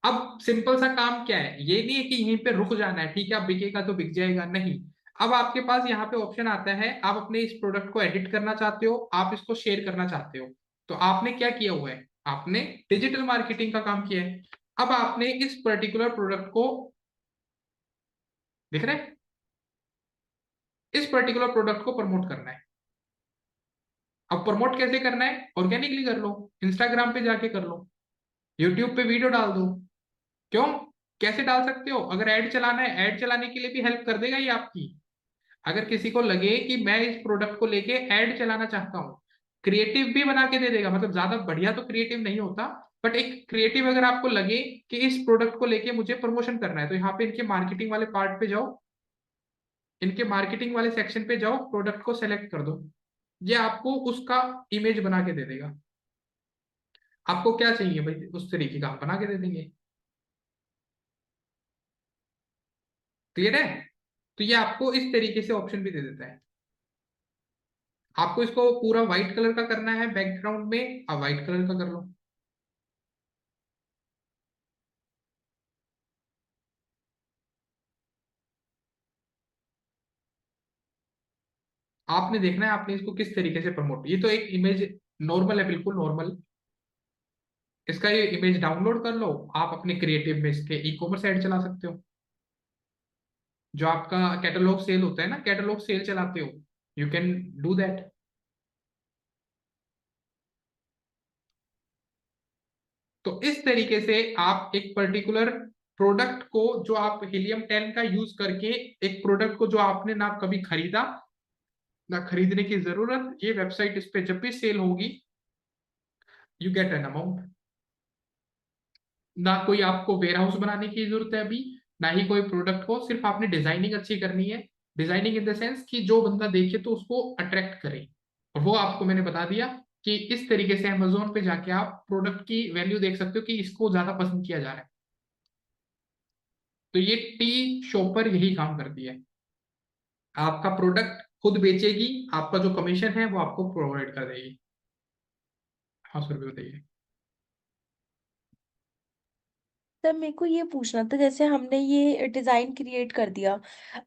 अब सिंपल सा काम क्या है, ये नहीं है कि यहीं पे रुक जाना है, ठीक है अब बिकेगा तो बिक जाएगा, नहीं। अब आपके पास यहाँ पे ऑप्शन आता है, आप अपने इस प्रोडक्ट को एडिट करना चाहते हो, आप इसको शेयर करना चाहते हो। तो आपने क्या किया हुआ है, आपने डिजिटल मार्केटिंग का काम किया है। अब आपने इस पर्टिकुलर प्रोडक्ट को, दिख रहा है, इस पर्टिकुलर प्रोडक्ट को प्रमोट करना है। अब प्रमोट कैसे करना है, ऑर्गेनिकली कर लो, इंस्टाग्राम पे जाके कर लो, यूट्यूब पे वीडियो डाल दो। क्यों, कैसे डाल सकते हो, अगर ऐड चलाना है, ऐड चलाने के लिए भी हेल्प कर देगा ये आपकी। अगर किसी को लगे कि मैं इस प्रोडक्ट को लेके ऐड चलाना चाहता हूँ, क्रिएटिव भी बना के दे देगा। मतलब ज्यादा बढ़िया तो क्रिएटिव नहीं होता, बट एक क्रिएटिव अगर आपको लगे कि इस प्रोडक्ट को लेके मुझे प्रमोशन करना है, तो यहाँ पे इनके मार्केटिंग वाले पार्ट पे जाओ, इनके मार्केटिंग वाले सेक्शन पे जाओ, प्रोडक्ट को सेलेक्ट कर दो, ये आपको उसका इमेज बना के दे देगा। आपको क्या चाहिए भाई, उस तरीके का हम बना के दे देंगे। क्लियर है, तो ये आपको इस तरीके से ऑप्शन भी दे देता है। आपको इसको पूरा व्हाइट कलर का करना है बैकग्राउंड में, आप व्हाइट कलर का कर लो। आपने देखना है आपने इसको किस तरीके से प्रमोट, ये तो एक इमेज नॉर्मल है, बिल्कुल नॉर्मल। इसका ये इमेज डाउनलोड कर लो, आप अपने क्रिएटिव में इसके ई कॉमर्स ऐड चला सकते हो। जो आपका कैटलॉग सेल होता है ना, कैटलॉग सेल चलाते हो, यू कैन डू दैट। तो इस तरीके से आप एक पर्टिकुलर प्रोडक्ट को, जो आप हीलियम 10 का यूज करके, एक प्रोडक्ट को जो आपने ना कभी खरीदा ना खरीदने की जरूरत, ये वेबसाइट इस पे जब भी सेल होगी, यू गेट एन अमाउंट। ना कोई आपको वेयर हाउस बनाने की जरूरत है अभी, ना ही कोई प्रोडक्ट को, सिर्फ आपने डिजाइनिंग अच्छी करनी है। डिजाइनिंग इन द सेंस कि जो बंदा देखे तो उसको अट्रैक्ट करे। और वो आपको मैंने बता दिया कि इस तरीके से अमेजोन पे जाके आप प्रोडक्ट की वैल्यू देख सकते हो कि इसको ज्यादा पसंद किया जा रहा है। तो ये टी शॉपर यही काम करती है, आपका प्रोडक्ट खुद बेचेगी, आपका जो कमीशन है वो आपको प्रोवाइड कर देगी। हाँ सर भी बताइए। सर मेरे को ये पूछना था, जैसे हमने ये डिजाइन क्रिएट कर दिया,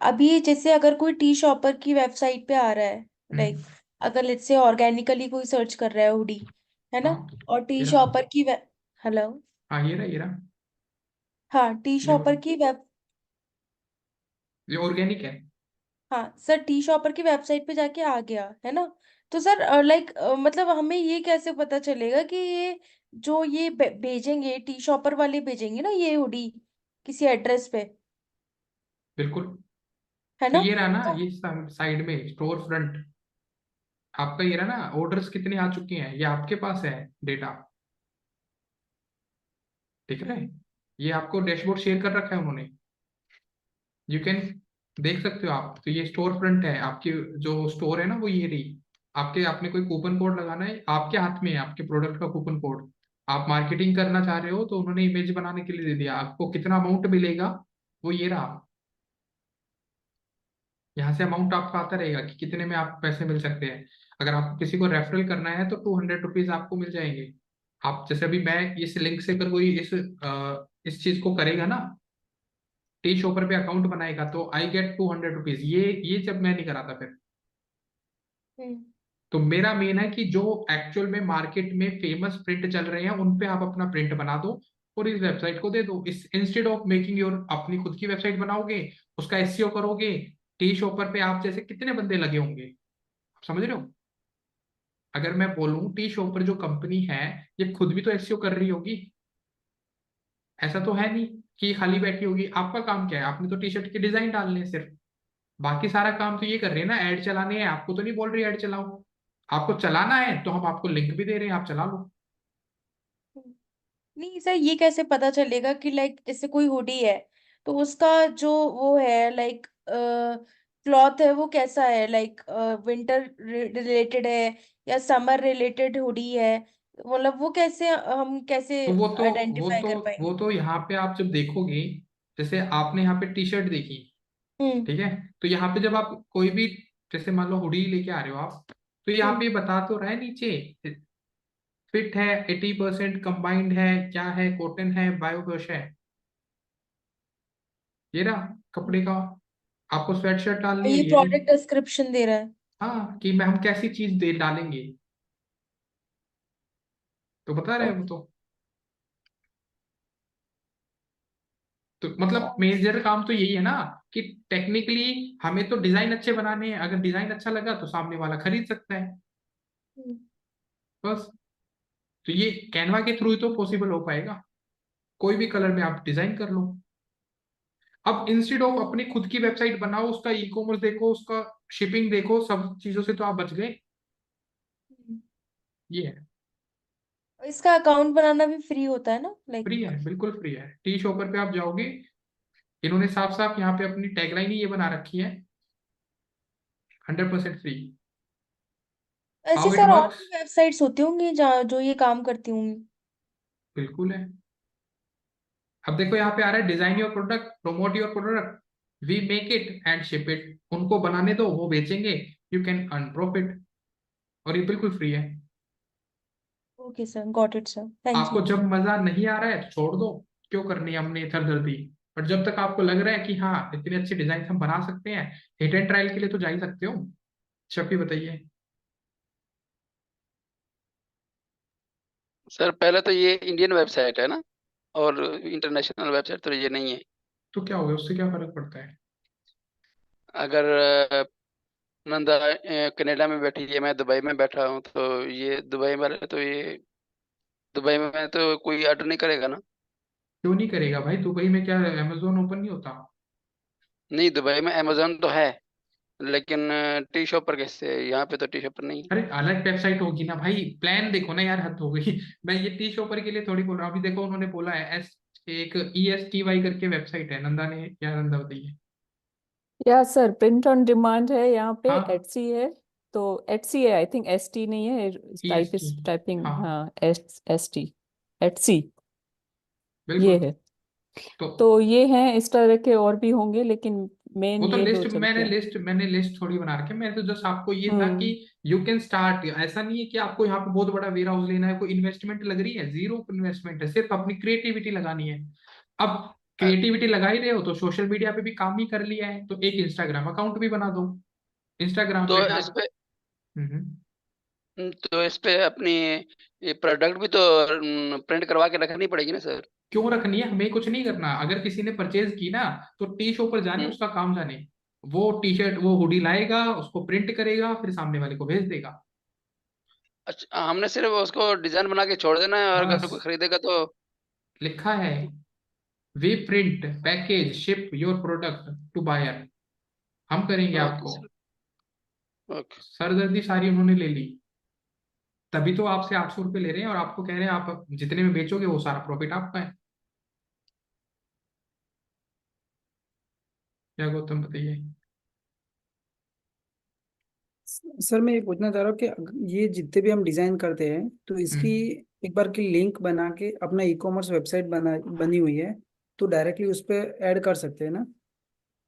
अभी जैसे अगर कोई टी शॉपर की वेबसाइट पे आ रहा है, लाइक अगर लेट्स से ऑर्गेनिकली कोई सर्च कर रहा है हुडी, है ना, हाँ और टी ये रहा, शॉपर की वे हेलो, हाँ ये रहा, हाँ टी ये शॉपर की वेब ये ऑर्गेनिक है। हाँ सर, टी शॉपर की वेबसाइट पे जाके आ गया है ना। तो सर लाइक मतलब हमें ये कैसे पता चलेगा कि ये जो ये भेजेंगे, टी शॉपर वाले भेजेंगे ना ये हुडी किसी एड्रेस पे, बिल्कुल। है तो ना। ये रहा ना, तो ये साइड में स्टोर फ्रंट आपका, ये रहा ना, ऑर्डर्स कितने आ चुके हैं, ये आपके पास है डेटा, दिख रहा है। ये आपको डैशबोर्ड शेयर कर रखा है उन्होंने, यू कैन देख सकते हो आप। तो ये स्टोर फ्रंट है आपकी, जो स्टोर है ना वो ये रही। आपके, आपने कोई कूपन कोड लगाना है, आपके हाथ में है आपके प्रोडक्ट का कूपन कोड। आप मार्केटिंग करना चाह रहे हो तो उन्होंने इमेज बनाने के लिए दे दिया, आपको कितना अमाउंट मिलेगा वो ये रहा। यहाँ से अमाउंट आपका आता रहेगा कि कितने में आप पैसे मिल सकते हैं। अगर आपको किसी को रेफरल करना है तो 200 रुपीज आपको मिल जाएंगे। आप जैसे अभी मैं इस लिंक से अगर कोई इस चीज को करेगा ना, टी शॉपर पे अकाउंट बनाएगा, तो आई गेट 200 रुपीज। ये जब मैं नहीं कराता फिर। हम्म, तो मेरा मेन है कि जो एक्चुअल में मार्केट में फेमस प्रिंट चल रहे हैं उन पे आप अपना प्रिंट बना दो और इस वेबसाइट को दे दो। इस इंस्टेड ऑफ मेकिंग योर अपनी खुद की वेबसाइट बनाओगे, उसका एसईओ करोगे, टी शॉपर पे आप जैसे कितने बंदे लगे होंगे, आप समझ रहे हो। अगर मैं बोलूं टी शॉपर जो कंपनी है ये खुद भी तो एसईओ कर रही होगी, ऐसा तो है नहीं कि ये खाली बैठी होगी। आपका काम क्या है, आपने तो टी शर्ट के डिजाइन डालने हैं सिर्फ, बाकी सारा काम तो ये कर रही है ना, ऐड चलाने हैं। आपको तो नहीं बोल रही ऐड चलाओ, आपको चलाना है तो हम आपको लिंक भी दे रहे हैं, आप चला लो। नहीं सर, ये कैसे पता चलेगा कि लाइक जैसे कोई हुडी है तो उसका जो वो है लाइक क्लॉथ है वो कैसा है, लाइक विंटर रिलेटेड है या समर रिलेटेड हुडी है, मतलब वो कैसे हम कैसे तो वो तो वो आइडेंटिफाई तो कर पाएंगे? वो तो यहाँ पे आप जब देखोगे, जैसे आपने यहाँ पे टी शर्ट देखी, हम्म। ठीक है, तो यहाँ पे जब आप कोई भी, जैसे मान लो हुडी लेके आ रहे हो आप, तो यहाँ हम्म। पे बता तो रहा है नीचे, फिट है, 80% कंबाइंड है, क्या है, कॉटन है, बायोवॉश है, ये रहा कपड़े का। आपको स्वेट शर्ट और डालनी है, ये ये रही। प्रोडक्ट डिस्क्रिप्शन दे रहा है। हाँ, कि मैं हम कैसी चीज दे डालेंगे, तो बता रहे हैं वो ओके। तो मतलब मेजर काम तो यही है ना, कि टेक्निकली हमें तो डिजाइन अच्छे बनाने हैं, अगर डिजाइन अच्छा लगा तो सामने वाला खरीद सकता है, बस। तो ये कैनवा के थ्रू ही तो पॉसिबल हो पाएगा, कोई भी कलर में आप डिजाइन कर लो। अब इंस्टेड ऑफ अपनी खुद की वेबसाइट बनाओ, उसका ई कॉमर्स देखो, उसका शिपिंग देखो, सब चीजों से तो आप बच गए। ये है, इसका अकाउंट बनाना भी फ्री होता है ना, लाइक? फ्री है, बिल्कुल फ्री है। टी शॉपर पे आप जाओगे, इन्होंने साफ साफ यहाँ पे अपनी टैगलाइन ही ये बना रखी है, 100% फ्री। ऐसे हाउ इट सर और वर्क्स, भी वेबसाइट्स होती होंगी जहाँ जो ये काम करती होंगी? बिल्कुल है। अब देखो यहाँ पे आ रहा है design your product, promote your product, we make it and ship it. उनको बनाने दो, वो बेचेंगे, यू कैन अर्न प्रॉफिट, और ये बिल्कुल फ्री है। Okay sir, got it sir, thank आपको यू। जब मजा नहीं आ रहा है तो छोड़ दो, क्यों करनी है हमने सरदर्दी। और जब तक आपको लग रहा है कि हाँ इतने अच्छे डिजाइन हम बना सकते हैं, हिट एंड ट्रायल के लिए तो जा ही सकते हो। शफी बताइए। सर पहले तो ये इंडियन वेबसाइट है ना, और इंटरनेशनल वेबसाइट तो ये नहीं है। तो क्या हो गया, उससे क्या फर्क पड़ता है? अगर नंदा कनाडा में बैठी है, मैं दुबई में बैठा हूँ, तो ये दुबई वाले तो ये दुबई में तो कोई ऑर्डर नहीं करेगा ना। क्यों नहीं करेगा भाई, दुबई में क्या अमेजोन ओपन नहीं होता? नहीं, दुबई में अमेजोन तो है, लेकिन टी शॉपर कैसे है? यहाँ पे तो टी शॉपर नहीं। अरे अलग वेबसाइट होगी ना भाई, प्लान देखो ना यार, हद हो गई। मैं ये टी शॉपर के लिए थोड़ी बोल रहा हूँ, अभी देखो उन्होंने बोला है एस, एक ESTY करके वेबसाइट है, नंदा ने, क्या नंदा बताइए। या सर प्रिंट ऑन डिमांड है यहाँ पे, हाँ, एटसी है। तो एटसी है, आई थिंक एसटी नहीं है, टाइप EST, टाइपिंग, हाँ हाँ, एसटी, एटसी, ये बिल्कुल। है। तो तो ये हैं, इस तरह के और भी होंगे, लेकिन मेन वो तो ये दो लिस्ट, चलते हैं। मैंने लिस्ट थोड़ी बना रखी है, मैंने तो जस्ट आपको ये था कि हम्म। You can start. ऐसा नहीं है कि आपको यहाँ पे बहुत बड़ा वेयर हाउस लेना है, कोई इन्वेस्टमेंट लग रही है, जीरो इन्वेस्टमेंट है, सिर्फ अपनी क्रिएटिविटी लगानी है। अब अ, क्रिएटिविटी लगा ही रहे हो तो सोशल मीडिया पे भी काम ही कर लिया है, तो एक इंस्टाग्राम अकाउंट भी बना दो, इंस्टाग्राम तो पे इस डाल। पे हम्म। तो इस पे अपनी ये प्रोडक्ट भी तो प्रिंट करवा के रखनी पड़ेगी ना सर। क्यों रखनी है, हमें कुछ नहीं करना। अगर किसी ने परचेज की ना, तो टी शॉप पर जाने, हम्म। उसका काम जाने। वो टी शर्ट, वो हुडी लाएगा, उसको प्रिंट करेगा, फिर सामने वाले को भेज देगा। अच्छा, हमने सिर्फ उसको डिजाइन बना के छोड़ देना है, और अगर बस, कोई खरीदेगा तो? लिखा है, weigh print package ship your product to buyer, हम करेंगे ओके आपको। सर। ओके। सरदर्दी सारी उन्होंने ले ली, तभी तो आपसे 800 रुपये ले रहे हैं, और आपको कह रहे हैं आप जितने में बेचोगे वो सारा प्रॉफिट आपका है। क्या गौतम बताइए। सर मैं ये पूछना चाह रहा हूँ कि ये जितने भी हम डिजाइन करते हैं तो इसकी हम्म। एक बार की लिंक बना के अपना ई कॉमर्स वेबसाइट बनी हुई है, तो डायरेक्टली उस पर ऐड कर सकते हैं ना?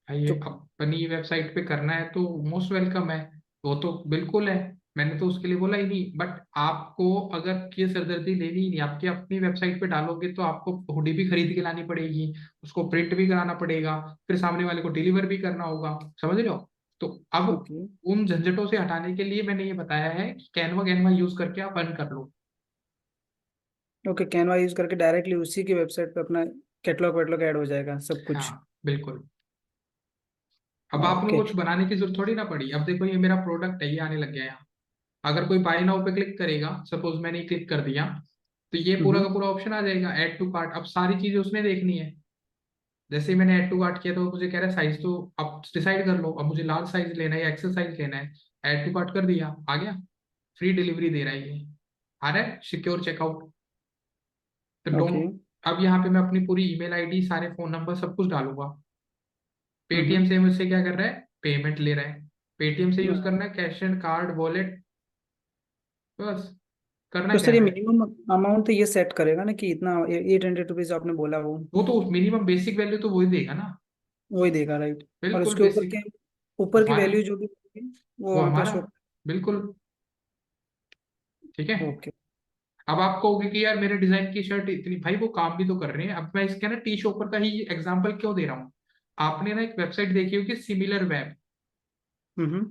भाई ये जो अपनी वेबसाइट पे करना है तो मोस्ट वेलकम है, वो तो बिल्कुल है, मैंने तो उसके लिए बोला ही नहीं। बट आपको अगर ये सरदर्दी लेनी ही नहीं, आपकी अपनी वेबसाइट पे डालोगे तो आपको हुडी भी खरीद के लानी पड़ेगी, उसको प्रिंट भी कराना पड़ेगा, फिर सामने वाले को डिलीवर भी करना होगा, समझ रहे हो? तो अब ओके। उन झंझटों से हटाने के लिए मैंने ये बताया है कि कैनवा कैनवा यूज करके आप अर्न कर लो। ओके, कैनवा यूज करके डायरेक्टली उसी की वेबसाइट पे अपना कैटलॉग वेटलॉग ऐड हो जाएगा सब कुछ। हाँ बिल्कुल। अब आप लोग ओके। कुछ बनाने की जरूरत थोड़ी ना पड़ी। अब देखो ये मेरा प्रोडक्ट है, ये आने लग गया यहाँ, अगर कोई बाय नाउ पे क्लिक करेगा, सपोज मैंने क्लिक कर दिया, तो ये पूरा का पूरा ऑप्शन आ जाएगा ऐड टू कार्ट। अब सारी चीजें उसने देखनी है। जैसे ही मैंने ऐड टू कार्ट किया तो वो मुझे कह रहा है साइज तो अब डिसाइड कर लो, अब मुझे लार्ज साइज लेना है या एक्सेल साइज लेना है। ऐड टू कार्ट कर दिया, आ गया। फ्री डिलीवरी दे रहा है ये, आ रहा है सिक्योर चेकआउट। तो ओके। डोंट, अब यहाँ पे मैं अपनी पूरी ईमेल आईडी, सारे फोन नंबर, सब कुछ डालूंगा। पेटीएम हम्म। से मुझसे क्या कर रहा है, पेमेंट ले रहा है। पेटीएम से यूज हाँ। करना है, कैश एंड कार्ड, वॉलेट, बस। करना तो क्या सर ये है, मिनिमम अमाउंट तो ये सेट करेगा ना कि इतना 800 रुपीज आपने बोला वो वो तो मिनिमम बेसिक वैल्यू तो वही देगा ना। वही देगा, राइट। और बिल्कुल उसके बेसिक। ऊपर की हमारी, वैल्यू जो भी होगी वो वो वहाँ पे हमारा, शो। बिल्कुल। ठीक है। ओके। अब आप कहोगे कि यार मेरे डिजाइन की शर्ट इतनी, भाई वो काम भी तो कर रहे हैं। अब मैं इसका ना टी शॉपर का ही एग्जांपल क्यों दे रहा हूँ, आपने ना एक वेबसाइट देखी होगी सिमिलर वेब। हम्म।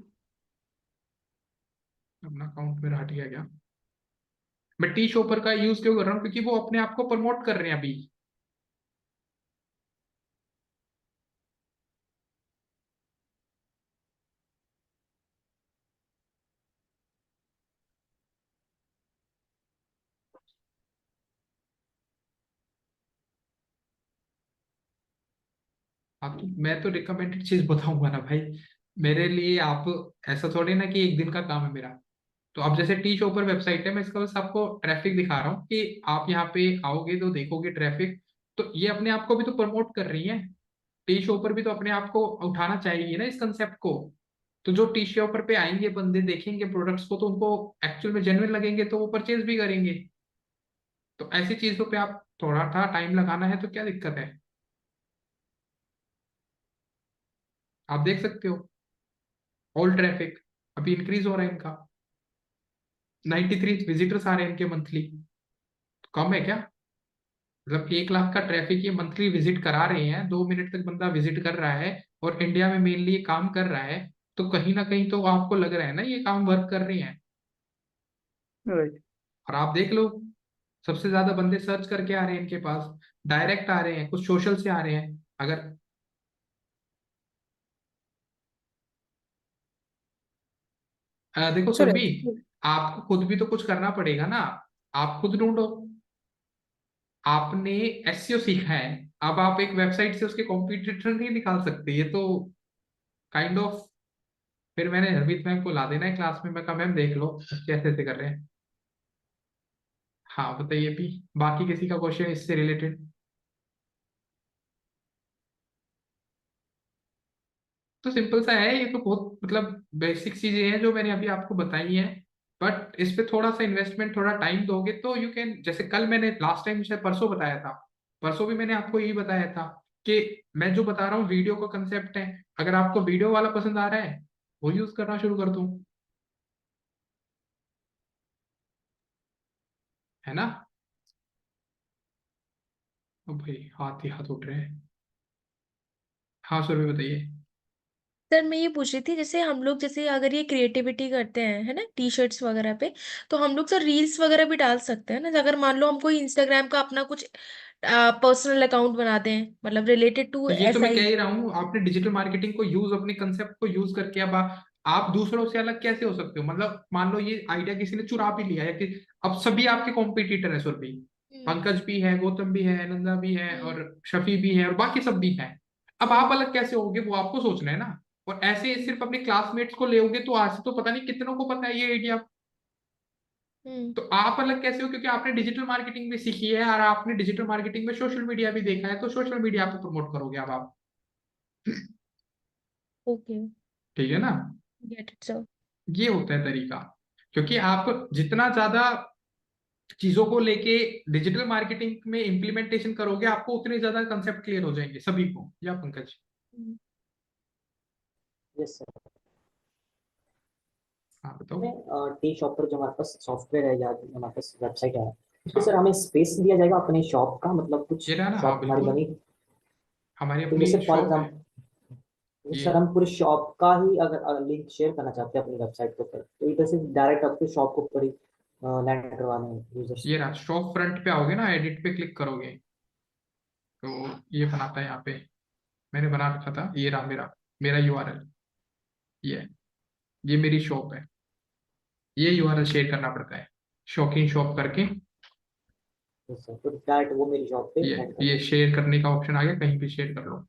अपना अकाउंट मेरा हट गया क्या। मैं टी शॉपर का यूज क्यों कर रहा हूँ, क्योंकि वो अपने आप को प्रमोट कर रहे हैं अभी। आप तो, मैं तो रिकमेंडेड चीज बताऊंगा ना भाई, मेरे लिए आप, ऐसा थोड़ी ना कि एक दिन का काम है मेरा। तो अब जैसे टी शॉपर वेबसाइट है, मैं इसका बस आपको ट्रैफिक दिखा रहा हूँ कि आप यहाँ पे आओगे तो देखोगे ट्रैफिक। तो ये अपने आप को भी तो प्रमोट कर रही है। टी शॉपर भी तो अपने आप को उठाना चाहिए ना इस कंसेप्ट को। तो जो टी शॉपर पे आएंगे बंदे, देखेंगे प्रोडक्ट्स को, तो उनको एक्चुअल में जेन्युइन लगेंगे, तो वो परचेज भी करेंगे। तो ऐसी चीजों पे आप थोड़ा सा टाइम लगाना है तो क्या दिक्कत है। आप देख सकते हो ऑल ट्रैफिक अभी इंक्रीज हो रहा है इनका। 93 विजिटर्स आ रहे हैं इनके मंथली। तो कम है क्या, मतलब 1 लाख का ट्रैफिक ये मंथली विजिट करा रहे हैं, 2 मिनट तक बंदा विजिट कर रहा है, और इंडिया में मेनली ये काम कर रहा है। तो कहीं ना कहीं तो आपको लग रहा है ना ये काम वर्क कर रहे हैं। राइट। और आप देख लो, सबसे ज्यादा बंदे सर्च करके आ रहे हैं इनके पास, डायरेक्ट आ रहे हैं, कुछ सोशल से आ रहे हैं। अगर देखो सर सुरभि, आपको खुद भी तो कुछ करना पड़ेगा ना। आप खुद ढूंढो। आपने एसईओ सीखा है, अब आप एक वेबसाइट से उसके कॉम्पिटिटर नहीं निकाल सकते, ये तो काइंड ऑफ। फिर मैंने हरमीत मैम को ला देना है क्लास में, मैं कहा मैम देख लो कैसे ऐसे कर रहे हैं। हाँ बताइए भी, बाकी किसी का क्वेश्चन इससे रिलेटेड। तो सिंपल सा है, ये तो बहुत मतलब बेसिक चीजें हैं जो मैंने अभी आपको बताई हैं। बट इस पे थोड़ा सा इन्वेस्टमेंट, थोड़ा टाइम दोगे तो यू कैन। जैसे कल मैंने लास्ट टाइम शायद परसों बताया था, परसों भी मैंने आपको यही बताया था कि मैं जो बता रहा हूँ वीडियो का कंसेप्ट है। अगर आपको वीडियो वाला पसंद आ रहा है, वो यूज करना शुरू कर दूं, है ना। ओ भाई हाथ ही हाथ उठ रहे हैं। हाँ सर भी बताइए। सर मैं ये पूछ रही थी, जैसे हम लोग जैसे अगर ये क्रिएटिविटी करते हैं है ना टी शर्ट्स वगैरह पे, तो हम लोग सर रील्स वगैरह भी डाल सकते हैं ना, अगर मान लो हम कोई इंस्टाग्राम का अपना कुछ पर्सनल अकाउंट बनाते हैं, मतलब रिलेटेड टू तो ये तो ऐसा मैं कह ही। ही रहा हूँ, आपने डिजिटल मार्केटिंग को यूज, अपने कंसेप्ट को यूज करके अब आप दूसरों से अलग कैसे हो सकते हो। मतलब मान लो ये आइडिया किसी ने चुरा भी लिया, या कि अब सभी आपके कॉम्पिटिटर है सुरभि, हम्म। पंकज भी है, गौतम भी है, नंदा भी है, हम्म। और शफी भी है, और बाकी सब भी है। अब आप हम्म। अलग कैसे होगे, वो आपको सोचना है ना। और ऐसे सिर्फ अपने क्लासमेट्स को ले तो आज से तो पता नहीं कितनों को पता है ये आइडिया। हम्म। तो आप अलग कैसे हो, क्योंकि आपने डिजिटल मार्केटिंग भी सीखी है, और आपने डिजिटल मार्केटिंग में सोशल मीडिया भी देखा है, तो सोशल मीडिया पे प्रमोट करोगे अब आप। ओके। ठीक है ना। Get it sir. ये होता है तरीका। क्योंकि आप जितना ज्यादा चीजों को लेके डिजिटल मार्केटिंग में इम्प्लीमेंटेशन करोगे, आपको उतने ज्यादा कंसेप्ट क्लियर हो जाएंगे सभी को। या पंकज। Yes sir. हाँ बताओ। में टी शॉपर जो हमारे पास सॉफ्टवेयर है या जो हमारे पास वेबसाइट है, उस पर सर हाँ हमें स्पेस दिया जाएगा अपने शॉप का, मतलब कुछ ये रहा ना, हाँ शॉप हमारी बिल्कुल। बनी, हमारी तो अपनी जैसे फॉर शॉप है एग्जाम्पल ये। सर हम पूरे शॉप का ही अगर लिंक शेयर करना चाहते हैं अपनी वेबसाइट के ऊपर, तो इधर से डायरेक्ट आपके शॉप के ऊपर ही लैंड करवाने हैं यूजर्स ये को। रहा शॉप, फ्रंट पे आओगे ना, एडिट पे क्लिक करोगे, तो ये बनाता है यहाँ पे। मैंने बना रखा था, ये रहा मेरा मेरा यूआरएल। ये है, ये मेरी शॉप है। ये यूआरएल शेयर करना पड़ता है शौकीन शॉप करके। यस सर, तो डायरेक्ट वो मेरी शॉप पे ऐड कर ये दो। शेयर करने का ऑप्शन आ गया, कहीं भी शेयर कर लो।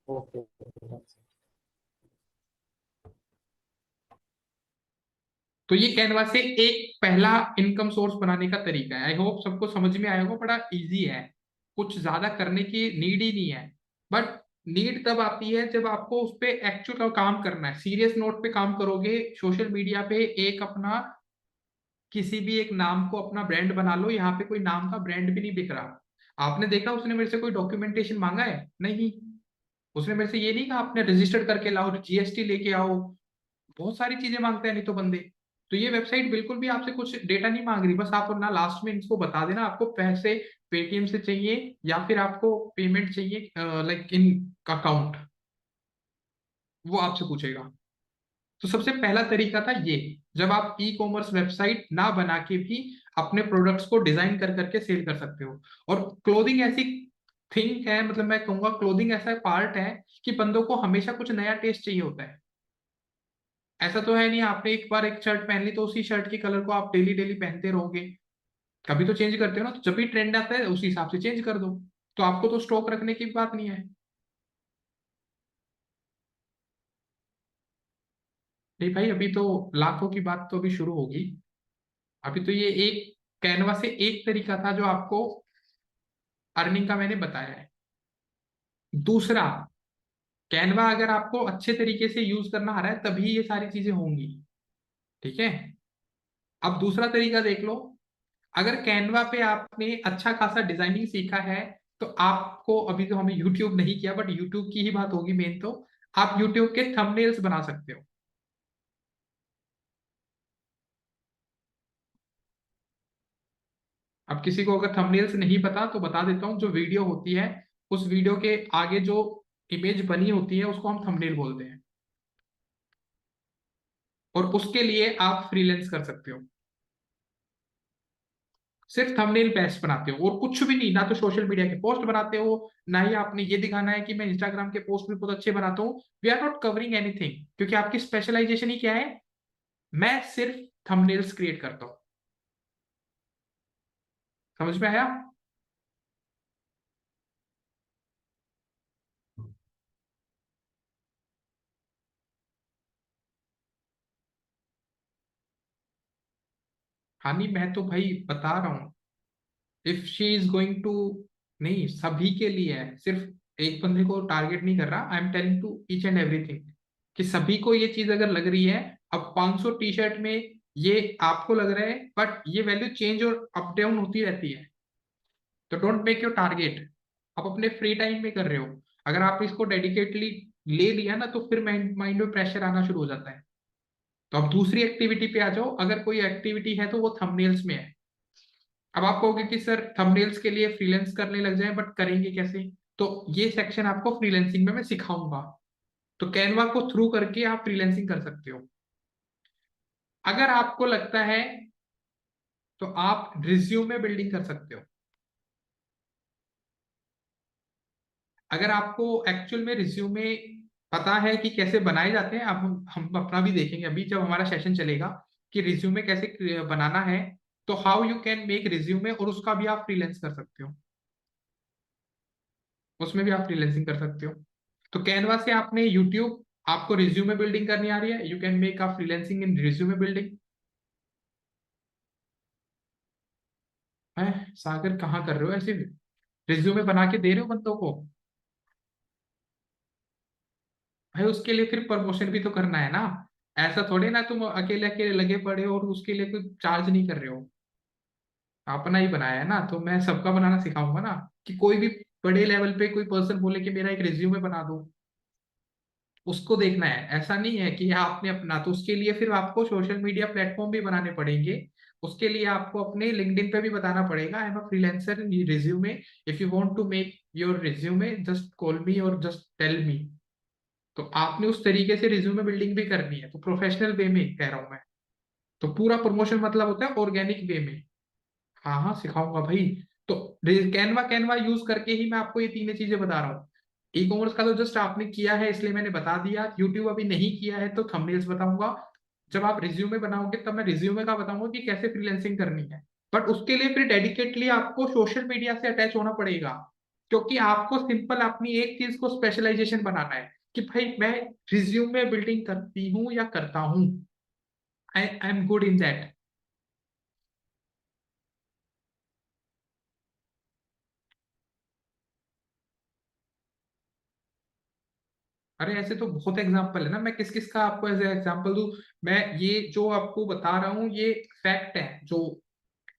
ओके। तो ये कैनवा से एक पहला इनकम सोर्स बनाने का तरीका है। आई होप सबको समझ में आया होगा, बड़ा इजी है, कुछ ज्यादा करने की नीड ही नहीं है। बट नीड तब आती है जब आपको उस पे एक्चुअल काम करना है, सीरियस नोट पे काम करोगे। सोशल मीडिया पे एक अपना किसी भी एक नाम को अपना ब्रांड बना लो, यहाँ पे कोई नाम का ब्रांड भी नहीं बिक रहा। आपने देखा उसने मेरे से कोई डॉक्यूमेंटेशन मांगा है? नहीं। उसने मेरे से ये नहीं कहा आपने रजिस्टर्ड करके लाओ, जीएसटी लेके आओ, बहुत सारी चीजें मांगते हैं नहीं तो बंदे। तो ये वेबसाइट बिल्कुल भी आपसे कुछ डेटा नहीं मांग रही, बस आप ना लास्ट में इनको बता देना आपको पैसे पेटीएम से चाहिए या फिर आपको पेमेंट चाहिए लाइक इन अकाउंट, वो आपसे पूछेगा। तो सबसे पहला तरीका था ये, जब आप ई कॉमर्स वेबसाइट ना बना के भी अपने प्रोडक्ट्स को डिजाइन कर करके सेल कर सकते हो। और क्लोथिंग ऐसी थिंग है, मतलब मैं कहूंगा क्लोथिंग ऐसा पार्ट है कि बंदों को हमेशा कुछ नया टेस्ट चाहिए होता है। ऐसा तो है नहीं आपने एक बार एक शर्ट पहन ली तो उसी शर्ट की कलर को आप डेली डेली पहनते रहोगे, कभी तो चेंज करते हो ना। तो जब भी ट्रेंड आता है उसी हिसाब से चेंज कर दो। तो आपको तो स्टॉक रखने की बात नहीं है। नहीं भाई, अभी तो लाखों की बात तो अभी शुरू होगी। अभी तो ये एक कैनवा से एक तरीका था जो आपको अर्निंग का मैंने बताया है। दूसरा, कैनवा अगर आपको अच्छे तरीके से यूज करना आ रहा है तभी ये सारी चीजें होंगी, ठीक है। अब दूसरा तरीका देख लो। अगर कैनवा पे आपने अच्छा खासा डिजाइनिंग सीखा है तो आपको, अभी तो हमें यूट्यूब नहीं किया बट यूट्यूब की ही बात होगी मेन, तो आप यूट्यूब के थंबनेल्स बना सकते हो। अब किसी को अगर थंबनेल्स नहीं पता तो बता देता हूँ, जो वीडियो होती है उस वीडियो के आगे जो इमेज बनी होती है उसको हम थंबनेल बोलते हैं। और उसके लिए आप फ्रीलांस कर सकते हो। सिर्फ थंबनेल बेस्ट बनाते हो और कुछ भी नहीं, ना तो सोशल मीडिया के पोस्ट बनाते हो, ना ही आपने ये दिखाना है कि मैं इंस्टाग्राम के पोस्ट भी बहुत अच्छे बनाता हूँ। We are not covering anything, क्योंकि आपकी स्पेशलाइजेशन ही क्या है, मैं सिर्फ थंबनेल्स क्रिएट करता हूँ। समझ में आया? हाँ नहीं, मैं तो भाई बता रहा हूँ, if she is going to, नहीं सभी के लिए है, सिर्फ एक बंदे को टारगेट नहीं कर रहा। I am telling to each and everything कि सभी को ये चीज अगर लग रही है। अब 500 टी शर्ट में ये आपको लग रहा है, बट ये वैल्यू चेंज और अप डाउन होती रहती है। तो डोंट मेक योर टारगेट, आप अपने फ्री टाइम में कर रहे हो। अगर आप इसको डेडिकेटली ले लिया ना तो फिर माइंड में प्रेशर आना शुरू हो जाता है। तो अब दूसरी एक्टिविटी पे आ जाओ। अगर कोई एक्टिविटी है तो वो थंबनेल्स में है। अब आप कहोगे कि सर थंबनेल्स के लिए फ्रीलांस करने लग जाए, बट करेंगे कैसे? तो ये सेक्शन आपको फ्रीलांसिंग में मैं सिखाऊंगा। तो कैनवा को थ्रू करके आप फ्रीलांसिंग कर सकते हो। अगर आपको लगता है तो आप रिज्यूमे बिल्डिंग कर सकते हो। अगर आपको एक्चुअल में रिज्यूमे पता है कि कैसे बनाए जाते हैं, अब हम अपना भी देखेंगे अभी जब हमारा सेशन चलेगा कि रिज्यूमे कैसे बनाना है। तो how you can make resume, और उसका भी आप फ्रीलांस कर सकते हो, उसमें भी आप फ्रीलांसिंग कर सकते हो। तो कैनवा से आपने यूट्यूब, आपको रिज्यूमे बिल्डिंग करनी आ रही है, you can make a freelancing in resume building. है सागर, कहाँ कर रहे हो ऐसे रिज्यूमे बना के दे रहे हो बंदों को? भाई उसके लिए फिर प्रमोशन भी तो करना है ना। ऐसा थोड़ी ना तुम अकेले अकेले लगे पड़े हो और उसके लिए कोई चार्ज नहीं कर रहे हो। अपना ही बनाया है ना, तो मैं सबका बनाना सिखाऊंगा ना। कि कोई भी बड़े लेवल पे कोई पर्सन बोले कि मेरा एक रिज्यूमे बना दो, उसको देखना है। ऐसा नहीं है कि आपने अपना, तो उसके लिए फिर आपको सोशल मीडिया प्लेटफॉर्म भी बनाने पड़ेंगे। उसके लिए आपको अपने लिंक्डइन पे भी बताना पड़ेगा I am a freelancer in resume, if you want to make your resume just call me और जस्ट टेल मी। तो आपने उस तरीके से रिज्यूमे बिल्डिंग भी करनी है, तो प्रोफेशनल वे में कह रहा हूं मैं। तो पूरा प्रमोशन मतलब होता है ऑर्गेनिक वे में। हाँ हाँ सिखाऊंगा भाई। तो कैनवा कैनवा यूज करके ही मैं आपको ये तीनों चीजें बता रहा हूँ। ई कॉमर्स का तो जस्ट आपने किया है इसलिए मैंने बता दिया। यूट्यूब अभी नहीं किया है तो थंबनेल्स बताऊंगा। जब आप रिज्यूमे बनाओगे तब मैं रिज्यूमे का बताऊंगा कि कैसे फ्रीलैंसिंग करनी है। बट उसके लिए फिर डेडिकेटली आपको सोशल मीडिया से अटैच होना पड़ेगा, क्योंकि आपको सिंपल अपनी एक चीज को स्पेशलाइजेशन बनाना है कि भाई मैं रिज्यूमे बिल्डिंग करती हूँ या करता हूँ, I am good in that. अरे ऐसे तो बहुत एग्जाम्पल है ना, मैं किस किस का आपको एज एग्जाम्पल दूं। मैं ये जो आपको बता रहा हूँ ये फैक्ट है जो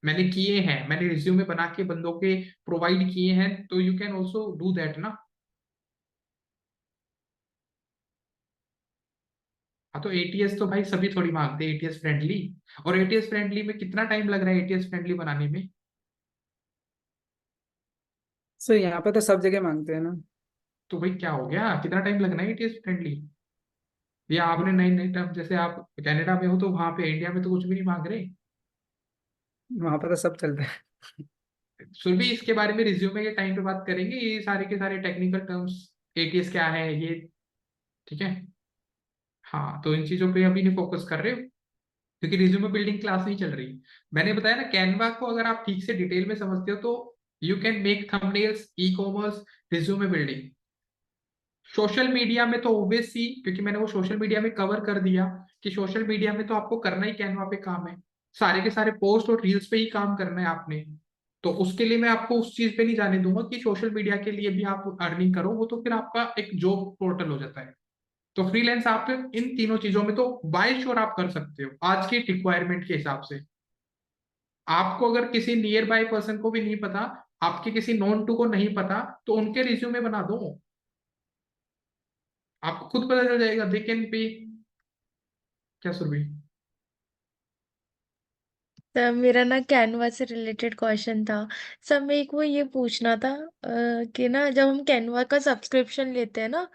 मैंने किए हैं, मैंने रिज्यूमे बना के बंदों के प्रोवाइड किए हैं, तो you can also do that ना। हाँ तो एटीएस तो भाई सभी थोड़ी मांगते हैं एटीएस फ्रेंडली। और एटीएस फ्रेंडली में कितना टाइम लग रहा है एटीएस फ्रेंडली बनाने में? सर यहाँ पे तो सब जगह मांगते हैं ना। तो भाई क्या हो गया, कितना टाइम लगना है एटीएस फ्रेंडली? या आपने नई नई टर्म, जैसे आप कनाडा में हो तो वहां पे, इंडिया में तो कुछ भी नहीं मांग रहे। वहां पे तो सब चलता है। फिर भी इसके बारे में रिज्यूमे के टाइम पे बात करेंगे, ये सारे के सारे टेक्निकल टर्म्स, एटीएस क्या है ये, ठीक है। हाँ तो इन चीजों पे अभी नहीं फोकस कर रहे हो, क्योंकि रिज्यूमे बिल्डिंग क्लास नहीं चल रही। मैंने बताया ना, कैनवा को अगर आप ठीक से डिटेल में समझते हो तो you can make thumbnails, e commerce, resume building. Social media में तो ओब्वियसली, क्योंकि मैंने वो सोशल मीडिया में कवर कर दिया कि सोशल मीडिया में तो आपको करना ही कैनवा पे काम है, सारे के सारे पोस्ट और रील्स पे ही काम करना है आपने। तो उसके लिए मैं आपको उस चीज पे नहीं जाने दूंगा कि सोशल मीडिया के लिए भी आप अर्निंग करो, वो तो फिर आपका एक जॉब पोर्टल हो जाता है। तो फ्रीलांस आप इन तीनों चीजों में तो बाय श्योर आप कर सकते हो आज की रिक्वायरमेंट के हिसाब से। आपको अगर किसी नियर बाय पर्सन को भी नहीं पता, आपके किसी नॉन टू को नहीं पता, तो उनके रिज्यूमे बना दो, आपको खुद पता चल जाएगा दे कैन पे। क्या सुरभि? सर मेरा ना कैनवा से रिलेटेड क्वेश्चन था। सर मेरे को ये पूछना था कि ना जब हम कैनवा का सब्सक्रिप्शन लेते हैं ना,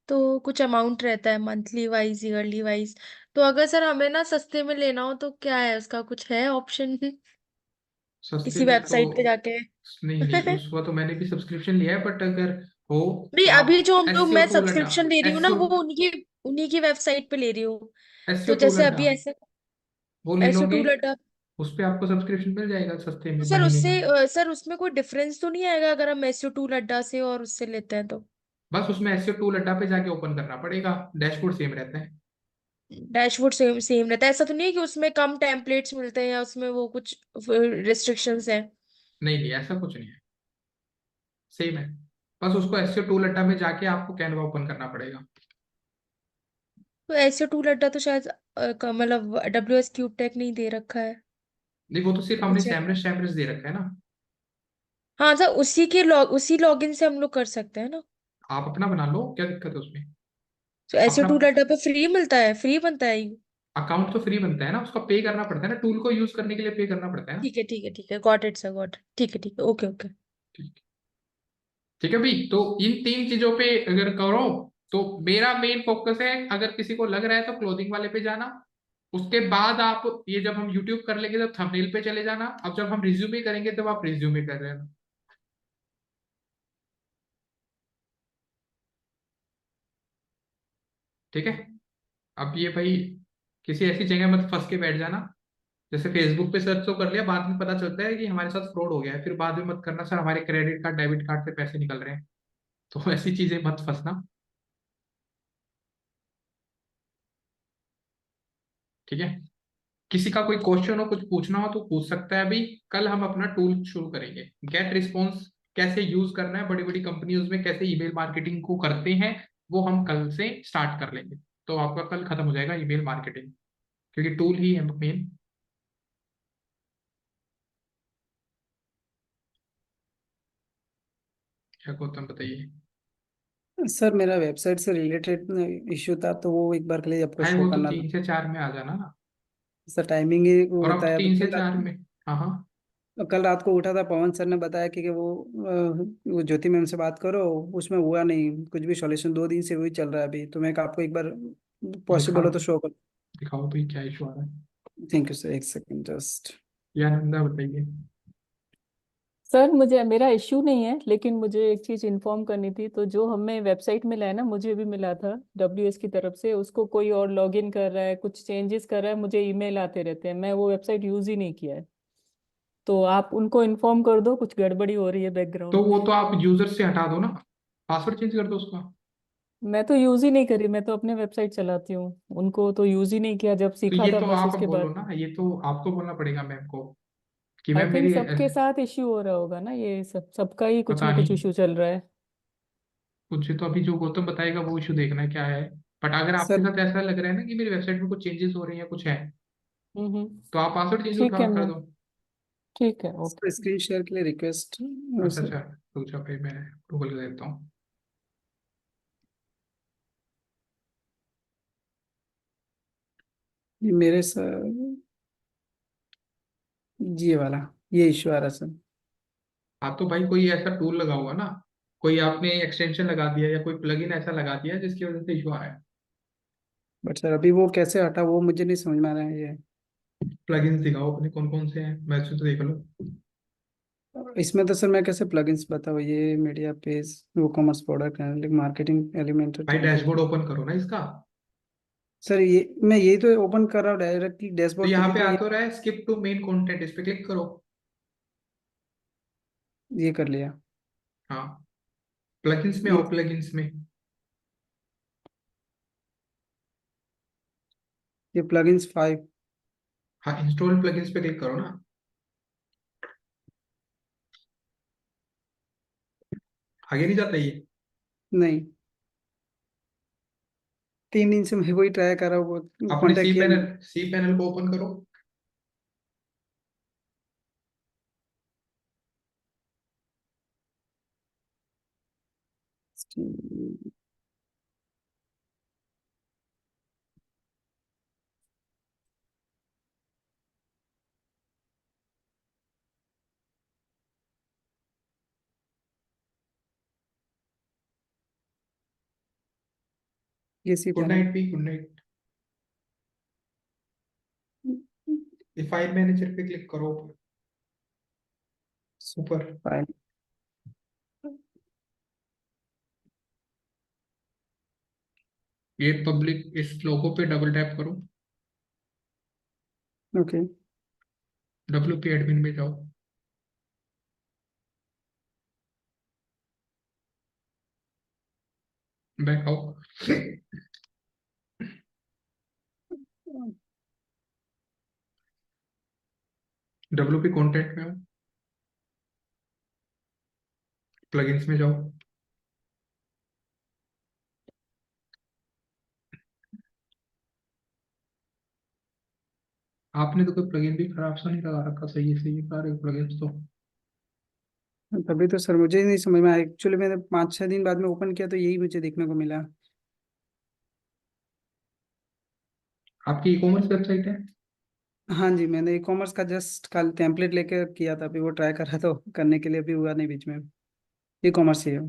तो कुछ अमाउंट रहता है मंथली वाइज, ईयरली वाइज। तो अगर सर हमें ना सस्ते में लेना हो तो क्या है, उसका कुछ है ऑप्शन सस्ते किसी में तो वेबसाइट पे जाके? नहीं, नहीं उसका तो मैंने भी सब्सक्रिप्शन लिया है, बट अगर हो नहीं, तो अभी आप जो हम लोग एसईओ मैं टूल हटा, सब्सक्रिप्शन ले रही हूँ ना, एसईओ वो उनकी उन्हीं की वेबसाइट पे ले रही हूँ। एसईओ तो टूल जैसे हटा, अभी ऐसे वो ले ऐसे लोगे, टूल अड्डा। उस पे आपको सब्सक्रिप्शन मिल जाएगा सस्ते तो में सर महीने उससे का। सर उसमें कोई डिफरेंस तो नहीं आएगा अगर हम एसईओ टूल अड्डा से और उससे लेते हैं तो? बस उसमें एसईओ टूल अड्डा पे जाके ओपन करना पड़ेगा, डैशबोर्ड सेम रहता है। डैशबोर्ड सेम सेम रहता है? ऐसा तो नहीं है कि उसमें कम टेम्पलेट्स मिलते हैं या उसमें वो कुछ रिस्ट्रिक्शंस हैं? नहीं नहीं ऐसा कुछ नहीं है, सेम है। बस उसको एसईओ टूल अड्डा में जाके आपको कैनवा ओपन करना पड़ेगा। तो एसईओ टूल अड्डा तो शायद मतलब डब्ल्यूएस क्यूब टेक नहीं दे रखा है। नहीं वो तो सिर्फ हमने मुझे सैमरस सैमरस दे रखा है ना। हाँ सर, उसी लॉगिन से हम लोग कर सकते हैं ना? आप अपना बना लो, क्या दिक्कत है उसमें? तो एसईओ अपना टूल अड्डा पे फ्री मिलता है, फ्री बनता है ये? अकाउंट तो फ्री बनता है ना, उसका पे करना पड़ता है ना, टूल को यूज करने के लिए पे करना पड़ता है ना। ठीक है ठीक है ठीक है, got it sir, got it. ठीक है ठीक है, ओके ओके। ठीक, ठीक है भाई, तो इन तीन चीजों पे अगर करो तो मेरा मेन फोकस है, अगर किसी को लग रहा है तो क्लोथिंग वाले पे जाना। उसके बाद आप ये जब हम यूट्यूब कर लेंगे तब थंबनेल पे चले जाना, अब जब हम रिज्यूमे करेंगे तब आप रिज्यूमे कर रहे हैं। ठीक है। अब ये भाई किसी ऐसी जगह मत फंस के बैठ जाना, जैसे फेसबुक पे सर्च तो कर लिया, बाद में पता चलता है कि हमारे साथ फ्रॉड हो गया है, फिर बाद में मत करना सर हमारे क्रेडिट कार्ड डेबिट कार्ड से पैसे निकल रहे हैं, तो ऐसी चीजें मत फंसना। ठीक है। किसी का कोई क्वेश्चन हो, कुछ पूछना हो तो पूछ सकता है अभी। कल हम अपना टूल शुरू करेंगे, गेट रिस्पॉन्स कैसे यूज करना है, बड़ी बड़ी कंपनीज में कैसे ईमेल मार्केटिंग को करते हैं, वो हम कल से स्टार्ट कर लेंगे। तो आपका कल खत्म हो जाएगा ईमेल मार्केटिंग, क्योंकि टूल ही है मेन। क्या गौतम बताइए? सर मेरा वेबसाइट से रिलेटेड इश्यू था, तो वो एक बार के लिए आपको भाई शो वो तो करना था। 3 से 4 में आ जाना ना। सर टाइमिंग ही वो और अब बताया तो 3 से 4 में, हाँ हाँ। कल रात को उठा था, पवन सर ने बताया कि वो ज्योति मैम से बात करो, उसमें हुआ नहीं कुछ भी सॉल्यूशन, 2 दिन से वही चल रहा है अभी, तो मैं कहा आपको एक बार पॉसिबल हो दिखाओ, तो शो कर। दिखाओ भाई क्या इशू आ रहा है। थैंक यू सर, एक सेकंड जस्ट। या नंदा बताइए। सर मुझे मेरा इश्यू नहीं है, लेकिन मुझे एक चीज इन्फॉर्म करनी थी। तो जो हमें वेबसाइट मिला है ना, मुझे भी मिला था WS की तरफ से, उसको कोई और लॉगिन कर रहा है, कुछ चेंजेस कर रहा है, मुझे ईमेल आते रहते हैं। मैं वो वेबसाइट यूज ही नहीं किया है। तो आप उनको इन्फॉर्म कर दो, कुछ गड़बड़ी हो रही है तो बैकग्राउंड वो में। तो आप यूजर से हटा दो ना, पासवर्ड चेंज कर दो उसका। मैं तो यूज ही नहीं करी, मैं तो अपने वेबसाइट चलाती हूँ। उनको तो यूज ही नहीं किया, जब तो सीखा ये था तो बस आप उसके बोलो बाद। ना, ये तो आपको बोलना पड़ेगा मैम को कि आई मैम थिंक मेरी सबके साथ इश्यू हो रहा होगा ना, ये सबका ही कुछ पता ना कुछ नहीं, इश्यू चल रहा है। मुझे तो अभी जो गौतम बताएगा वो इशू देखना है क्या है। बट अगर आपके सर साथ ऐसा लग रहा है ना कि मेरी वेबसाइट में कुछ चेंजेस हो रहे हैं, कुछ है, हम्म। तो आप पासवर्ड चेंज ठीक उठा है कर मैं, दो। ठीक है, सर ओके। स्क्रीन शेयर के लिए रिक्वेस्ट अच्छा सर। अच्छा, पूछा भाई, मैं गूगल कर देता हूँ। ये मेरे सर, ये वाला, ये इश्यू आ रहा है सर। हाँ तो भाई कोई ऐसा टूल लगा हुआ ना, कोई आपने एक्सटेंशन लगा दिया या कोई प्लगइन ऐसा लगा दिया जिसकी वजह से इशू आ रहा है। बट सर अभी वो कैसे हटा वो मुझे नहीं समझ में आ रहा है ये। प्लगइन्स दिखाओ अपने कौन कौन से हैं, मैसेज तो देख लो। इसमें तो सर मैं कैसे प्लगइन्स बताऊँ, ये मीडिया पेज, वो commerce product analytic marketing Elementor भाई डैशबोर्ड टेम्पलेट। ओपन करो ना इसका। सर ये मैं यही तो ओपन कर रहा हूँ डायरेक्टली तो डैशबोर्ड पे, यहाँ पे कितना आ ये। तो रहा है स्किप टू मेन कंटेंट, इस पे क्लिक करो। ये कर लिया। हाँ, प्लगइन्स में ये आओ, प्लगइन्स में। ये प्लगइन्स 5। हाँ, इंस्टॉल प्लगइन्स पे क्लिक करो ना। आगे नहीं जाता ये। नहीं, 3 दिन से मैं वही ट्राई कर रहा हूँ, वो अपने कांटेक्ट किया नहीं। सी पैनल को ओपन करो। ये सी गुड पैनल। नाइट भी, गुड नाइट। ये फाइल मैनेजर पे क्लिक करो ऊपर। फाइल। ये पब्लिक, इस लोगो पे डबल टैप करो। ओके। WP एडमिन में जाओ, बैक आओ। WP कंटेंट में आओ, प्लगइन्स में जाओ। आपने तो कोई प्लगइन भी खराब सा नहीं लगा रखा, सही है सारे प्लगइन्स तो। तभी तो सर मुझे ही नहीं समझ में आया एक्चुअली, मैंने 5-6 दिन बाद में ओपन किया तो यही मुझे देखने को मिला। आपकी ई कॉमर्स वेबसाइट है? हाँ जी, मैंने ई कॉमर्स का जस्ट कल टेम्पलेट लेकर किया था, अभी वो ट्राई कर रहा था करने के लिए, अभी हुआ नहीं बीच में। ई कॉमर्स ही है।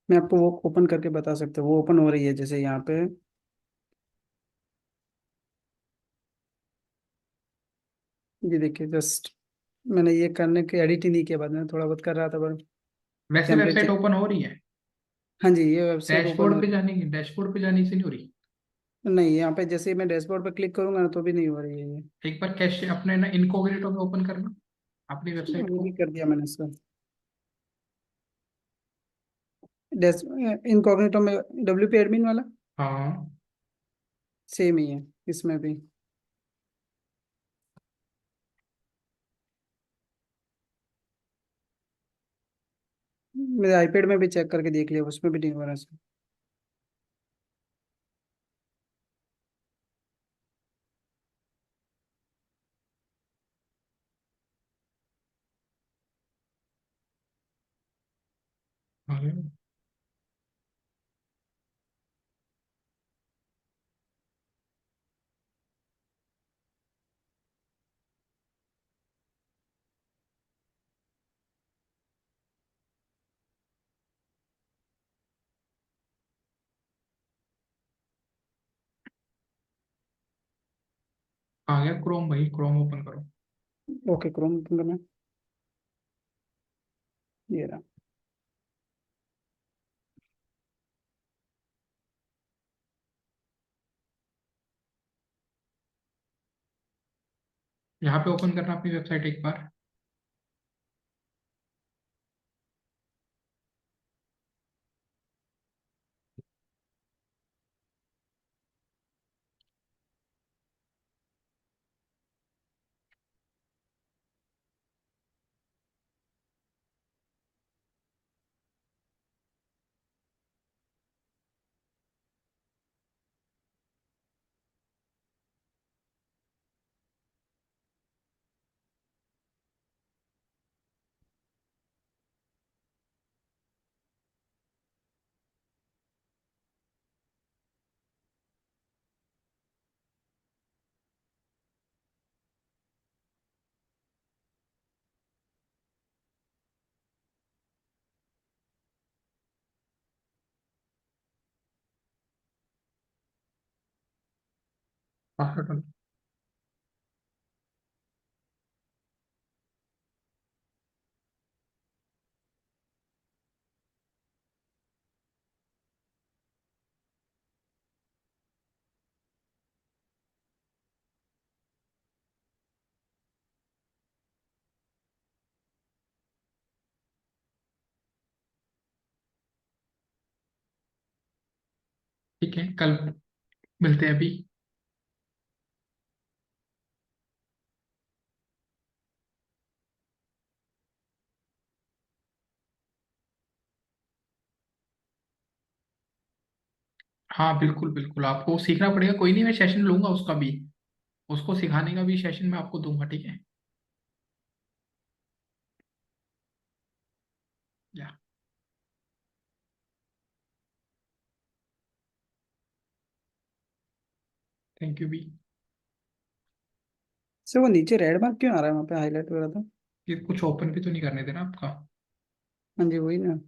मैं आपको वो ओपन करके बता सकता हूँ, वो ओपन हो रही है जैसे यहाँ पे। ये देखिए जस्ट, मैंने ये करने के एडिट ही नहीं किया, बाद में थोड़ा बहुत कर रहा था पर वैसे टेम्पलेट वेबसाइट चेंज। ओपन हो रही है। हाँ जी, ये वेबसाइट ओपन हो डैशबोर्ड पे रही जाने की, डैशबोर्ड पे जाने से नहीं हो रही। है। नहीं, यहाँ पे जैसे ही मैं डैशबोर्ड पर क्लिक करूंगा ना तो भी नहीं हो रही है ये। एक बार कैश अपने ना इनकॉग्निटो में ओपन करना अपनी वेबसाइट वो को। भी कर दिया मैंने सर। डैश इनकॉग्निटो में WP एडमिन वाला हाँ, सेम ही है इसमें भी। मेरे आईपैड में भी चेक करके देख लिया, उसमें भी नहीं हो रहा सर। आ गया। आ गया क्रोम, भाई क्रोम ओपन करो। ओके, क्रोम ओपन करना है। ये रहा। यहाँ पे ओपन करना अपनी वेबसाइट एक बार। पासवर्ड डालो। ठीक है, कल मिलते हैं अभी। हाँ बिल्कुल बिल्कुल, आपको सीखना पड़ेगा। कोई नहीं, मैं सेशन लूंगा उसका भी, उसको सिखाने का भी सेशन मैं आपको दूंगा, ठीक है। या थैंक यू भी। सर वो नीचे रेड मार्क क्यों आ रहा है वहाँ पे हाईलाइट वगैरह तो? ये कुछ ओपन भी तो नहीं करने देना आपका। हाँ जी वही ना।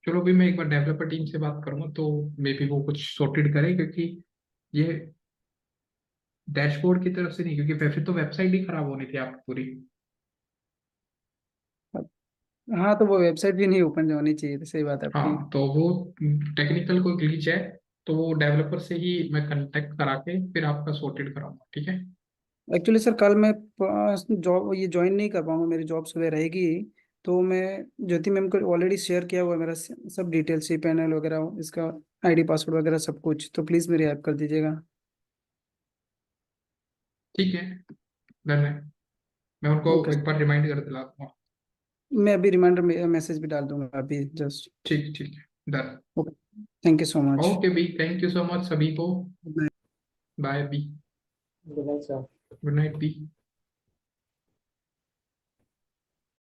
चलो भी, मैं एक बार डेवलपर टीम से बात करूंगा तो मे बी वो कुछ सॉर्टेड करे, क्योंकि ये डैशबोर्ड की तरफ से नहीं, क्योंकि फिर तो वेबसाइट ही खराब होनी थी आपकी पूरी। हाँ तो वो वेबसाइट भी नहीं ओपन होनी चाहिए थी, सही बात है आपकी। हाँ, तो वो टेक्निकल कोई ग्लिच है, तो वो डेवलपर से ही मैं कांटेक्ट करा के फिर आपका सॉर्टेड कराऊंगा, ठीक है। एक्चुअली सर कल मैं जॉब ये ज्वाइन नहीं कर पाऊंगा, मेरी जॉब सुबह रहेगी ही। तो मैं ज्योति मैम को ऑलरेडी शेयर किया हुआ है मेरा सब डिटेल्स, सी पैनल वगैरह, इसका आईडी पासवर्ड वगैरह सब कुछ, तो प्लीज़ मेरी हेल्प कर दीजिएगा। ठीक है, डन है। मैं उनको ओके, एक बार रिमाइंड कर दिला दूंगा। मैं अभी रिमाइंडर मैसेज भी डाल दूंगा अभी जस्ट। ठीक ठीक है, done. Okay, thank you so much. Okay भी, थैंक यू सो मच सभी को। बाय बी। Good night sir. Good night B.